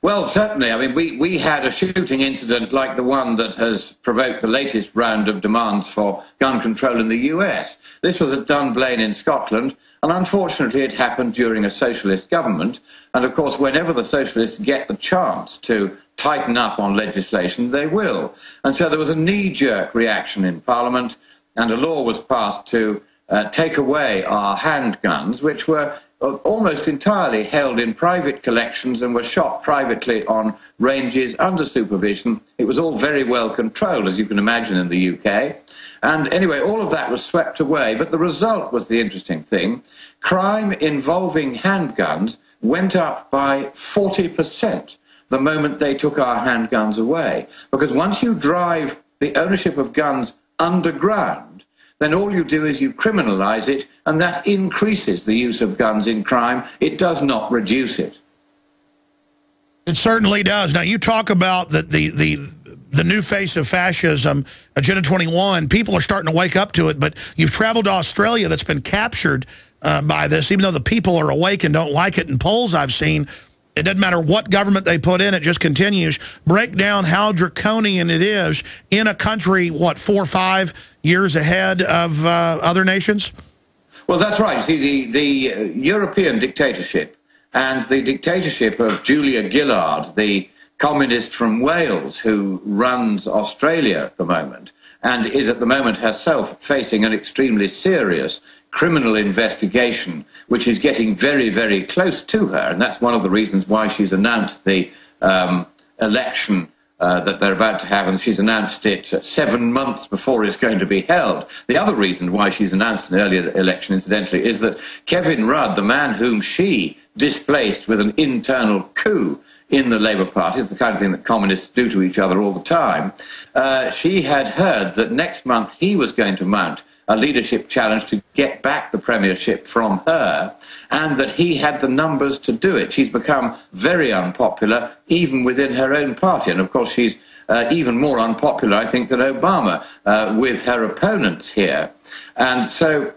Well, certainly. I mean, we had a shooting incident like the one that has provoked the latest round of demands for gun control in the US. This was at Dunblane in Scotland, and unfortunately it happened during a socialist government. And of course, whenever the socialists get the chance to tighten up on legislation, they will. And so there was a knee-jerk reaction in Parliament, and a law was passed to take away our handguns, which were almost entirely held in private collections and were shot privately on ranges under supervision. It was all very well controlled, as you can imagine, in the UK. And anyway, all of that was swept away, but the result was the interesting thing. Crime involving handguns went up by 40% the moment they took our handguns away. Because once you drive the ownership of guns underground, then all you do is you criminalize it, and that increases the use of guns in crime. It does not reduce it. It certainly does. Now, you talk about the new face of fascism, Agenda 21. People are starting to wake up to it, but you've traveled to Australia that's been captured by this, even though the people are awake and don't like it. In polls I've seen, it doesn't matter what government they put in, it just continues. Break down how draconian it is in a country, what, 4 or 5 years ahead of other nations? Well, that's right. See, the European dictatorship and the dictatorship of Julia Gillard, the communist from Wales who runs Australia at the moment, and is at the moment herself facing an extremely serious criminal investigation, which is getting very, very close to her. And that's one of the reasons why she's announced the election that they're about to have, and she's announced it 7 months before it's going to be held. The other reason why she's announced an earlier election, incidentally, is that Kevin Rudd, the man whom she displaced with an internal coup in the Labour Party, it's the kind of thing that communists do to each other all the time, she had heard that next month he was going to mount a leadership challenge to get back the premiership from her, and that he had the numbers to do it. She's become very unpopular, even within her own party. And of course, she's even more unpopular, I think, than Obama with her opponents here. And so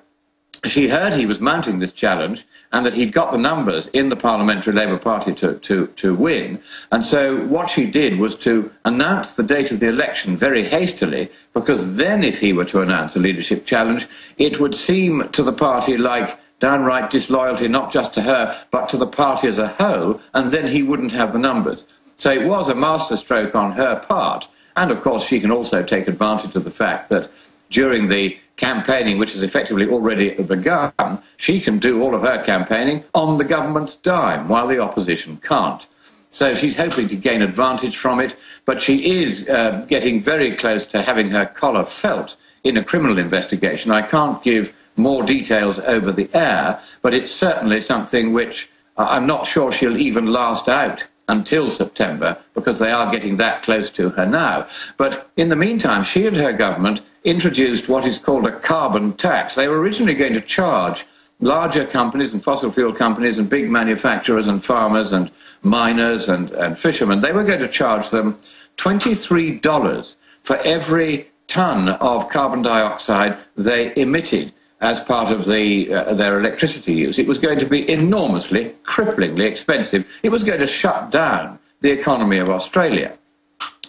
she heard he was mounting this challenge, and that he'd got the numbers in the Parliamentary Labour Party to win. And so what she did was to announce the date of the election very hastily, because then if he were to announce a leadership challenge, it would seem to the party like downright disloyalty, not just to her, but to the party as a whole, and then he wouldn't have the numbers. So it was a masterstroke on her part. And of course, she can also take advantage of the fact that during the campaigning, which has effectively already begun, she can do all of her campaigning on the government's dime, while the opposition can't. So she's hoping to gain advantage from it, but she is getting very close to having her collar felt in a criminal investigation. I can't give more details over the air, but it's certainly something which I'm not sure she'll even last out until September, because they are getting that close to her now. But in the meantime, she and her government introduced what is called a carbon tax. They were originally going to charge larger companies and fossil fuel companies and big manufacturers and farmers and miners and fishermen. They were going to charge them $23 for every ton of carbon dioxide they emitted as part of their electricity use. It was going to be enormously, cripplingly expensive. It was going to shut down the economy of Australia.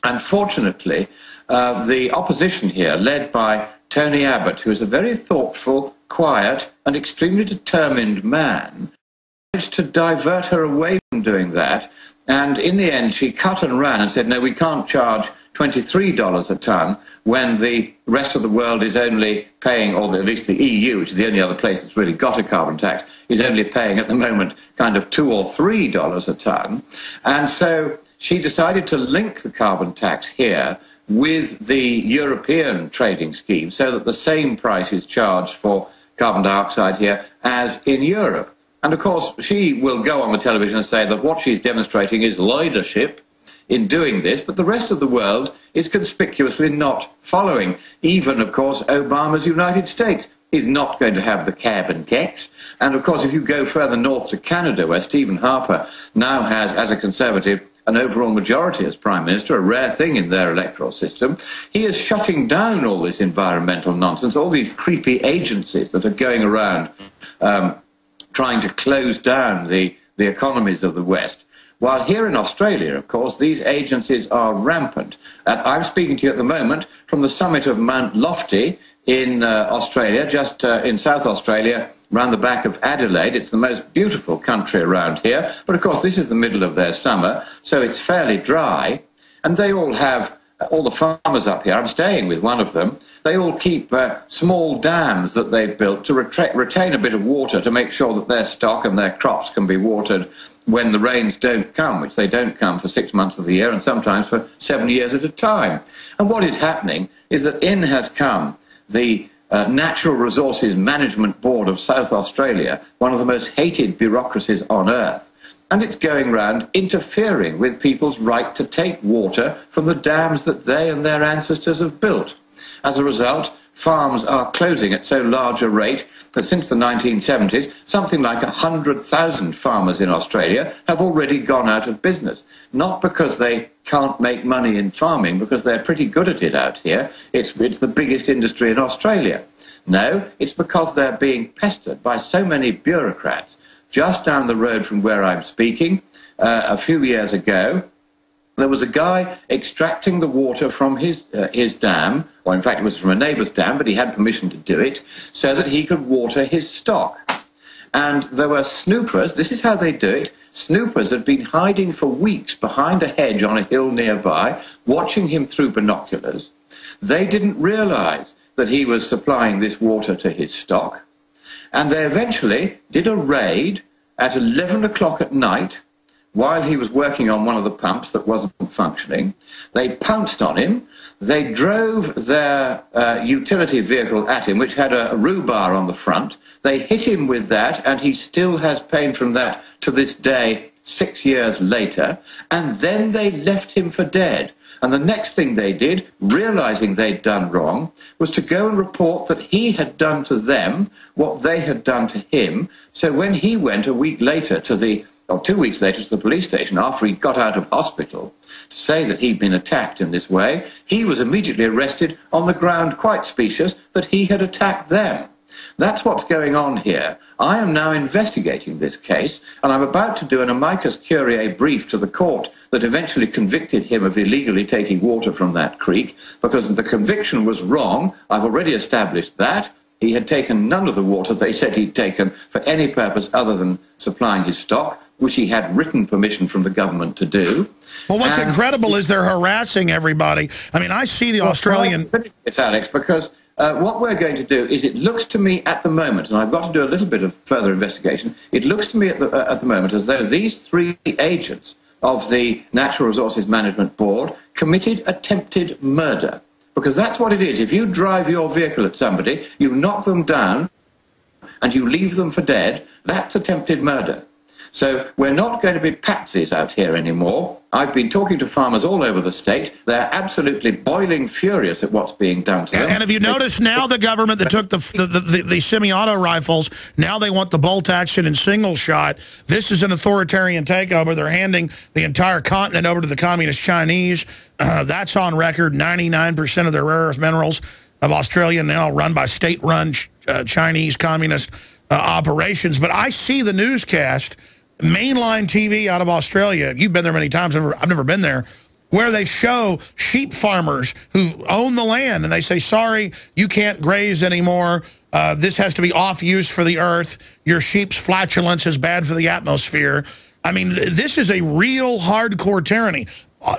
Unfortunately, the opposition here, led by Tony Abbott, who is a very thoughtful, quiet, and extremely determined man, managed to divert her away from doing that. And in the end, she cut and ran and said, no, we can't charge $23 a tonne when the rest of the world is only paying, or at least the EU, which is the only other place that's really got a carbon tax, is only paying at the moment kind of $2 or $3 a tonne. And so she decided to link the carbon tax here with the European trading scheme so that the same price is charged for carbon dioxide here as in Europe. And of course, she will go on the television and say that what she's demonstrating is leadership in doing this, but the rest of the world is conspicuously not following. Even, of course, Obama's United States is not going to have the carbon tax. And of course, if you go further north to Canada, where Stephen Harper now has, as a Conservative, an overall majority as Prime Minister, a rare thing in their electoral system, he is shutting down all this environmental nonsense, all these creepy agencies that are going around trying to close down the economies of the West. While here in Australia, of course, these agencies are rampant. I'm speaking to you at the moment from the summit of Mount Lofty in Australia, just in South Australia, round the back of Adelaide. It's the most beautiful country around here. But of course, this is the middle of their summer, so it's fairly dry. And they all have, all the farmers up here, I'm staying with one of them, they all keep small dams that they've built to retain a bit of water to make sure that their stock and their crops can be watered when the rains don't come, which they don't come for 6 months of the year and sometimes for 7 years at a time. And what is happening is that in has come the Natural Resources Management Board of South Australia, one of the most hated bureaucracies on earth. And it's going round interfering with people's right to take water from the dams that they and their ancestors have built. As a result, farms are closing at so large a rate that since the 1970s, something like 100,000 farmers in Australia have already gone out of business. Not because they can't make money in farming, because they're pretty good at it out here. It's the biggest industry in Australia. No, it's because they're being pestered by so many bureaucrats. Just down the road from where I'm speaking, a few years ago, there was a guy extracting the water from his dam, or in fact it was from a neighbour's dam, but he had permission to do it, so that he could water his stock. And there were snoopers, this is how they do it, snoopers had been hiding for weeks behind a hedge on a hill nearby, watching him through binoculars. They didn't realise that he was supplying this water to his stock, and they eventually did a raid at 11 o'clock at night while he was working on one of the pumps that wasn't functioning. They pounced on him. They drove their utility vehicle at him, which had a rhubarb on the front. They hit him with that, and he still has pain from that to this day, 6 years later. And then they left him for dead. And the next thing they did, realizing they'd done wrong, was to go and report that he had done to them what they had done to him. So when he went a week later or 2 weeks later to the police station after he got out of hospital to say that he'd been attacked in this way, he was immediately arrested on the ground, quite specious, that he had attacked them. That's what's going on here. I am now investigating this case, and I'm about to do an amicus curiae brief to the court that eventually convicted him of illegally taking water from that creek, because the conviction was wrong. I've already established that. He had taken none of the water they said he'd taken for any purpose other than supplying his stock, which he had written permission from the government to do. Well, what's incredible is they're harassing everybody. I mean, I see the Australian... It's Alex, because what we're going to do is, it looks to me at the moment, and I've got to do a little bit of further investigation, it looks to me at the moment as though these three agents of the Natural Resources Management Board committed attempted murder. Because that's what it is. If you drive your vehicle at somebody, you knock them down, and you leave them for dead, that's attempted murder. So we're not going to be patsies out here anymore. I've been talking to farmers all over the state. They're absolutely boiling furious at what's being done to them. And have you noticed now the government that took the semi-auto rifles, now they want the bolt action and single shot. This is an authoritarian takeover. They're handing the entire continent over to the communist Chinese. That's on record. 99% of the rare earth minerals of Australia now run by state-run Chinese communist operations. But I see the newscast, mainline TV out of Australia, you've been there many times, I've never been there, where they show sheep farmers who own the land, and they say, sorry, you can't graze anymore. This has to be off use for the earth. Your sheep's flatulence is bad for the atmosphere. I mean, this is a real hardcore tyranny.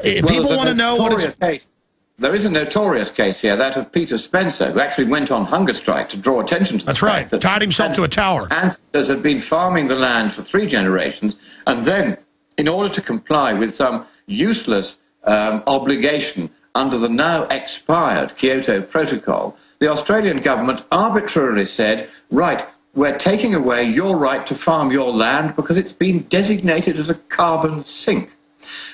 People want to know what it's... There is a notorious case here, that of Peter Spencer, who actually went on hunger strike to draw attention to the fact that tied himself to a tower. Ancestors had been farming the land for 3 generations, and then, in order to comply with some useless obligation under the now expired Kyoto Protocol, the Australian government arbitrarily said, right, we're taking away your right to farm your land because it's been designated as a carbon sink.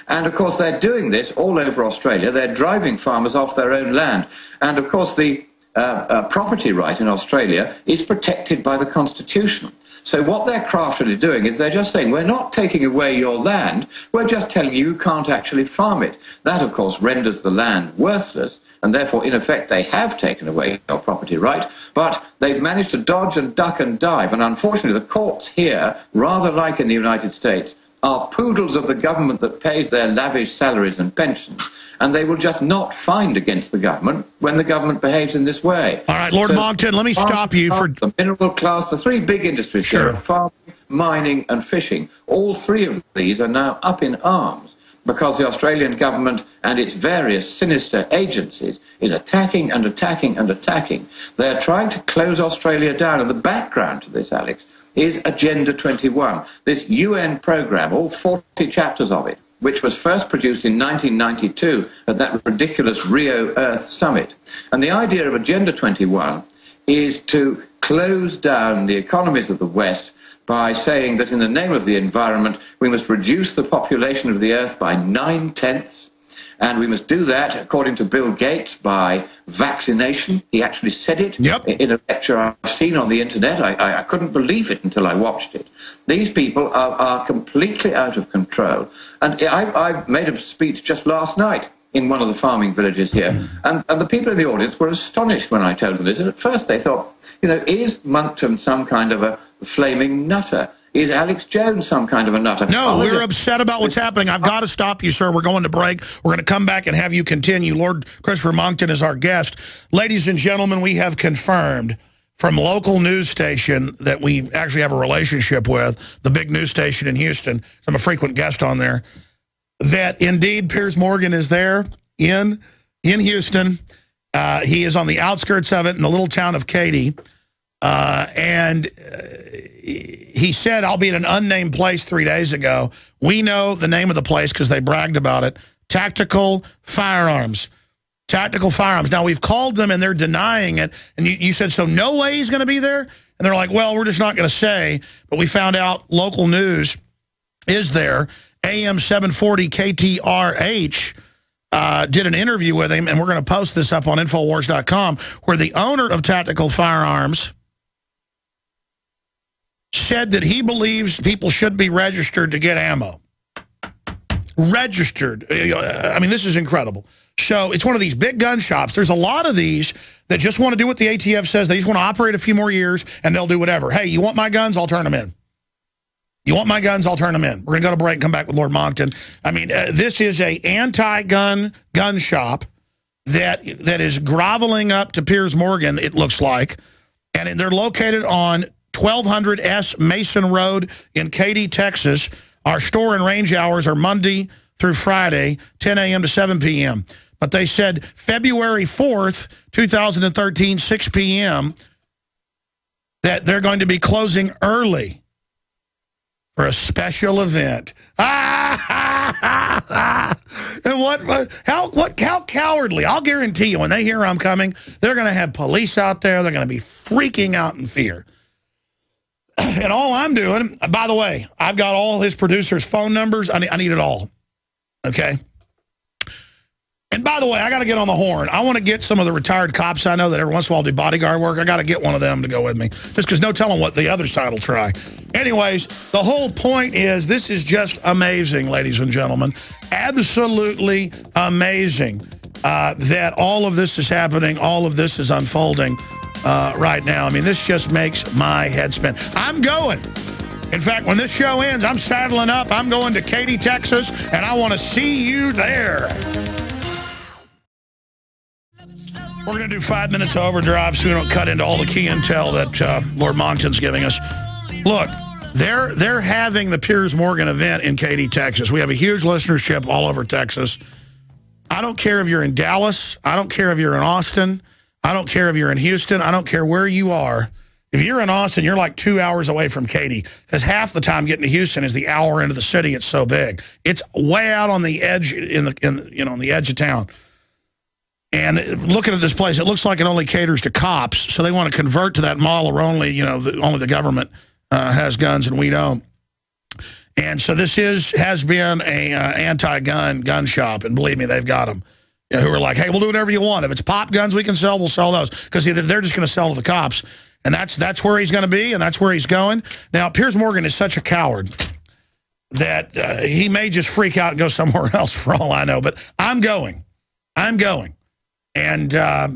And, of course, they're doing this all over Australia. They're driving farmers off their own land. And, of course, the property right in Australia is protected by the Constitution. So what they're craftily doing is they're just saying, we're not taking away your land, we're just telling you you can't actually farm it. That, of course, renders the land worthless, and therefore, in effect, they have taken away your property right, but they've managed to dodge and duck and dive. And, unfortunately, the courts here, rather like in the United States, are poodles of the government that pays their lavish salaries and pensions, and they will just not find against the government when the government behaves in this way. All right, Lord Monckton, let me stop you for... The mineral class, the 3 big industries here are farming, mining and fishing. All 3 of these are now up in arms because the Australian government and its various sinister agencies is attacking and attacking and attacking. They're trying to close Australia down, and the background to this, Alex, is Agenda 21, this UN program, all 40 chapters of it, which was first produced in 1992 at that ridiculous Rio Earth Summit. And the idea of Agenda 21 is to close down the economies of the West by saying that in the name of the environment, we must reduce the population of the Earth by 9/10, And we must do that, according to Bill Gates, by vaccination. He actually said it in a lecture I've seen on the internet. I couldn't believe it until I watched it. These people are completely out of control. And I made a speech just last night in one of the farming villages here. And the people in the audience were astonished when I told them this. And at first they thought, you know, is Monckton some kind of a flaming nutter? Is Alex Jones some kind of a nutter? No, we're upset about what's happening. I've got to stop you, sir. We're going to break. We're going to come back and have you continue. Lord Christopher Monckton is our guest. Ladies and gentlemen, we have confirmed from local news station that we actually have a relationship with, the big news station in Houston. I'm a frequent guest on there. That indeed Piers Morgan is there in Houston. He is on the outskirts of it in the little town of Katy. He said, I'll be at an unnamed place 3 days ago. We know the name of the place because they bragged about it. Tactical Firearms. Tactical Firearms. Now, we've called them, and they're denying it. And you said, so no way he's going to be there? And they're like, well, we're just not going to say. But we found out local news is there. AM 740 KTRH did an interview with him, and we're going to post this up on Infowars.com, where the owner of Tactical Firearms said that he believes people should be registered to get ammo. Registered. I mean, this is incredible. So it's one of these big gun shops. There's a lot of these that just want to do what the ATF says. They just want to operate a few more years, and they'll do whatever. Hey, you want my guns? I'll turn them in. You want my guns? I'll turn them in. We're going to go to break and come back with Lord Monckton. I mean, this is a anti-gun gun shop that is groveling up to Piers Morgan, it looks like. And they're located on 1200 S Mason Road in Katy, Texas. Our store and range hours are Monday through Friday, 10 a.m. to 7 p.m. But they said February 4th, 2013, 6 p.m., that they're going to be closing early for a special event. And how cowardly. I'll guarantee you, when they hear I'm coming, they're going to have police out there. They're going to be freaking out in fear. And all I'm doing, by the way, I've got all his producers' phone numbers. I need it all. Okay? And by the way, I got to get on the horn. I want to get some of the retired cops I know that every once in a while do bodyguard work. I got to get one of them to go with me. Just because no telling what the other side will try. Anyways, the whole point is this is just amazing, ladies and gentlemen. Absolutely amazing that all of this is happening. All of this is unfolding right now. I mean, this just makes my head spin. I'm going. In fact, when this show ends, I'm saddling up. I'm going to Katy, Texas, and I want to see you there. We're going to do 5 minutes of overdrive so we don't cut into all the key intel that Lord Monckton's giving us. Look, they're having the Piers Morgan event in Katy, Texas. We have a huge listenership all over Texas. I don't care if you're in Dallas. I don't care if you're in Austin. I don't care if you're in Houston. I don't care where you are. If you're in Austin, you're like 2 hours away from Katy, because half the time getting to Houston is the hour into the city. It's so big. It's way out on the edge on the edge of town. And looking at this place, it looks like it only caters to cops. So they want to convert to that model where only only the government has guns and we don't. And so this has been a anti-gun shop, and believe me, they've got them. Who are like, hey, we'll do whatever you want. If it's pop guns we can sell, we'll sell those, because they're just going to sell to the cops. And that's where he's going to be, and that's where he's going. Now, Piers Morgan is such a coward that he may just freak out and go somewhere else for all I know. But I'm going. I'm going. And I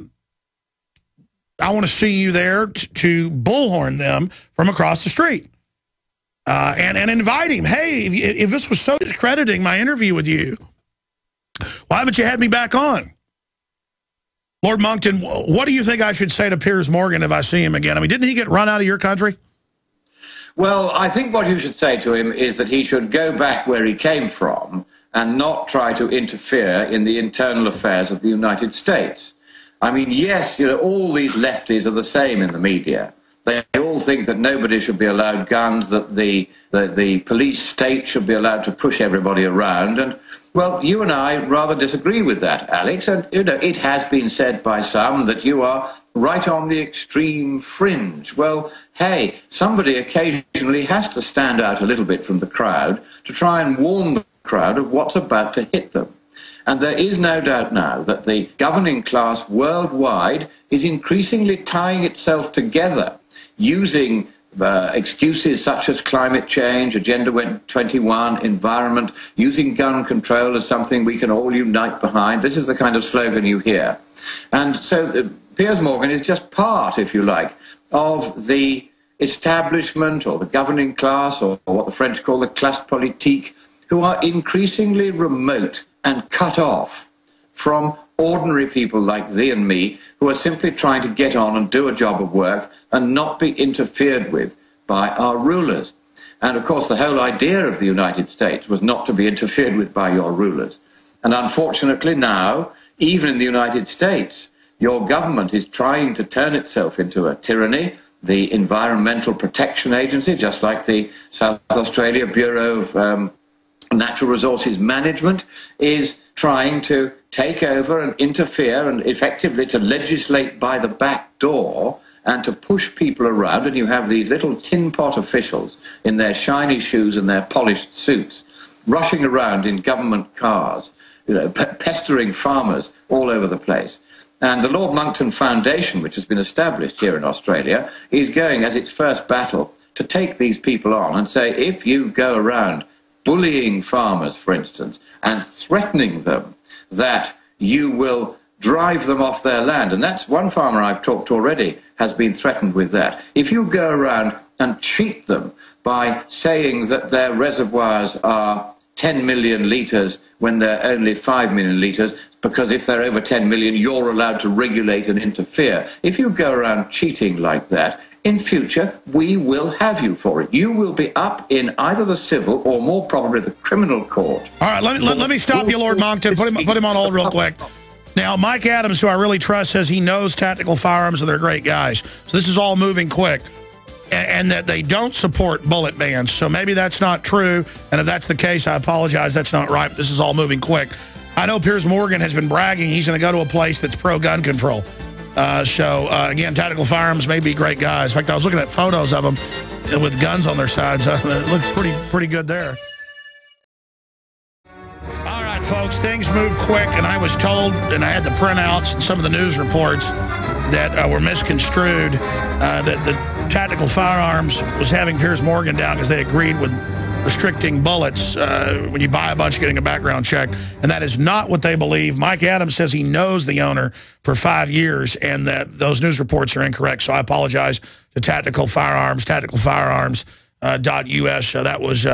want to see you there to bullhorn them from across the street. And invite him. Hey, if this was so discrediting, my interview with you, why haven't you had me back on? Lord Monckton, what do you think I should say to Piers Morgan if I see him again? I mean, didn't he get run out of your country? Well, I think what you should say to him is that he should go back where he came from and not try to interfere in the internal affairs of the United States. I mean, yes, all these lefties are the same in the media. They all think that nobody should be allowed guns, that the police state should be allowed to push everybody around. And, well, you and I rather disagree with that, Alex. And, it has been said by some that you are right on the extreme fringe. Well, hey, somebody occasionally has to stand out a little bit from the crowd to try and warn the crowd of what's about to hit them. And there is no doubt now that the governing class worldwide is increasingly tying itself together, using excuses such as climate change, Agenda 21, environment, using gun control as something we can all unite behind. This is the kind of slogan you hear. And so Piers Morgan is just part, if you like, of the establishment or the governing class, or what the French call the classe politique, who are increasingly remote and cut off from ordinary people like thee and me, who are simply trying to get on and do a job of work and not be interfered with by our rulers. And of course, the whole idea of the United States was not to be interfered with by your rulers. And unfortunately now, even in the United States, your government is trying to turn itself into a tyranny. The Environmental Protection Agency, just like the South Australia Bureau of Natural Resources Management, is trying to take over and interfere and effectively to legislate by the back door and to push people around. And you have these little tin pot officials in their shiny shoes and their polished suits rushing around in government cars, pestering farmers all over the place. And the Lord Monckton Foundation, which has been established here in Australia, is going as its first battle to take these people on and say, if you go around bullying farmers, for instance, and threatening them that you will drive them off their land, and that's one farmer I've talked to already has been threatened with that. If you go around and cheat them by saying that their reservoirs are 10 million litres when they're only 5 million litres, because if they're over 10 million, you're allowed to regulate and interfere. If you go around cheating like that, in future, we will have you for it. You will be up in either the civil or more probably the criminal court. All right, let me stop you, Lord Monckton. Put him on hold real quick. Now, Mike Adams, who I really trust, says he knows tactical firearms and they're great guys. So this is all moving quick. And that they don't support bullet bans. So maybe that's not true. And if that's the case, I apologize. That's not right. But this is all moving quick. I know Piers Morgan has been bragging he's going to go to a place that's pro-gun control. Again, tactical firearms may be great guys. In fact, I was looking at photos of them with guns on their sides. It looks pretty good there. All right, folks, things move quick. And I was told, and I had the printouts and some of the news reports that were misconstrued, that the tactical firearms was having Piers Morgan down because they agreed with restricting bullets when you buy a bunch, getting a background check. And that is not what they believe. Mike Adams says he knows the owner for 5 years and that those news reports are incorrect. So I apologize to Tactical Firearms, tacticalfirearms.us. That was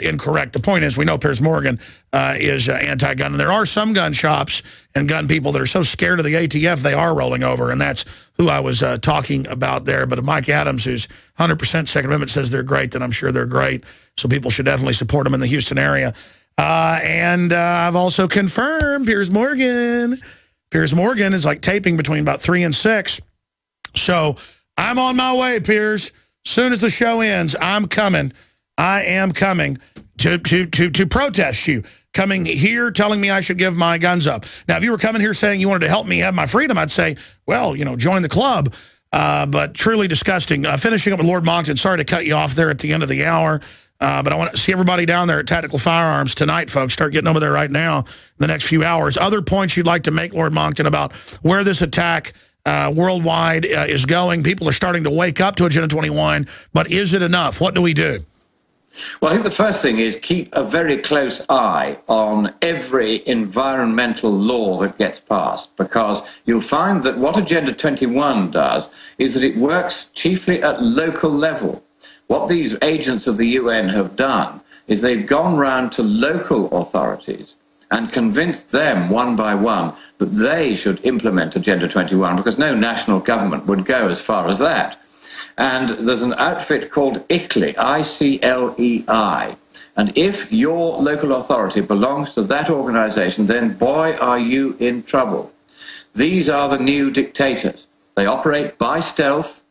incorrect. The point is we know Piers Morgan is anti-gun. And there are some gun shops and gun people that are so scared of the ATF they are rolling over. And that's who I was talking about there. But if Mike Adams, who's 100% Second Amendment, says they're great, then I'm sure they're great. So people should definitely support them in the Houston area. I've also confirmed Piers Morgan. Piers Morgan is like taping between about 3 and 6. So I'm on my way, Piers. Soon as the show ends, I'm coming. I am coming to protest you. Coming here telling me I should give my guns up. Now, if you were coming here saying you wanted to help me have my freedom, I'd say, well, join the club. But truly disgusting. Finishing up with Lord Monckton. Sorry to cut you off there at the end of the hour. But I want to see everybody down there at Tactical Firearms tonight, folks. Start getting over there right now in the next few hours. Other points you'd like to make, Lord Monckton, about where this attack worldwide is going. People are starting to wake up to Agenda 21, but is it enough? What do we do? Well, I think the first thing is keep a very close eye on every environmental law that gets passed, because you'll find that what Agenda 21 does is that it works chiefly at local level. What these agents of the UN have done is they've gone round to local authorities and convinced them one by one that they should implement Agenda 21, because no national government would go as far as that. And there's an outfit called ICLEI, I-C-L-E-I. And if your local authority belongs to that organization, then boy, are you in trouble. These are the new dictators. They operate by stealth.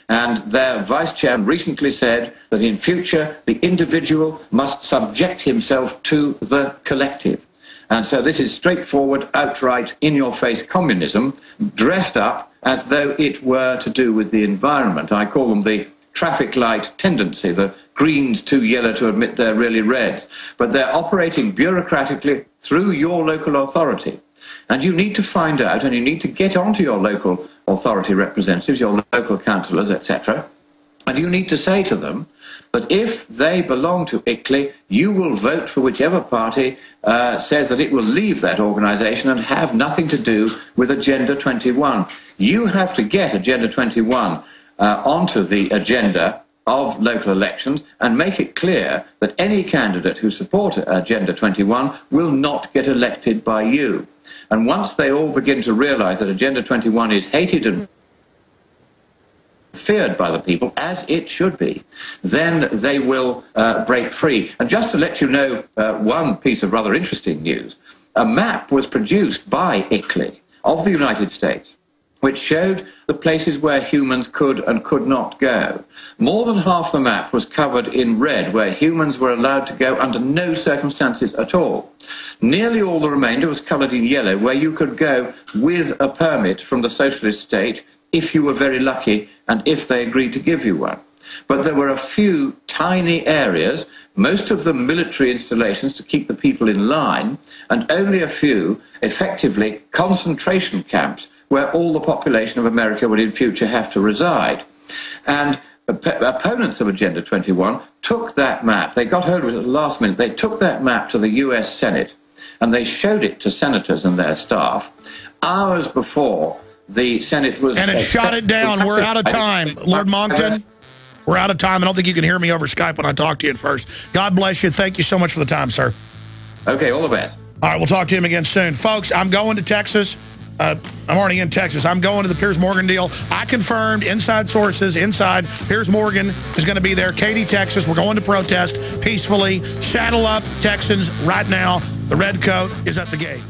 And their vice chairman recently said that in future, the individual must subject himself to the collective. And so this is straightforward, outright, in-your-face communism, dressed up as though it were to do with the environment. I call them the traffic light tendency, the greens too yellow to admit they're really reds. But they're operating bureaucratically through your local authority. And you need to find out, and you need to get onto your local authority representatives, your local councillors, etc., and you need to say to them that if they belong to ICLEI, you will vote for whichever party says that it will leave that organisation and have nothing to do with Agenda 21. You have to get Agenda 21 onto the agenda of local elections and make it clear that any candidate who supports Agenda 21 will not get elected by you. And once they all begin to realise that Agenda 21 is hated and feared by the people, as it should be, then they will break free. And just to let you know one piece of rather interesting news, a map was produced by ICLEI of the United States, which showed the places where humans could and could not go. More than half the map was covered in red, where humans were allowed to go under no circumstances at all. Nearly all the remainder was coloured in yellow, where you could go with a permit from the socialist state if you were very lucky and if they agreed to give you one. But there were a few tiny areas, most of them military installations to keep the people in line, and only a few, effectively, concentration camps where all the population of America would in future have to reside. And opponents of Agenda 21 took that map, they got hold of it at the last minute, they took that map to the US Senate and they showed it to senators and their staff hours before the Senate was... And it shot it down. We're out of time. Lord Monckton, we're out of time. I don't think you can hear me over Skype when I talk to you at first. God bless you. Thank you so much for the time, sir. Okay, all the best. All right, we'll talk to him again soon. Folks, I'm going to Texas. I'm already in Texas. I'm going to the Piers Morgan deal. I confirmed, inside sources, inside, Piers Morgan is going to be there. Katy, Texas. We're going to protest peacefully. Saddle up, Texans, right now. The red coat is at the gate.